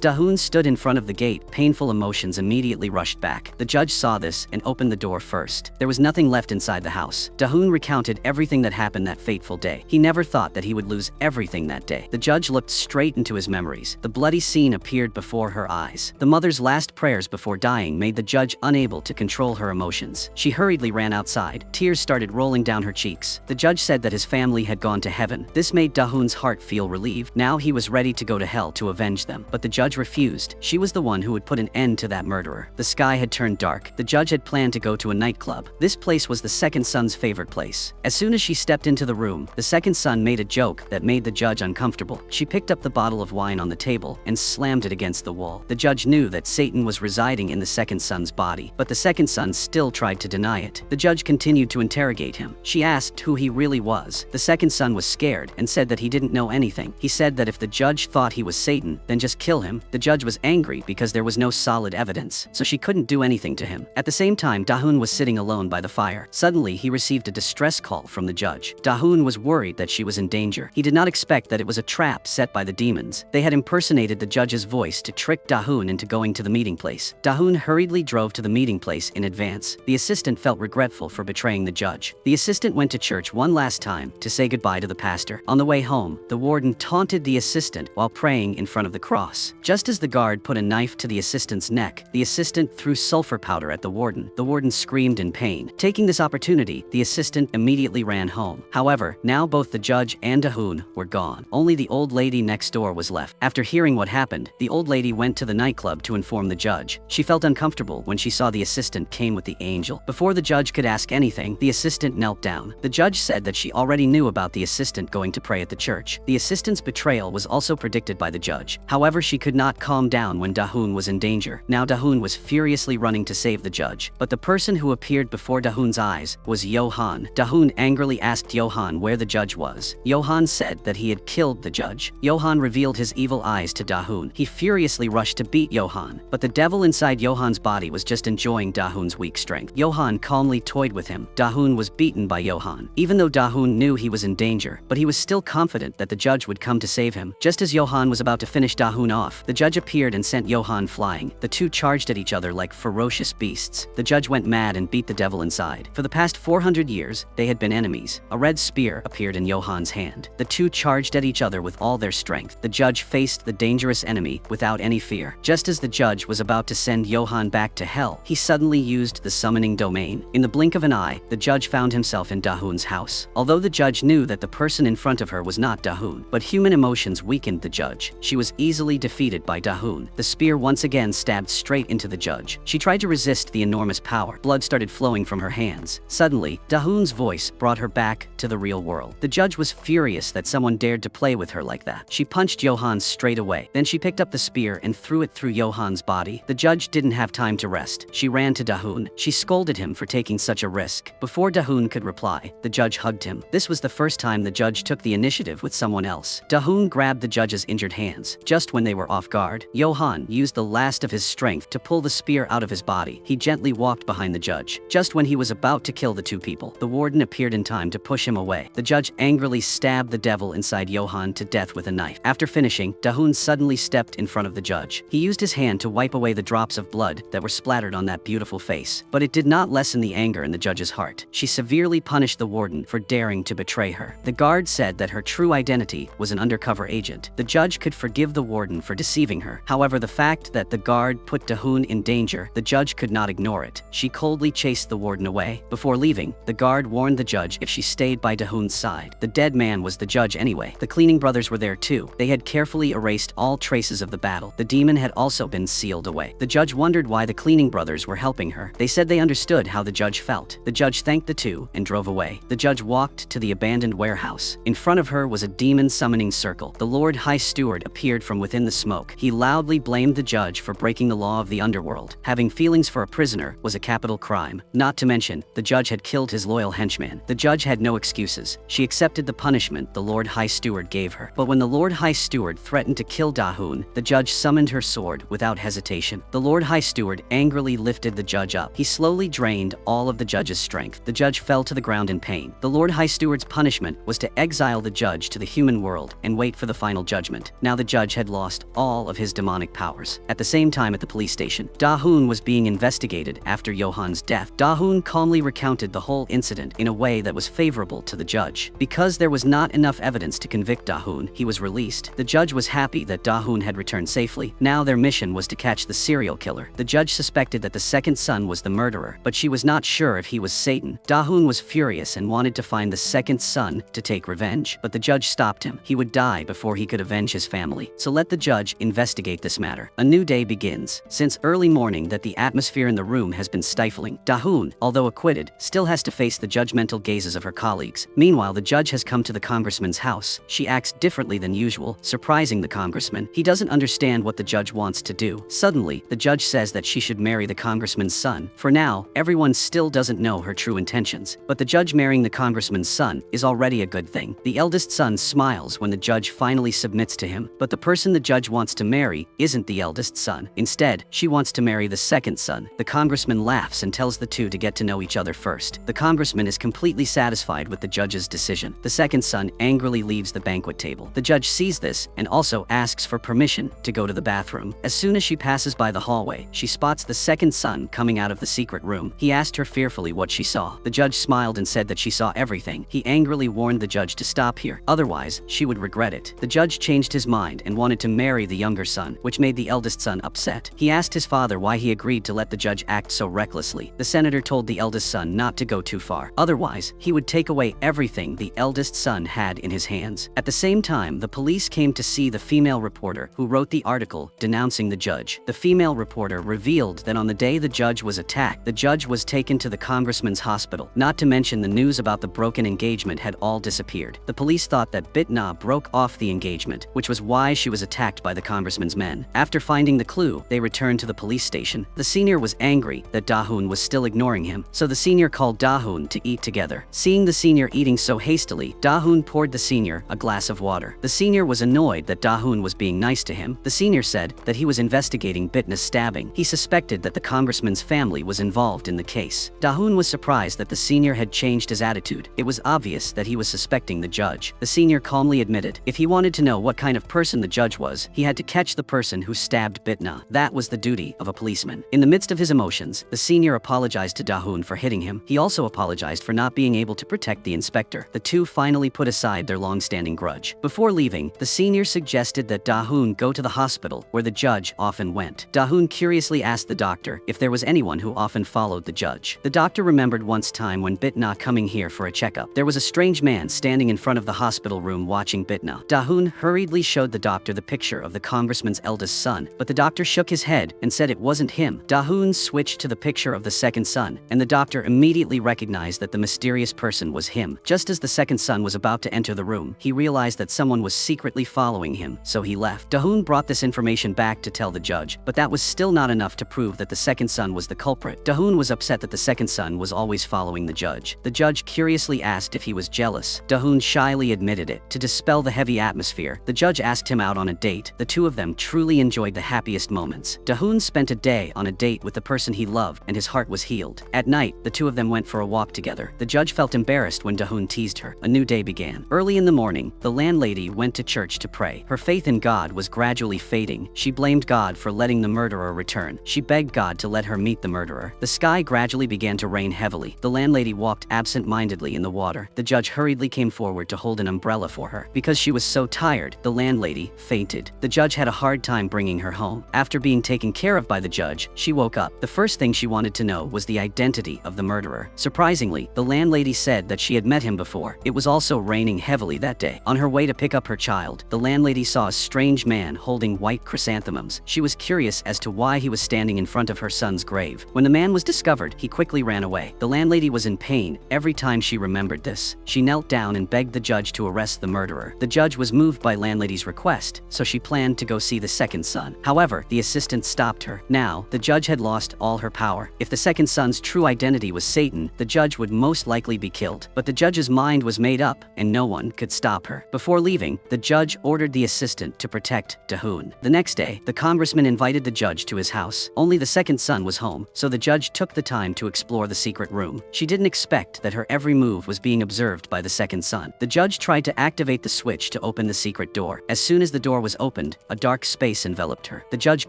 Dahun stood in front of the gate, painful emotions immediately rushed back. The judge saw this and opened the door first. There was nothing left inside the house. Dahun recounted everything that happened that fateful day. He never thought that he would lose everything that day. The judge looked straight into his memories. The bloody scene appeared before her eyes. The mother's last prayers before dying made the judge unable to control her emotions. She hurriedly ran outside. Tears started rolling down her cheeks. The judge said that his family had gone to heaven. This made Dahun's heart feel relieved. Now he was ready to go to hell to avenge them. But the judge refused. She was the one who would put an end to that murderer. The sky had turned dark. The judge had planned to go to a nightclub. This place was the second son's favorite place. As soon as she stepped into the room, the second son made a joke that made the judge uncomfortable. She picked up the bottle of wine on the table and slammed it against the wall. The judge knew that Satan was residing in the second son's body, but the second son still tried to deny it. The judge continued to interrogate him. She asked who he really was. The second son was scared and said that he didn't know anything. He said that if the judge thought he was Satan, then just kill him. The judge was angry because there was no solid evidence, so she couldn't do anything to him. At the same time, Dahun was sitting alone by the fire. Suddenly, he received a distress call from the judge. Dahun was worried that she was in danger. He did not expect that it was a trap set by the demons. They had impersonated the judge's voice to trick Dahun into going to the meeting place. Dahun hurriedly drove to the meeting place in advance. The assistant felt regretful for betraying the judge. The assistant went to church one last time to say goodbye to the pastor. On the way home, the warden taunted the assistant while praying in front of the cross. Just as the guard put a knife to the assistant's neck, the assistant threw sulfur powder at the warden. The warden screamed in pain. Taking this opportunity, the assistant immediately ran home. However, now both the judge and Dahun were gone. Only the old lady next door was left. After hearing what happened, the old lady went to the nightclub to inform the judge. She felt uncomfortable when she saw the assistant came with the angel. Before the judge could ask anything, the assistant knelt down. The judge said that she already knew about the assistant going to pray at the church. The assistant's betrayal was also predicted by the judge. However, she could not calm down when Dahun was in danger. Now Dahun was furiously running to save the judge, but the person who appeared before Dahun's eyes was Johan. Dahun angrily asked Johan where the judge was. Johan said that he had killed the judge. Johan revealed his evil eyes to Dahun. He furiously rushed to beat Johan, but the devil inside Johan's body was just enjoying Dahun's weak strength. Johan calmly toyed with him. Dahun was beaten by Johan. Even though Dahun knew he was in danger, but he was still confident that the judge would come to save him. Just as Johan was about to finish Dahun off, the judge appeared and sent Johan flying. The two charged at each other like ferocious beasts. The judge went mad and beat the devil inside. For the past 400 years, they had been enemies. A red spear appeared in Johan's hand. The two charged at each other with all their strength. The judge faced the dangerous enemy without any fear. Just as the judge was about to send Johan back to hell, he suddenly used the summoning domain. In the blink of an eye, the judge found himself in Dahun's house. Although the judge knew that the person in front of her was not Dahun, but human emotions weakened the judge. She was easily defeated by Dahun. The spear once again stabbed straight into the judge. She tried to resist the enormous power. Blood started flowing from her hands. Suddenly, Dahun's voice brought her back to the real world. The judge was furious that someone dared to play with her like that. She punched Johan straight away. Then she picked up the spear and threw it through Johan's body. The judge didn't have time to rest. She ran to Dahun. She scolded him for taking such a risk. Before Dahun could reply, the judge hugged him. This was the first time the judge took the initiative with someone else. Dahun grabbed the judge's injured hands. Just when they were off guard, Johan used the last of his strength to pull the spear out of his body. He gently walked behind the judge. Just when he was about to kill the two people, the warden appeared in time to push him away. The judge angrily stabbed the devil inside Johan to death with a knife. After finishing, Dahun suddenly stepped in front of the judge. He used his hand to wipe away the drops of blood that were splattered on that beautiful face. But it did not lessen the anger in the judge's heart. She severely punished the warden for daring to betray her. The guard said that her true identity was an undercover agent. The judge could forgive the warden for deceiving her. However, the fact that the guard put Dahun in danger, the judge could not ignore it. She coldly chased the warden away. Before leaving, the guard warned the judge if she stayed by Dahun's side. The dead man was the judge anyway. The cleaning brothers were there too. They had carefully erased all traces of the battle. The demon had also been sealed away. The judge wondered why the cleaning brothers were helping her. They said they understood how the judge felt. The judge thanked the two and drove away. The judge walked to the abandoned warehouse. In front of her was a demon summoning circle. The Lord High Steward appeared from within the smoke. He loudly blamed the judge for breaking the law of the underworld. Having feelings for a prisoner was a capital crime. Not to mention, the judge had killed his loyal henchman. The judge had no excuses. She accepted the punishment the Lord High Steward gave her. But when the Lord High Steward threatened to kill Da-hoon, the judge summoned her sword without hesitation. The Lord High Steward angrily lifted the judge up. He slowly drained all of the judge's strength. The judge fell to the ground in pain. The Lord High Steward's punishment was to exile the judge to the human world and wait for the final judgment. Now the judge had lost all of his demonic powers. At the same time at the police station, Da-hoon was being investigated after Johan's death. Da-hoon calmly recounted the whole incident in a way that was favorable to the judge. Because there was not enough evidence to convict Da-hoon, he was released. The judge was happy that Da-hoon had returned safely. Now their mission was to catch the serial killer. The judge suspected that the second son was the murderer, but she was not sure if he was Satan. Da-hoon was furious and wanted to find the second son to take revenge, but the judge stopped him. He would die before he could avenge his family. So let the judge investigate this matter. A new day begins. Since early morning that the atmosphere in the room has been stifling. Da-hoon, although acquitted, still has to face the judgmental gazes of her colleagues. Meanwhile, the judge has come to the congressman's house. She acts differently than usual, surprising the congressman. He doesn't understand what the judge wants to do. Suddenly, the judge says that she should marry the congressman's son. For now, everyone still doesn't know her true intentions, but the judge marrying the congressman's son is already a good thing. The eldest son smiles when the judge finally submits to him, but the person the judge wants to marry isn't the eldest son. Instead, she wants to marry the second son. The congressman laughs and tells the two to get to know each other first. The congressman is completely satisfied with the judge's decision. The second son angrily leaves the banquet table. The judge sees this and also asks for permission to go to the bathroom. As soon as she passes by the hallway, she spots the second son coming out of the secret room. He asked her fearfully what she saw. The judge smiled and said that she saw everything. He angrily warned the judge to stop here, otherwise she would regret it. The judge changed his mind and wanted to marry the younger son, which made the eldest son upset. He asked his father why he agreed to let the judge act so recklessly. The senator told the eldest son not to go too far, otherwise he would take away everything the eldest son had in his hands. At the same time, the police came to see the female reporter who wrote the article denouncing the judge. The female reporter revealed that on the day the judge was attacked, the judge was taken to the congressman's hospital. Not to mention the news about the broken engagement had all disappeared. The police thought that Bitna broke off the engagement, which was why she was attacked by the congressman's men. After finding the clue, they returned to the police station. The senior was angry that Da-hoon was still ignoring him, so the senior called Da-hoon to eat together. Seeing the senior eating so hastily, Da-hoon poured the senior a glass of water. The senior was annoyed that Da-hoon was being nice to him. The senior said that he was investigating Bitna's stabbing. He suspected that the congressman's family was involved in the case. Da-hoon was surprised that the senior had changed his attitude. It was obvious that he was suspecting the judge. The senior calmly admitted if he wanted to know what kind of person the judge was, he had to catch the person who stabbed Bitna. That was the duty of a policeman. In the midst of his emotions, the senior apologized to Da-hoon for hitting him. He also apologized for not being able to protect the inspector. The two finally put aside their long-standing grudge. Before leaving, the senior suggested that Da-hoon go to the hospital where the judge often went. Da-hoon curiously asked the doctor if there was anyone who often followed the judge. The doctor remembered once time when Bitna coming here for a checkup. There was a strange man standing in front of the hospital room watching Bitna. Da-hoon hurriedly showed the doctor the picture of the congressman's eldest son, but the doctor shook his head and said it wasn't him. Da-hoon switched to the picture of the second son, and the doctor immediately recognized that the mysterious person was him. Just as the second son was about to enter the room, he realized that someone was secretly following him, so he left. Da-hoon brought this information back to tell the judge, but that was still not enough to prove that the second son was the culprit. Da-hoon was upset that the second son was always following the judge. The judge curiously asked if he was jealous. Da-hoon shyly admitted it. To dispel the heavy atmosphere, the judge asked him out on a date. The two of them truly enjoyed the happiest moments. Da-hoon spent a day on a date with the person he loved, and his heart was healed. At night, the two of them went for a walk together. The judge felt embarrassed when Da-hoon teased her. A new day began. Early in the morning, the landlady went to church to pray. Her faith in God was gradually fading. She blamed God for letting the murderer return. She begged God to let her meet the murderer. The sky gradually began to rain heavily. The landlady walked absent-mindedly in the water. The judge hurriedly came forward to hold an umbrella for her. Because she was so tired, the landlady fainted. The judge had a hard time bringing her home. After being taken care of by the judge, she woke up. The first thing she wanted to know was the identity of the murderer. Surprisingly, the landlady said that she had met him before. It was also raining heavily that day. On her way to pick up her child, the landlady saw a strange man holding white chrysanthemums. She was curious as to why he was standing in front of her son's grave. When the man was discovered, he quickly ran away. The landlady was in pain every time she remembered this. She knelt down and begged the judge to arrest the murderer. The judge was moved by landlady's request, so she planned to go see the second son. However, the assistant stopped her. Now, the judge had lost all her power. If the second son's true identity was Satan, the judge would most likely immediately be killed. But the judge's mind was made up, and no one could stop her. Before leaving, the judge ordered the assistant to protect Da-hoon. The next day, the congressman invited the judge to his house. Only the second son was home, so the judge took the time to explore the secret room. She didn't expect that her every move was being observed by the second son. The judge tried to activate the switch to open the secret door. As soon as the door was opened, a dark space enveloped her. The judge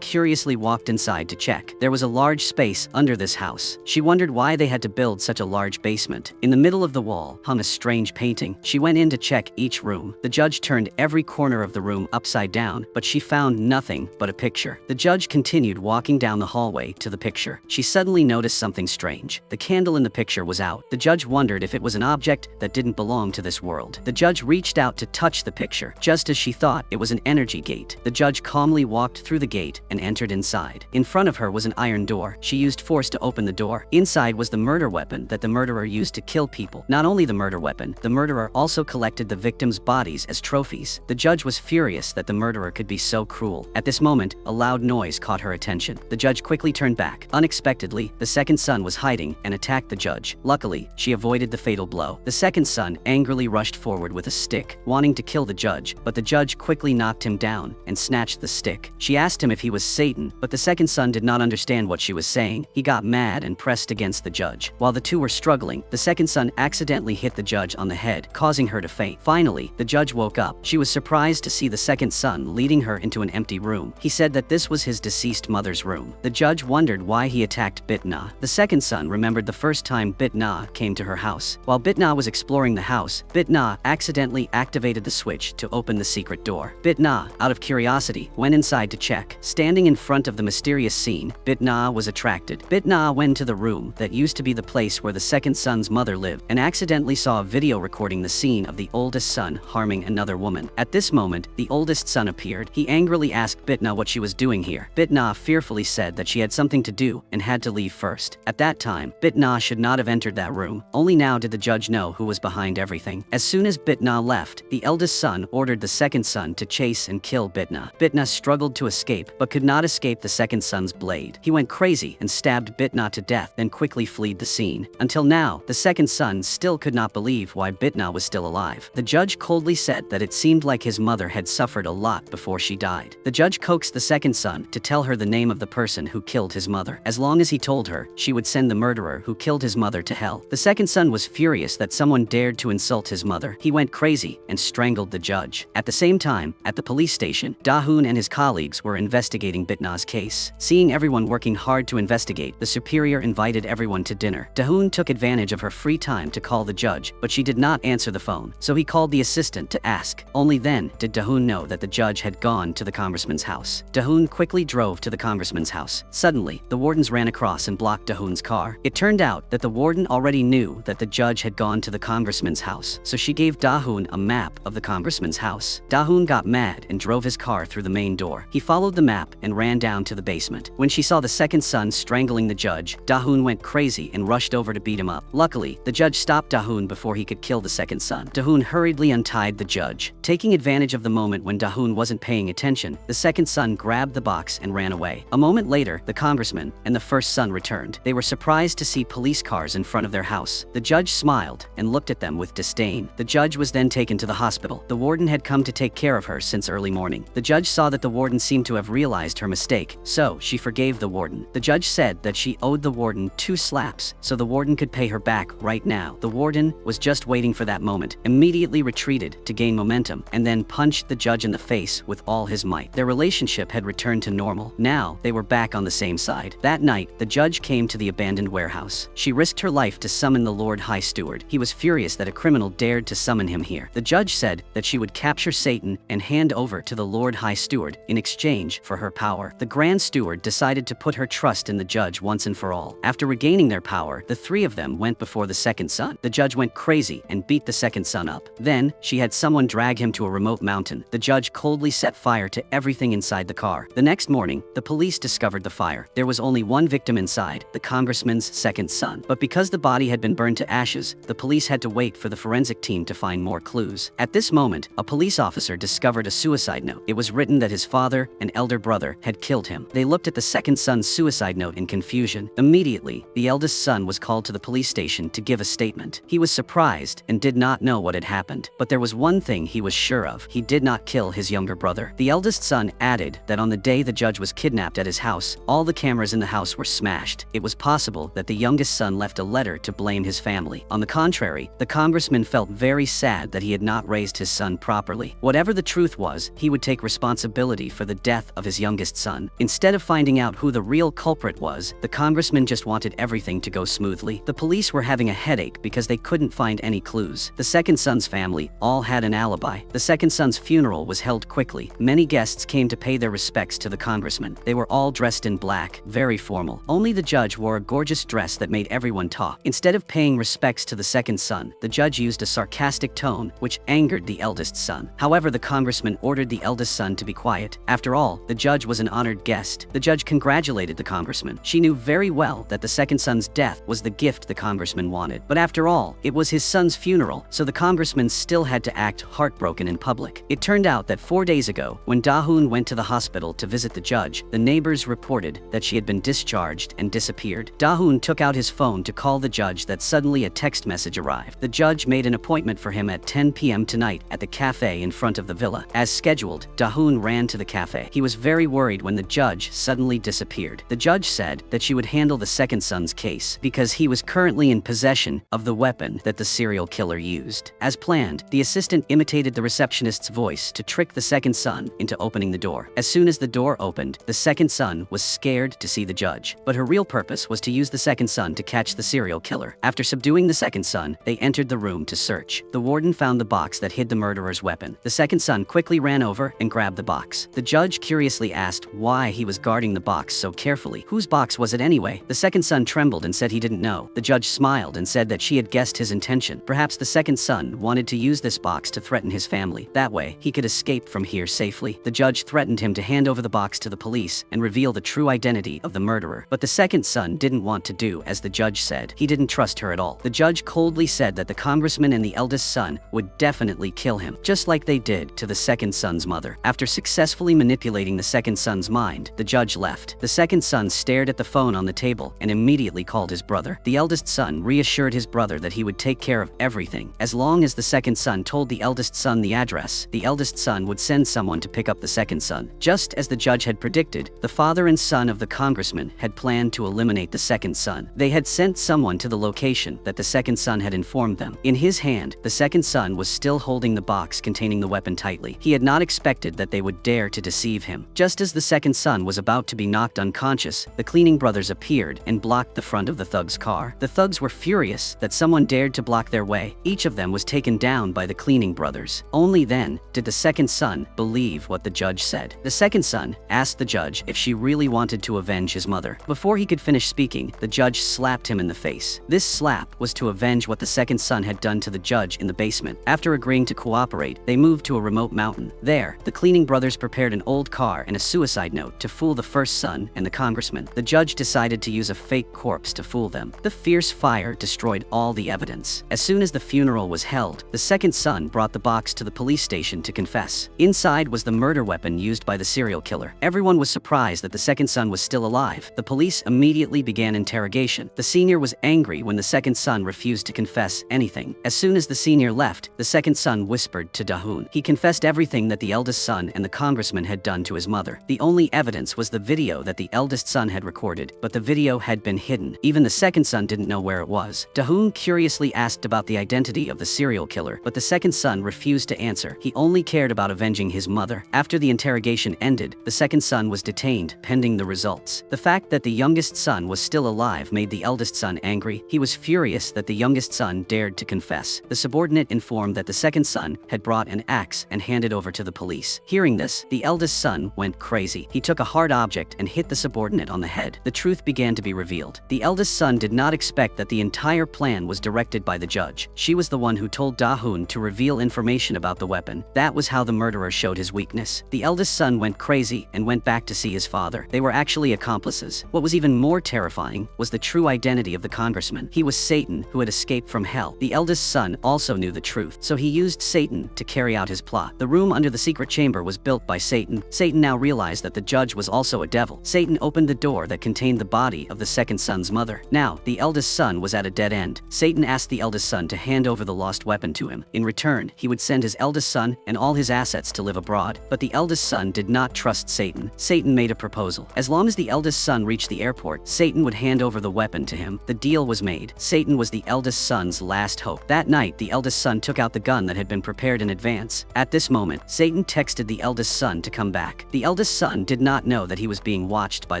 curiously walked inside to check. There was a large space under this house. She wondered why they had to build such a large basement. In the middle of the wall hung a strange painting. She went in to check each room. The judge turned every corner of the room upside down, but she found nothing but a picture. The judge continued walking down the hallway to the picture. She suddenly noticed something strange. The candle in the picture was out. The judge wondered if it was an object that didn't belong to this world. The judge reached out to touch the picture, just as she thought it was an energy gate. The judge calmly walked through the gate and entered inside. In front of her was an iron door. She used force to open the door. Inside was the murder weapon that the murderer used to kill people. Not only the murder weapon, the murderer also collected the victims' bodies as trophies. The judge was furious that the murderer could be so cruel. At this moment, a loud noise caught her attention. The judge quickly turned back. Unexpectedly, the second son was hiding and attacked the judge. Luckily, she avoided the fatal blow. The second son angrily rushed forward with a stick, wanting to kill the judge, but the judge quickly knocked him down and snatched the stick. She asked him if he was Satan, but the second son did not understand what she was saying. He got mad and pressed against the judge. While the two were struggling, the second son accidentally hit the judge on the head, causing her to faint. Finally, the judge woke up. She was surprised to see the second son leading her into an empty room. He said that this was his deceased mother's room. The judge wondered why he attacked Bitna. The second son remembered the first time Bitna came to her house. While Bitna was exploring the house, Bitna accidentally activated the switch to open the secret door. Bitna, out of curiosity, went inside to check. Standing in front of the mysterious scene, Bitna was attracted. Bitna went to the room that used to be the place where the second son's mother lived and accidentally saw a video recording the scene of the oldest son harming another woman. At this moment, the oldest son appeared. He angrily asked Bitna what she was doing here. Bitna fearfully said that she had something to do and had to leave first. At that time, Bitna should not have entered that room. Only now did the judge know who was behind everything. As soon as Bitna left, the eldest son ordered the second son to chase and kill Bitna. Bitna struggled to escape, but could not escape the second son's blade. He went crazy and stabbed Bitna to death, then quickly fled the scene. Until now, the second son still could not believe why Bitna was still alive. The judge coldly said that it seemed like his mother had suffered a lot before she died. The judge coaxed the second son to tell her the name of the person who killed his mother. As long as he told her, she would send the murderer who killed his mother to hell. The second son was furious that someone dared to insult his mother. He went crazy and strangled the judge. At the same time, at the police station, Da-hoon and his colleagues were investigating Bitna's case. Seeing everyone working hard to investigate, the superior invited everyone to dinner. Da-hoon took advantage of her free time to call the judge, but she did not answer the phone, so he called the assistant to ask. Only then did Da-hoon know that the judge had gone to the congressman's house. Da-hoon quickly drove to the congressman's house. Suddenly, the wardens ran across and blocked Da-hoon's car. It turned out that the warden already knew that the judge had gone to the congressman's house, so she gave Da-hoon a map of the congressman's house. Da-hoon got mad and drove his car through the main door. He followed the map and ran down to the basement. When she saw the second son strangling the judge, Da-hoon went crazy and rushed over to beat him up. Luckily, the judge stopped Da-hoon before he could kill the second son. Da-hoon hurriedly untied the judge. Taking advantage of the moment when Da-hoon wasn't paying attention, the second son grabbed the box and ran away. A moment later, the congressman and the first son returned. They were surprised to see police cars in front of their house. The judge smiled and looked at them with disdain. The judge was then taken to the hospital. The warden had come to take care of her since early morning. The judge saw that the warden seemed to have realized her mistake, so she forgave the warden. The judge said that she owed the warden 2 slaps, so the warden could pay her back right now. The warden was just waiting for that moment, immediately retreated to gain momentum, and then punched the judge in the face with all his might. Their relationship had returned to normal. Now, they were back on the same side. That night, the judge came to the abandoned warehouse. She risked her life to summon the Lord High Steward. He was furious that a criminal dared to summon him here. The judge said that she would capture Satan and hand over to the Lord High Steward in exchange for her power. The Grand Steward decided to put her trust in the judge once and for all. After regaining their power, the 3 of them went before the second son. The judge went crazy and beat the second son up. Then, she had someone drag him to a remote mountain. The judge coldly set fire to everything inside the car. The next morning, the police discovered the fire. There was only one victim inside, the congressman's second son. But because the body had been burned to ashes, the police had to wait for the forensic team to find more clues. At this moment, a police officer discovered a suicide note. It was written that his father and elder brother had killed him. They looked at the second son's suicide note in confusion. Immediately, the eldest son was called to the police station to give give a statement. He was surprised and did not know what had happened. But there was one thing he was sure of: he did not kill his younger brother. The eldest son added that on the day the judge was kidnapped at his house, all the cameras in the house were smashed. It was possible that the youngest son left a letter to blame his family. On the contrary, the congressman felt very sad that he had not raised his son properly. Whatever the truth was, he would take responsibility for the death of his youngest son. Instead of finding out who the real culprit was, the congressman just wanted everything to go smoothly. The police were having a headache because they couldn't find any clues. The second son's family all had an alibi. The second son's funeral was held quickly. Many guests came to pay their respects to the congressman. They were all dressed in black, very formal. Only the judge wore a gorgeous dress that made everyone talk. Instead of paying respects to the second son, the judge used a sarcastic tone, which angered the eldest son. However, the congressman ordered the eldest son to be quiet. After all, the judge was an honored guest. The judge congratulated the congressman. She knew very well that the second son's death was the gift the congressman wanted. But after all, it was his son's funeral, so the congressman still had to act heartbroken in public. It turned out that 4 days ago, when Da-hoon went to the hospital to visit the judge, the neighbors reported that she had been discharged and disappeared. Da-hoon took out his phone to call the judge that suddenly a text message arrived. The judge made an appointment for him at 10 p.m. tonight at the cafe in front of the villa. As scheduled, Da-hoon ran to the cafe. He was very worried when the judge suddenly disappeared. The judge said that she would handle the second son's case because he was currently in possession of the weapon that the serial killer used. As planned, the assistant imitated the receptionist's voice to trick the second son into opening the door. As soon as the door opened, the second son was scared to see the judge. But her real purpose was to use the second son to catch the serial killer. After subduing the second son, they entered the room to search. The warden found the box that hid the murderer's weapon. The second son quickly ran over and grabbed the box. The judge curiously asked why he was guarding the box so carefully. Whose box was it anyway? The second son trembled and said he didn't know. The judge smiled and said that she had guessed his intention. Perhaps the second son wanted to use this box to threaten his family. That way, he could escape from here safely. The judge threatened him to hand over the box to the police and reveal the true identity of the murderer. But the second son didn't want to do as the judge said. He didn't trust her at all. The judge coldly said that the congressman and the eldest son would definitely kill him, just like they did to the second son's mother. After successfully manipulating the second son's mind, the judge left. The second son stared at the phone on the table and immediately called his brother. The eldest son reassured his brother that he would take care of everything. As long as the second son told the eldest son the address, the eldest son would send someone to pick up the second son. Just as the judge had predicted, the father and son of the congressman had planned to eliminate the second son. They had sent someone to the location that the second son had informed them. In his hand, the second son was still holding the box containing the weapon tightly. He had not expected that they would dare to deceive him. Just as the second son was about to be knocked unconscious, the cleaning brothers appeared and blocked the front of the thug's car. The thugs were furious that someone dared to block their way. Each of them was taken down by the cleaning brothers. Only then did the second son believe what the judge said. The second son asked the judge if she really wanted to avenge his mother. Before he could finish speaking, the judge slapped him in the face. This slap was to avenge what the second son had done to the judge in the basement. After agreeing to cooperate, they moved to a remote mountain. There, the cleaning brothers prepared an old car and a suicide note to fool the first son and the congressman. The judge decided to use a fake corpse to fool them. The fierce fire destroyed all the evidence. As soon as the funeral was held, the second son brought the box to the police station to confess. Inside was the murder weapon used by the serial killer. Everyone was surprised that the second son was still alive. The police immediately began interrogation. The senior was angry when the second son refused to confess anything. As soon as the senior left, the second son whispered to Da-hoon. He confessed everything that the eldest son and the congressman had done to his mother. The only evidence was the video that the eldest son had recorded, but the video had been hidden. Even the second son didn't know where it was. Da-hoon curiously asked about the identity of the serial killer, but the second son refused to answer. He only cared about avenging his mother. After the interrogation ended, the second son was detained, pending the results. The fact that the youngest son was still alive made the eldest son angry. He was furious that the youngest son dared to confess. The subordinate informed that the second son had brought an axe and handed over to the police. Hearing this, the eldest son went crazy. He took a hard object and hit the subordinate on the head. The truth began to be revealed. The eldest son did not expect that the entire plan was directed by the judge. She was the one who told Da-hoon to reveal information about the weapon. That was how the murderer showed his weakness. The eldest son went crazy and went back to see his father. They were actually accomplices. What was even more terrifying was the true identity of the congressman. He was Satan, who had escaped from hell. The eldest son also knew the truth, so he used Satan to carry out his plot. The room under the secret chamber was built by Satan. Satan now realized that the judge was also a devil. Satan opened the door that contained the body of the second son's mother. Now, the eldest son was at a dead dead end. Satan asked the eldest son to hand over the lost weapon to him. In return, he would send his eldest son and all his assets to live abroad. But the eldest son did not trust Satan. Satan made a proposal. As long as the eldest son reached the airport, Satan would hand over the weapon to him. The deal was made. Satan was the eldest son's last hope. That night, the eldest son took out the gun that had been prepared in advance. At this moment, Satan texted the eldest son to come back. The eldest son did not know that he was being watched by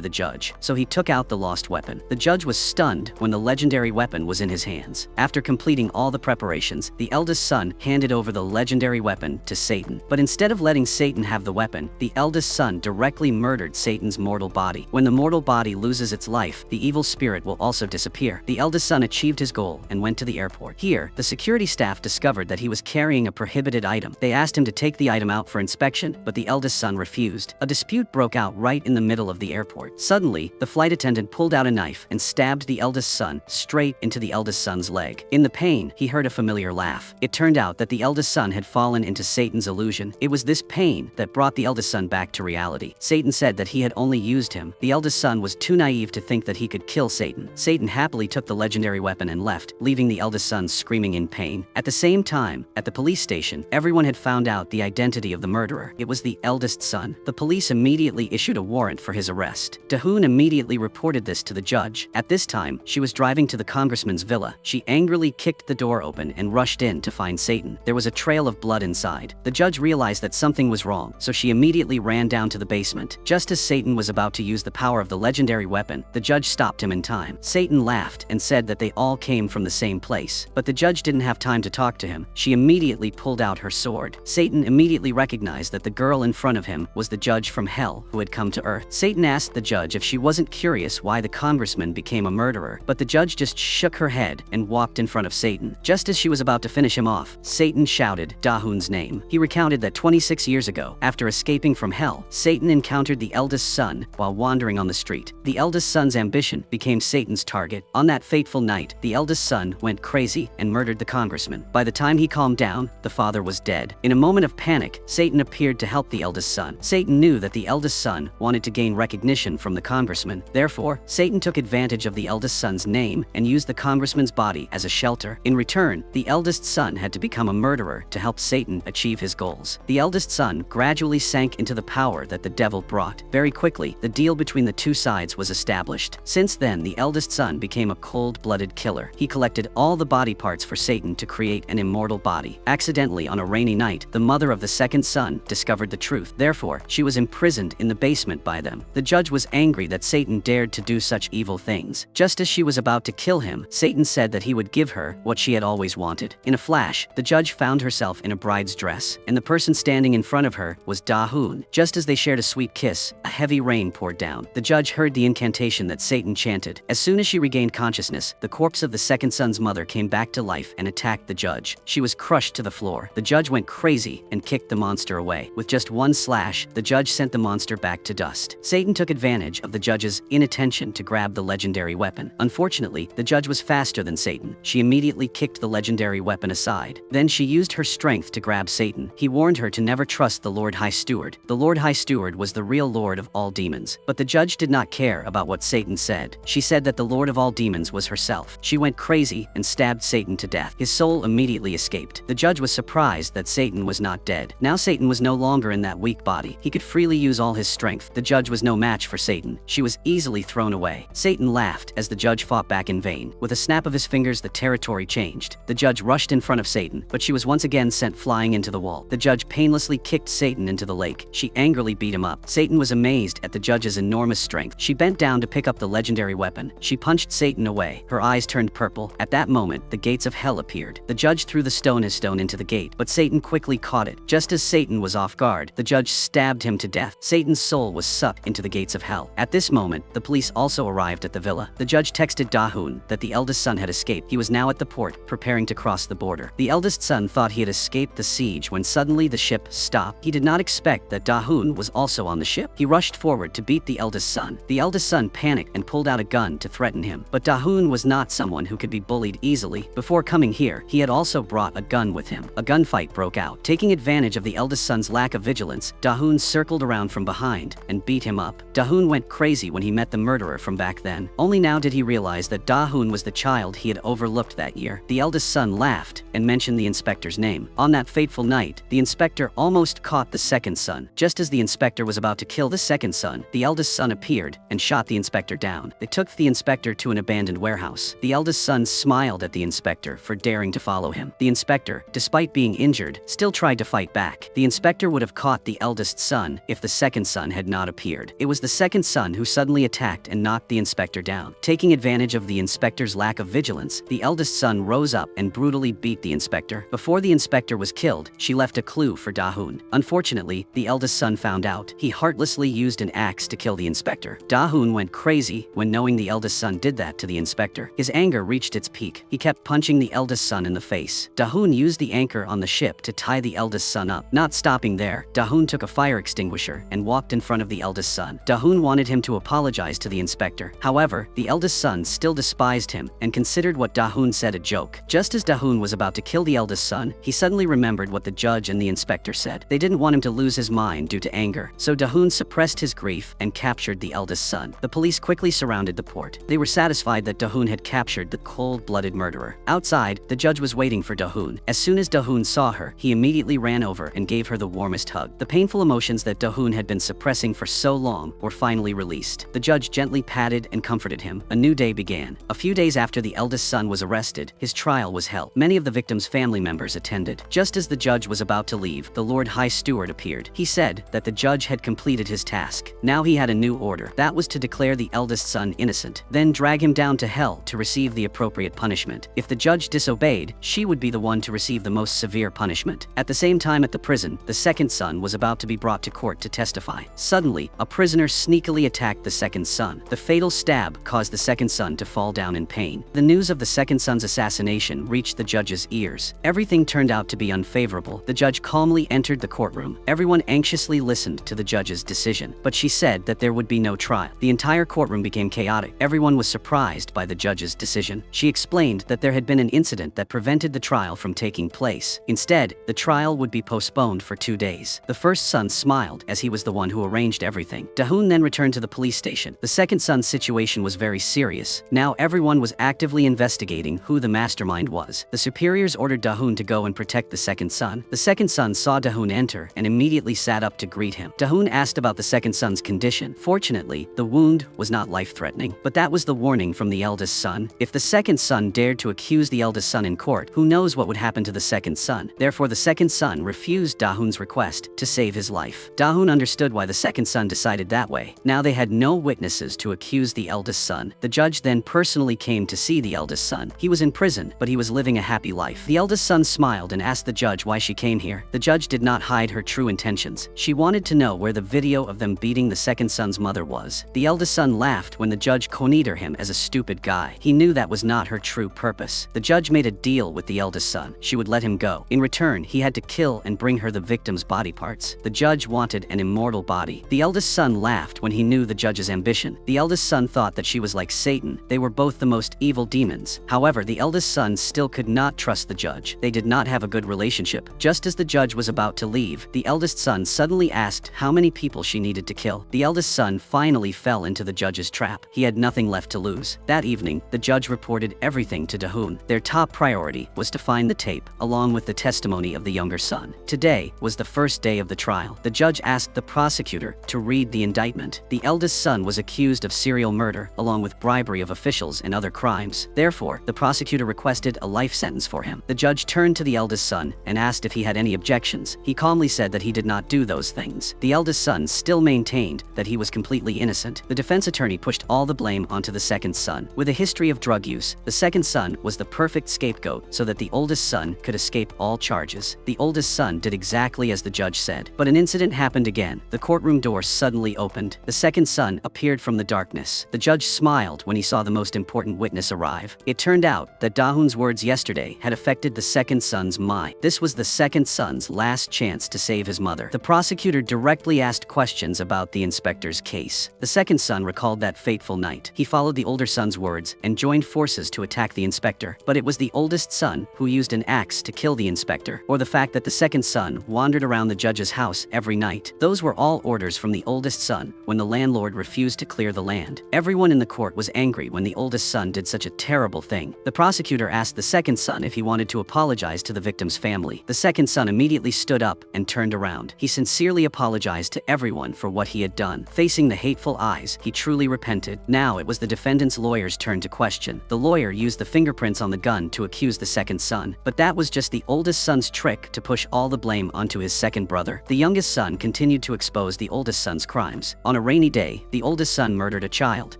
the judge, so he took out the lost weapon. The judge was stunned when the legendary weapon was in his hands. After completing all the preparations, the eldest son handed over the legendary weapon to Satan. But instead of letting Satan have the weapon, the eldest son directly murdered Satan's mortal body. When the mortal body loses its life, the evil spirit will also disappear. The eldest son achieved his goal and went to the airport. Here, the security staff discovered that he was carrying a prohibited item. They asked him to take the item out for inspection, but the eldest son refused. A dispute broke out right in the middle of the airport. Suddenly, the flight attendant pulled out a knife and stabbed the eldest son straight into the eldest son's leg. In the pain, he heard a familiar laugh. It turned out that the eldest son had fallen into Satan's illusion. It was this pain that brought the eldest son back to reality. Satan said that he had only used him. The eldest son was too naive to think that he could kill Satan. Satan happily took the legendary weapon and left, leaving the eldest son screaming in pain. At the same time, at the police station, everyone had found out the identity of the murderer. It was the eldest son. The police immediately issued a warrant for his arrest. Dahoon immediately reported this to the judge. At this time, she was driving to the congressman's villa. She angrily kicked the door open and rushed in to find Satan. There was a trail of blood inside. The judge realized that something was wrong, so she immediately ran down to the basement. Just as Satan was about to use the power of the legendary weapon, the judge stopped him in time. Satan laughed and said that they all came from the same place. But the judge didn't have time to talk to him. She immediately pulled out her sword. Satan immediately recognized that the girl in front of him was the judge from hell who had come to earth. Satan asked the judge if she wasn't curious why the congressman became a murderer, but the judge just shook her head and walked in front of Satan. Just as she was about to finish him off, Satan shouted Dahoon's name. He recounted that 26 years ago, after escaping from hell, Satan encountered the eldest son while wandering on the street. The eldest son's ambition became Satan's target. On that fateful night, the eldest son went crazy and murdered the congressman. By the time he calmed down, the father was dead. In a moment of panic, Satan appeared to help the eldest son. Satan knew that the eldest son wanted to gain recognition from the congressman. Therefore, Satan took advantage of the eldest son's name and used the congressman's body as a shelter. In return, the eldest son had to become a murderer to help Satan achieve his goals. The eldest son gradually sank into the power that the devil brought. Very quickly, the deal between the two sides was established. Since then, the eldest son became a cold-blooded killer. He collected all the body parts for Satan to create an immortal body. Accidentally, on a rainy night, the mother of the second son discovered the truth. Therefore, she was imprisoned in the basement by them. The judge was angry that Satan dared to do such evil things. Just as she was about to kill him, Satan said that he would give her what she had always wanted. In a flash, the judge found herself in a bride's dress, and the person standing in front of her was Dahoon. Just as they shared a sweet kiss, a heavy rain poured down. The judge heard the incantation that Satan chanted. As soon as she regained consciousness, the corpse of the second son's mother came back to life and attacked the judge. She was crushed to the floor. The judge went crazy and kicked the monster away. With just one slash, the judge sent the monster back to dust. Satan took advantage of the judge's inattention to grab the legendary weapon. Unfortunately, the judge was faster than Satan. She immediately kicked the legendary weapon aside. Then she used her strength to grab Satan. He warned her to never trust the Lord High Steward. The Lord High Steward was the real Lord of all demons. But the judge did not care about what Satan said. She said that the Lord of all demons was herself. She went crazy and stabbed Satan to death. His soul immediately escaped. The judge was surprised that Satan was not dead. Now Satan was no longer in that weak body. He could freely use all his strength. The judge was no match for Satan. She was easily thrown away. Satan laughed as the judge fought back in vain. With a snap of his fingers, the territory changed. The judge rushed in front of Satan, but she was once again sent flying into the wall. The judge painlessly kicked Satan into the lake. She angrily beat him up. Satan was amazed at the judge's enormous strength. She bent down to pick up the legendary weapon. She punched Satan away. Her eyes turned purple. At that moment, the gates of hell appeared. The judge threw the stone into the gate, but Satan quickly caught it. Just as Satan was off guard, the judge stabbed him to death. Satan's soul was sucked into the gates of hell. At this moment, the police also arrived at the villa. The judge texted Dahoon that the eldest son had escaped. He was now at the port, preparing to cross the border. The eldest son thought he had escaped the siege when suddenly the ship stopped. He did not expect that Dahoon was also on the ship. He rushed forward to beat the eldest son. The eldest son panicked and pulled out a gun to threaten him. But Dahoon was not someone who could be bullied easily. Before coming here, he had also brought a gun with him. A gunfight broke out. Taking advantage of the eldest son's lack of vigilance, Dahoon circled around from behind and beat him up. Dahoon went crazy when he met the murderer from back then. Only now did he realize that Dahoon was the the child he had overlooked that year. The eldest son laughed and mentioned the inspector's name. On that fateful night, the inspector almost caught the second son. Just as the inspector was about to kill the second son, the eldest son appeared and shot the inspector down. They took the inspector to an abandoned warehouse. The eldest son smiled at the inspector for daring to follow him. The inspector, despite being injured, still tried to fight back. The inspector would have caught the eldest son if the second son had not appeared. It was the second son who suddenly attacked and knocked the inspector down. Taking advantage of the inspector's lack of vigilance, the eldest son rose up and brutally beat the inspector. Before the inspector was killed, she left a clue for Da-hoon. Unfortunately, the eldest son found out. He heartlessly used an axe to kill the inspector. Da-hoon went crazy when knowing the eldest son did that to the inspector. His anger reached its peak. He kept punching the eldest son in the face. Da-hoon used the anchor on the ship to tie the eldest son up. Not stopping there, Da-hoon took a fire extinguisher and walked in front of the eldest son. Da-hoon wanted him to apologize to the inspector. However, the eldest son still despised him and considered what Da-hoon said a joke. Just as Da-hoon was about to kill the eldest son, he suddenly remembered what the judge and the inspector said. They didn't want him to lose his mind due to anger, so Da-hoon suppressed his grief and captured the eldest son. The police quickly surrounded the port. They were satisfied that Da-hoon had captured the cold-blooded murderer. Outside, the judge was waiting for Da-hoon. As soon as Da-hoon saw her, he immediately ran over and gave her the warmest hug. The painful emotions that Da-hoon had been suppressing for so long were finally released. The judge gently patted and comforted him. A new day began. A few days after the eldest son was arrested, his trial was held. Many of the victims' family members attended. Just as the judge was about to leave, the Lord High Steward appeared. He said that the judge had completed his task. Now he had a new order. That was to declare the eldest son innocent, then drag him down to hell to receive the appropriate punishment. If the judge disobeyed, she would be the one to receive the most severe punishment. At the same time at the prison, the second son was about to be brought to court to testify. Suddenly, a prisoner sneakily attacked the second son. The fatal stab caused the second son to fall down in pain. The news of the second son's assassination reached the judge's ears. Everything turned out to be unfavorable. The judge calmly entered the courtroom. Everyone anxiously listened to the judge's decision, but she said that there would be no trial. The entire courtroom became chaotic. Everyone was surprised by the judge's decision. She explained that there had been an incident that prevented the trial from taking place. Instead, the trial would be postponed for 2 days. The first son smiled, as he was the one who arranged everything. Da-hoon then returned to the police station. The second son's situation was very serious. Now everyone was actively investigating who the mastermind was. The superiors ordered Da-hoon to go and protect the second son. The second son saw Da-hoon enter and immediately sat up to greet him. Da-hoon asked about the second son's condition. Fortunately, the wound was not life-threatening, but that was the warning from the eldest son. If the second son dared to accuse the eldest son in court, who knows what would happen to the second son. Therefore, the second son refused Da-hoon's request to save his life. Da-hoon understood why the second son decided that way. Now they had no witnesses to accuse the eldest son. The judge then personally came to see the eldest son. He was in prison, but he was living a happy life. The eldest son smiled and asked the judge why she came here. The judge did not hide her true intentions. She wanted to know where the video of them beating the second son's mother was. The eldest son laughed when the judge considered him as a stupid guy. He knew that was not her true purpose. The judge made a deal with the eldest son. She would let him go. In return, he had to kill and bring her the victim's body parts. The judge wanted an immortal body. The eldest son laughed when he knew the judge's ambition. The eldest son thought that she was like Satan. They were both the most evil demons. However, the eldest son still could not trust the judge. They did not have a good relationship. Just as the judge was about to leave, the eldest son suddenly asked how many people she needed to kill. The eldest son finally fell into the judge's trap. He had nothing left to lose. That evening, the judge reported everything to Da-hoon. Their top priority was to find the tape, along with the testimony of the younger son. Today was the first day of the trial. The judge asked the prosecutor to read the indictment. The eldest son was accused of serial murder, along with bribery of officials and other crimes. Therefore, the prosecutor requested a life sentence for him. The judge turned to the eldest son and asked if he had any objections. He calmly said that he did not do those things. The eldest son still maintained that he was completely innocent. The defense attorney pushed all the blame onto the second son. With a history of drug use, the second son was the perfect scapegoat so that the oldest son could escape all charges. The oldest son did exactly as the judge said. But an incident happened again. The courtroom door suddenly opened. The second son appeared from the darkness. The judge smiled when he saw the most important witness arrive. It turned out that Da-hoon's words yesterday had affected the second son's mind. This was the second son's last chance to save his mother. The prosecutor directly asked questions about the inspector's case. The second son recalled that fateful night. He followed the older son's words and joined forces to attack the inspector. But it was the oldest son who used an axe to kill the inspector, or the fact that the second son wandered around the judge's house every night. Those were all orders from the oldest son when the landlord refused to clear the land. Everyone in the court was angry when the oldest son did such a terrible thing. The prosecutor asked the second son if he wanted to apologize to the victim's family. The second son immediately stood up and turned around. He sincerely apologized to everyone for what he had done. Facing the hateful eyes, he truly repented. Now it was the defendant's lawyer's turn to question. The lawyer used the fingerprints on the gun to accuse the second son, but that was just the oldest son's trick to push all the blame onto his second brother. The youngest son continued to expose the oldest son's crimes. On a rainy day, the oldest son murdered a child.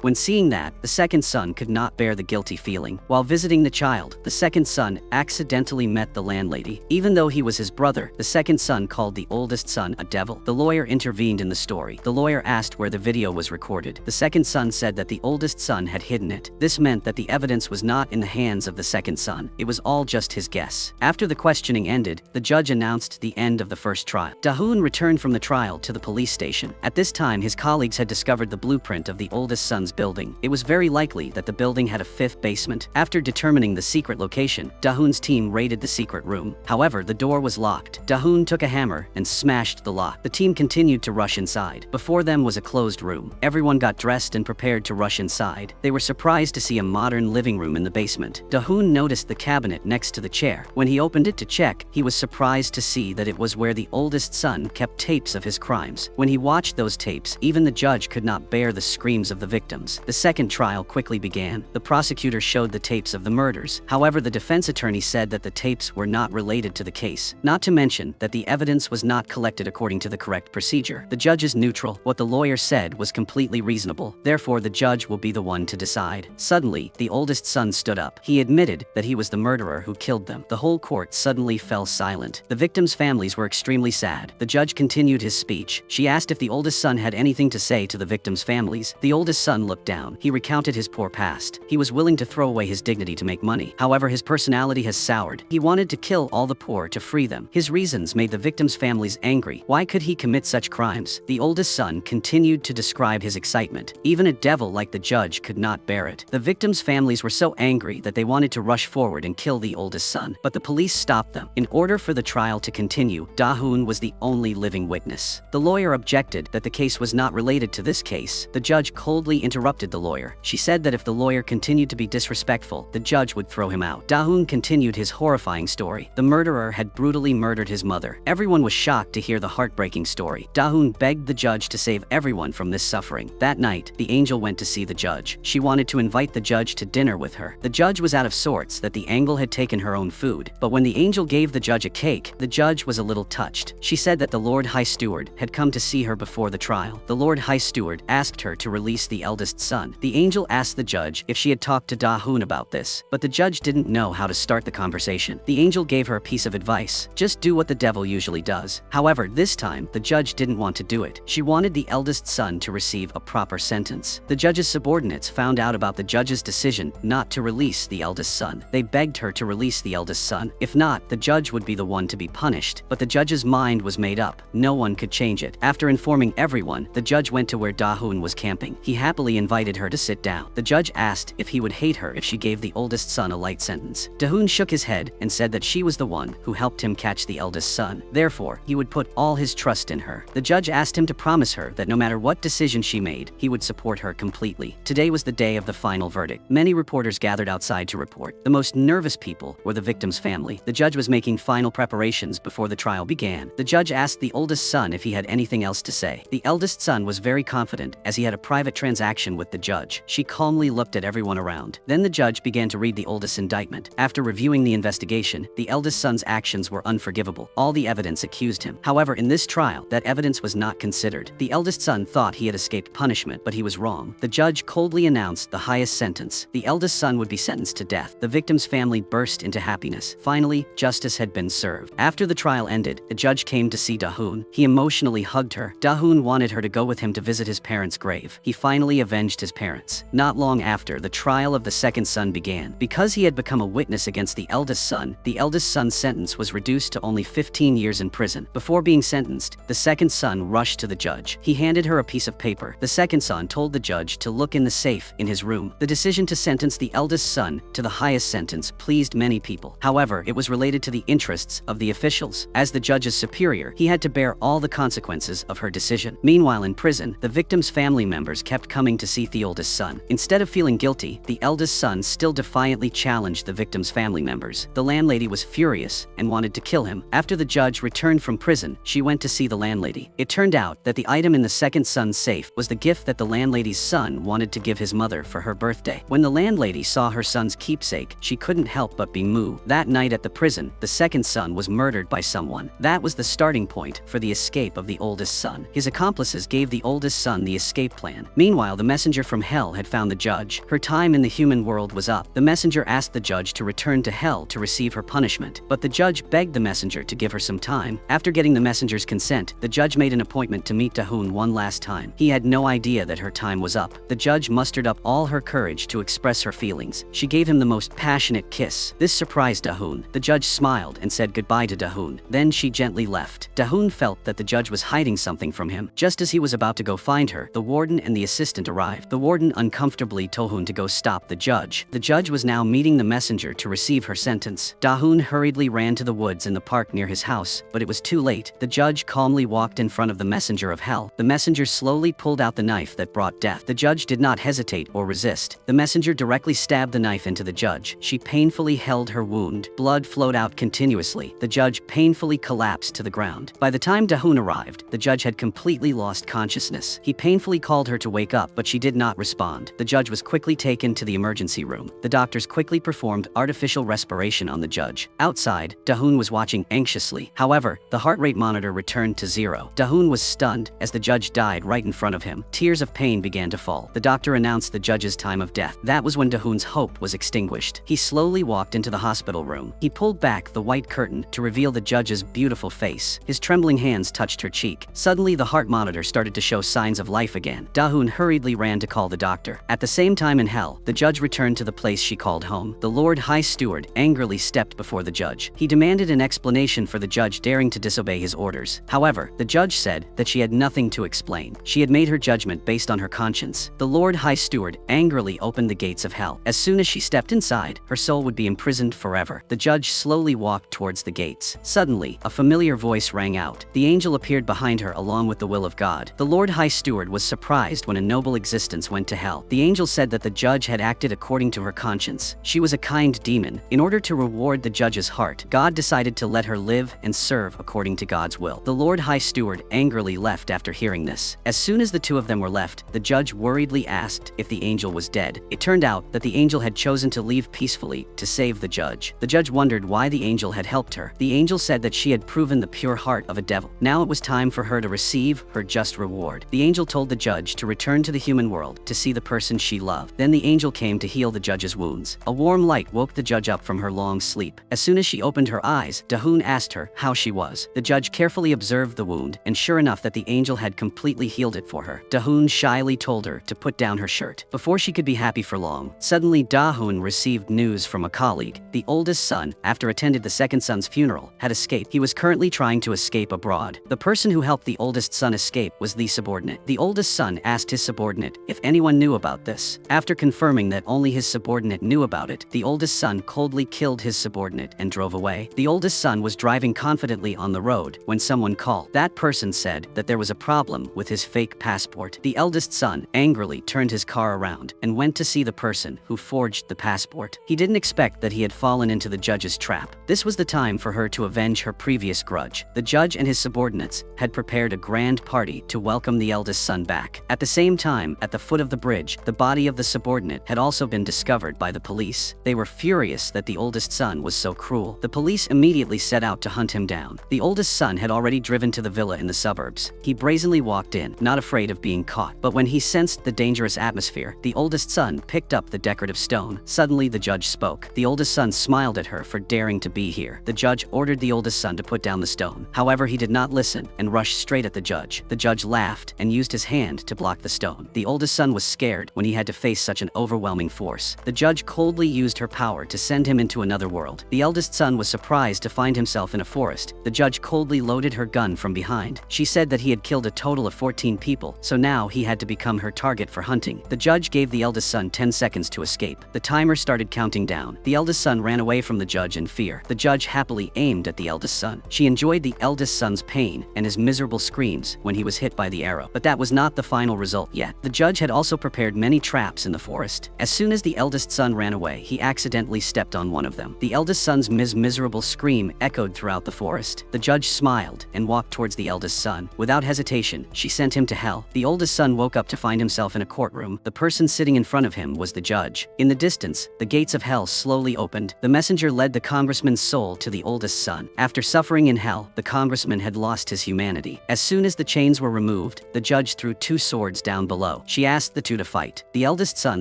When seeing that, the second son could not bear the guilty feeling. While visiting the child, the second son accidentally met the landlady. Even though he was his brother, the second son called the oldest son a devil. The lawyer intervened in the story. The lawyer asked where the video was recorded. The second son said that the oldest son had hidden it. This meant that the evidence was not in the hands of the second son. It was all just his guess. After the questioning ended, the judge announced the end of the first trial. Da-hoon returned from the trial to the police station. At this time, his colleagues had discovered the blueprint of the oldest son's building. It was very likely that the building had a fifth basement. After determining the secret location, Da-hoon's team raided the secret room. However, the door was locked. Da-hoon took a hammer and smashed the lock. The team continued to rush inside. Before them was a closed room. Everyone got dressed and prepared to rush inside. They were surprised to see a modern living room in the basement. Da-hoon noticed the cabinet next to the chair. When he opened it to check, he was surprised to see that it was where the oldest son kept tapes of his crimes. When he watched those tapes, even the judge could not bear the screams of the victims. The second trial quickly began. The prosecutor showed the tapes of the murders. However, the defense attorney said that the tapes were not related to the case, not to mention that the evidence was not collected according to the correct procedure. The judge is neutral. What the lawyer said was completely reasonable. Therefore, the judge will be the one to decide. Suddenly, the oldest son stood up. He admitted that he was the murderer who killed them. The whole court suddenly fell silent. The victims' families were extremely sad. The judge continued his speech. She asked if the oldest son had anything to say to the victims' families. The oldest son looked down. He recounted his poor past. He was willing to throw away his dignity to make money. However, his personality has soured. He wanted to kill all the poor to free them. His reasons made the victims' families angry. Why could he commit such crimes? The oldest son continued to describe his excitement. Even a devil like the judge could not bear it. The victims' families were so angry that they wanted to rush forward and kill the oldest son, but the police stopped them. In order for the trial to continue, Da-hoon was the only living witness. The lawyer objected that the case was not related to this case. The judge coldly interrupted the lawyer. She said that if the lawyer continued to be disrespectful, the judge would throw him out. Da-hoon continued his horrifying story. The murderer had brutally murdered his mother. Everyone was shocked to hear the heartbreaking story. Da-hoon begged the judge to save everyone from this suffering. That night, the angel went to see the judge. She wanted to invite the judge to dinner with her. The judge was out of sorts that the angel had taken her own food, but when the angel gave the judge a cake, the judge was a little touched. She said that the Lord High Steward had come to see her before the trial. The Lord High Steward asked her to release the eldest son. The angel asked the judge if she had talked to Da-hoon about this, but the judge didn't know how to start the conversation. The angel gave her a piece of advice: just do what the devil usually does. However, this time, the judge didn't want to do it. She wanted the eldest son to receive a proper sentence. The judge's subordinates found out about the judge's decision not to release the eldest son. They begged her to release the eldest son. If not, the judge would be the one to be punished. But the judge's mind was made up. No one could change it. After informing everyone, the judge went to where Da-hoon was camping. He happily invited her to sit down. The judge asked if he would hate her if she gave the oldest son a light sentence. Da-hoon shook his head and said that she was the one who helped him catch the eldest son. Therefore, he would put all his trust in her. The judge asked him to promise her that no matter what decision she made, he would support her completely. Today was the day of the final verdict. Many reporters gathered outside to report. The most nervous people were the victim's family. The judge was making final preparations before the trial began. The judge asked the oldest son if he had anything else to say. The eldest son was very confident, as he had a private transaction with the judge. She calmly looked at everyone around. Then the judge began to read the oldest indictment. After reviewing the investigation, the eldest son's actions were unforgivable. All the evidence accused him. However, in this trial, that evidence was not considered. The eldest son thought he had escaped punishment, but he was wrong. The judge coldly announced the highest sentence. The eldest son would be sentenced to death. The victim's family burst into happiness. Finally, justice had been served. After the trial ended, the judge came to see Da-hoon. He emotionally hugged her. Da-hoon wanted her to go with him to visit his parents' grave. He finally avenged his parents. Not long after, the trial of the second son began. Because he had become a witness against the eldest son's sentence was reduced to only 15 years in prison. Before being sentenced, the second son rushed to the judge. He handed her a piece of paper. The second son told the judge to look in the safe in his room. The decision to sentence the eldest son to the highest sentence pleased many people. However, it was related to the interests of the officials. As the judge's superior, he had to bear all the consequences of her decision. Meanwhile, in prison, the victim's family members kept coming to see the oldest son. Instead of feeling guilty, guilty, the eldest son still defiantly challenged the victim's family members. The landlady was furious and wanted to kill him. After the judge returned from prison, she went to see the landlady. It turned out that the item in the second son's safe was the gift that the landlady's son wanted to give his mother for her birthday. When the landlady saw her son's keepsake, she couldn't help but be moved. That night at the prison, the second son was murdered by someone. That was the starting point for the escape of the oldest son. His accomplices gave the oldest son the escape plan. Meanwhile, the messenger from hell had found the judge. Her time in the human world was up. The messenger asked the judge to return to hell to receive her punishment, but the judge begged the messenger to give her some time. After getting the messenger's consent, the judge made an appointment to meet Dahun one last time. He had no idea that her time was up. The judge mustered up all her courage to express her feelings. She gave him the most passionate kiss. This surprised Dahun. The judge smiled and said goodbye to Dahun. Then she gently left. Dahun felt that the judge was hiding something from him. Just as he was about to go find her, the warden and the assistant arrived. The warden uncomfortably told Dahun to go stop the judge. The judge was now meeting the messenger to receive her sentence. Dahun hurriedly ran to the woods in the park near his house, but it was too late. The judge calmly walked in front of the messenger of hell. The messenger slowly pulled out the knife that brought death. The judge did not hesitate or resist. The messenger directly stabbed the knife into the judge. She painfully held her wound. Blood flowed out continuously. The judge painfully collapsed to the ground. By the time Dahun arrived, the judge had completely lost consciousness. He painfully called her to wake up, but she did not respond. The judge was quickly taken to the emergency room. The doctors quickly performed artificial respiration on the judge. Outside, Dahun was watching anxiously. However, the heart rate monitor returned to 0. Dahun was stunned as the judge died right in front of him. Tears of pain began to fall. The doctor announced the judge's time of death. That was when Dahun's hope was extinguished. He slowly walked into the hospital room. He pulled back the white curtain to reveal the judge's beautiful face. His trembling hands touched her cheek. Suddenly, the heart monitor started to show signs of life again. Dahun hurriedly ran to call the doctor. At the same time in hell, the judge returned to the place she called home. The Lord High Steward angrily stepped before the judge. He demanded an explanation for the judge daring to disobey his orders. However, the judge said that she had nothing to explain. She had made her judgment based on her conscience. The Lord High Steward angrily opened the gates of hell. As soon as she stepped inside, her soul would be imprisoned forever. The judge slowly walked towards the gates. Suddenly, a familiar voice rang out. The angel appeared behind her along with the will of God. The Lord High Steward was surprised when a noble existence went to hell. The angel said that the judge had acted according to her conscience. She was a kind demon. In order to reward the judge's heart, God decided to let her live and serve according to God's will. The Lord High Steward angrily left after hearing this. As soon as the two of them were left, the judge worriedly asked if the angel was dead. It turned out that the angel had chosen to leave peacefully to save the judge. The judge wondered why the angel had helped her. The angel said that she had proven the pure heart of a devil. Now it was time for her to receive her just reward. The angel told the judge to return to the human world to see the person she loved. Then the angel came to heal the judge's wounds. A warm light woke the judge up from her long sleep. As soon as she opened her eyes, Dahun asked her how she was. The judge carefully observed the wound, and sure enough that the angel had completely healed it for her. Dahun shyly told her to put down her shirt. Before she could be happy for long, suddenly Dahun received news from a colleague. The oldest son, after attended the second son's funeral, had escaped. He was currently trying to escape abroad. The person who helped the oldest son escape was the subordinate. The oldest son asked his subordinate if anyone knew about this. After confirming that only his subordinate knew about it, the oldest son coldly killed his subordinate and drove away. The oldest son was driving confidently on the road when someone called. That person said that there was a problem with his fake passport. The eldest son angrily turned his car around and went to see the person who forged the passport. He didn't expect that he had fallen into the judge's trap. This was the time for her to avenge her previous grudge. The judge and his subordinates had prepared a grand party to welcome the eldest son back. At the same time, at the foot of the bridge, the body of the subordinate had also been discovered by the police. They were furious that the oldest son was so cruel. The police immediately set out to hunt him down. The oldest son had already driven to the villa in the suburbs. He brazenly walked in, not afraid of being caught. But when he sensed the dangerous atmosphere, the oldest son picked up the decorative stone. Suddenly, the judge spoke. The oldest son smiled at her for daring to be here. The judge ordered the oldest son to put down the stone. However, he did not listen and rushed straight at the judge. The judge laughed and used his hand to block the stone. The oldest son was scared when he had to face such an overwhelming force. The judge coldly used her power to send him into another world. The eldest son was surprised to find himself in a forest. The judge coldly loaded her gun from behind. She said that he had killed a total of 14 people, so now he had to become her target for hunting. The judge gave the eldest son 10 seconds to escape. The timer started counting down. The eldest son ran away from the judge in fear. The judge happily aimed at the eldest son. She enjoyed the eldest son's pain and his miserable screams when he was hit by the arrow. But that was not the final result yet. The judge had also prepared many traps in the forest. forest. As soon as the eldest son ran away, he accidentally stepped on one of them. The eldest son's miserable scream echoed throughout the forest. The judge smiled and walked towards the eldest son. Without hesitation, she sent him to hell. The oldest son woke up to find himself in a courtroom. The person sitting in front of him was the judge. In the distance, the gates of hell slowly opened. The messenger led the congressman's soul to the oldest son. After suffering in hell, the congressman had lost his humanity. As soon as the chains were removed, the judge threw two swords down below. She asked the two to fight. The eldest son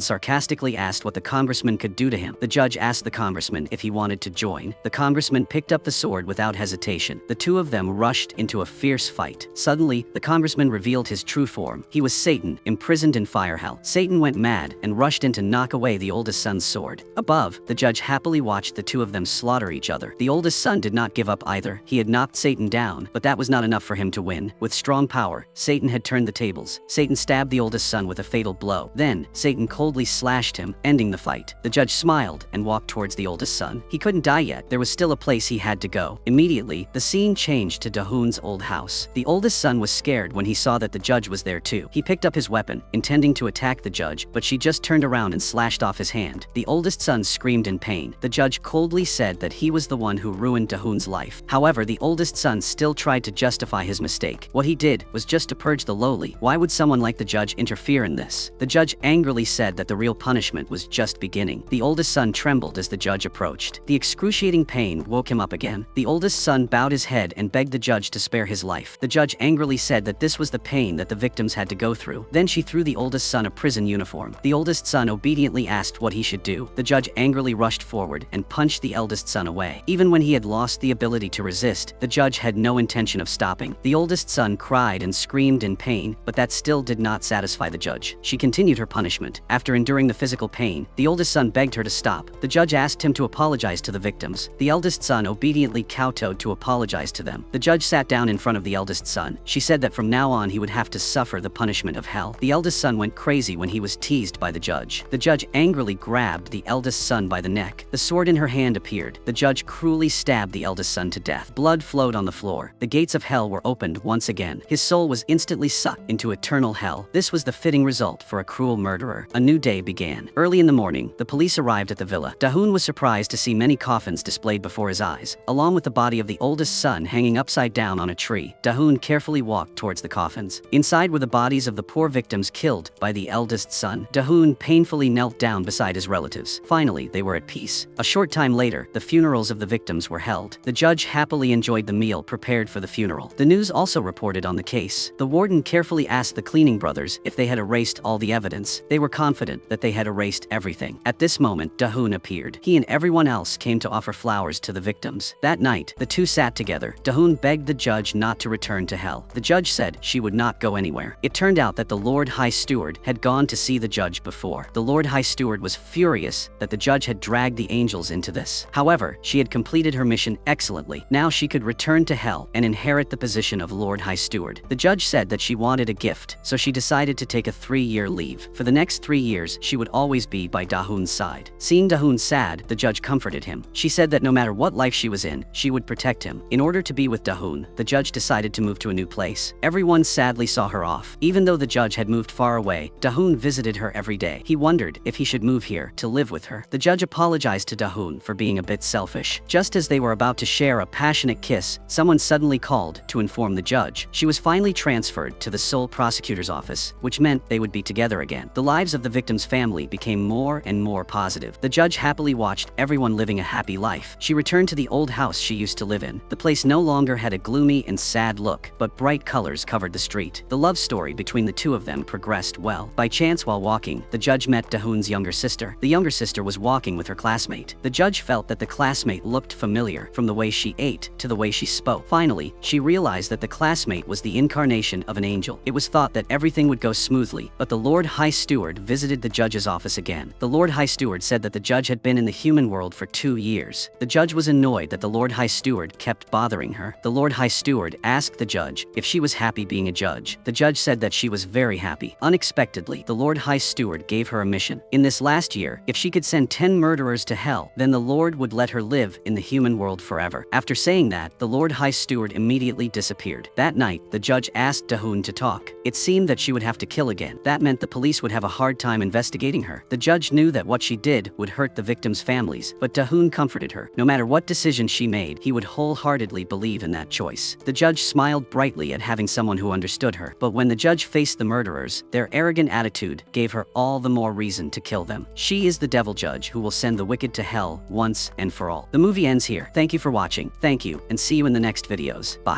sarcastically asked what the congressman could do to him. The judge asked the congressman if he wanted to join. The congressman picked up the sword without hesitation. The two of them rushed into a fierce fight. Suddenly, the congressman revealed his true form. He was Satan, imprisoned in fire hell. Satan went mad and rushed in to knock away the oldest son's sword. Above, the judge happily watched the two of them slaughter each other. The oldest son did not give up either. He had knocked Satan down, but that was not enough for him to win. With strong power, Satan had turned the tables. Satan stabbed the oldest son with a fatal blow. Then, Satan coldly slashed him, ending the fight. The judge smiled and walked towards the oldest son. He couldn't die yet. There was still a place he had to go. Immediately, the scene changed to Dahoon's old house. The oldest son was scared when he saw that the judge was there too. He picked up his weapon, intending to attack the judge, but she just turned around and slashed off his hand. The oldest son screamed in pain. The judge coldly said that he was the one who ruined Dahoon's life. However, the oldest son still tried to justify his mistake. What he did was just to purge the lowly. Why would someone like the judge interfere in this? The judge angrily said that the real punishment was just beginning. The oldest son trembled as the judge approached. The excruciating pain woke him up again. The oldest son bowed his head and begged the judge to spare his life. The judge angrily said that this was the pain that the victims had to go through. Then she threw the oldest son a prison uniform. The oldest son obediently asked what he should do. The judge angrily rushed forward and punched the eldest son away. Even when he had lost the ability to resist, the judge had no intention of stopping. The oldest son cried and screamed in pain, but that still did not satisfy the judge. She continued her punishment. After enduring the physical pain, the oldest son begged her to stop. The judge asked him to apologize to the victims. The eldest son obediently kowtowed to apologize to them. The judge sat down in front of the eldest son. She said that from now on he would have to suffer the punishment of hell. The eldest son went crazy when he was teased by the judge. The judge angrily grabbed the eldest son by the neck. The sword in her hand appeared. The judge cruelly stabbed the eldest son to death. Blood flowed on the floor. The gates of hell were opened once again. His soul was instantly sucked into eternal hell. This was the fitting result for a cruel murderer. A new day began. Early in the morning, the police arrived at the villa. Dahoon was surprised to see many coffins displayed before his eyes, along with the body of the oldest son hanging upside down on a tree. Dahoon carefully walked towards the coffins. Inside were the bodies of the poor victims killed by the eldest son. Dahoon painfully knelt down beside his relatives. Finally, they were at peace. A short time later, the funerals of the victims were held. The judge happily enjoyed the meal prepared for the funeral. The news also reported on the case. The warden carefully asked the cleaning brothers if they had erased all the evidence. They were confident that they had erased everything. At this moment, Dahoon appeared. He and everyone else came to offer flowers to the victims. That night, the two sat together. Dahoon begged the judge not to return to hell. The judge said she would not go anywhere. It turned out that the Lord High Steward had gone to see the judge before. The Lord High Steward was furious that the judge had dragged the angels into this. However, she had completed her mission excellently. Now she could return to hell and inherit the position of Lord High Steward. The judge said that she wanted a gift, so she decided to take a 3-year leave. For the next 3 years, she would always be by Dahoon's side. Seeing Dahoon sad, the judge comforted him. She said that no matter what life she was in, she would protect him. In order to be with Dahoon, the judge decided to move to a new place. Everyone sadly saw her off. Even though the judge had moved far away, Dahoon visited her every day. He wondered if he should move here to live with her. The judge apologized to Dahoon for being a bit selfish. Just as they were about to share a passionate kiss, someone suddenly called to inform the judge. She was finally transferred to the sole prosecutor's office, which meant they would be together again. The lives of the victim's family became more and more positive. The judge happily watched everyone living a happy life. She returned to the old house she used to live in. The place no longer had a gloomy and sad look, but bright colors covered the street. The love story between the two of them progressed well. By chance, while walking, the judge met Dahoon's younger sister. The younger sister was walking with her classmate. The judge felt that the classmate looked familiar, from the way she ate to the way she spoke. Finally, she realized that the classmate was the incarnation of an angel. It was thought that everything would go smoothly, but the Lord High Steward visited the judge's office again. The Lord High Steward said that the judge had been in the human world for 2 years. The judge was annoyed that the Lord High Steward kept bothering her. The Lord High Steward asked the judge if she was happy being a judge. The judge said that she was very happy. Unexpectedly, the Lord High Steward gave her a mission. In this last year, if she could send 10 murderers to hell, then the Lord would let her live in the human world forever. After saying that, the Lord High Steward immediately disappeared. That night, the judge asked Dahoon to talk. It seemed that she would have to kill again. That meant the police would have a hard time investigating her. The judge knew that what she did would hurt the victims' families, but Dahoon comforted her. No matter what decision she made, he would wholeheartedly believe in that choice. The judge smiled brightly at having someone who understood her, but when the judge faced the murderers, their arrogant attitude gave her all the more reason to kill them. She is the devil judge who will send the wicked to hell once and for all. The movie ends here. Thank you for watching. Thank you, and see you in the next videos. Bye.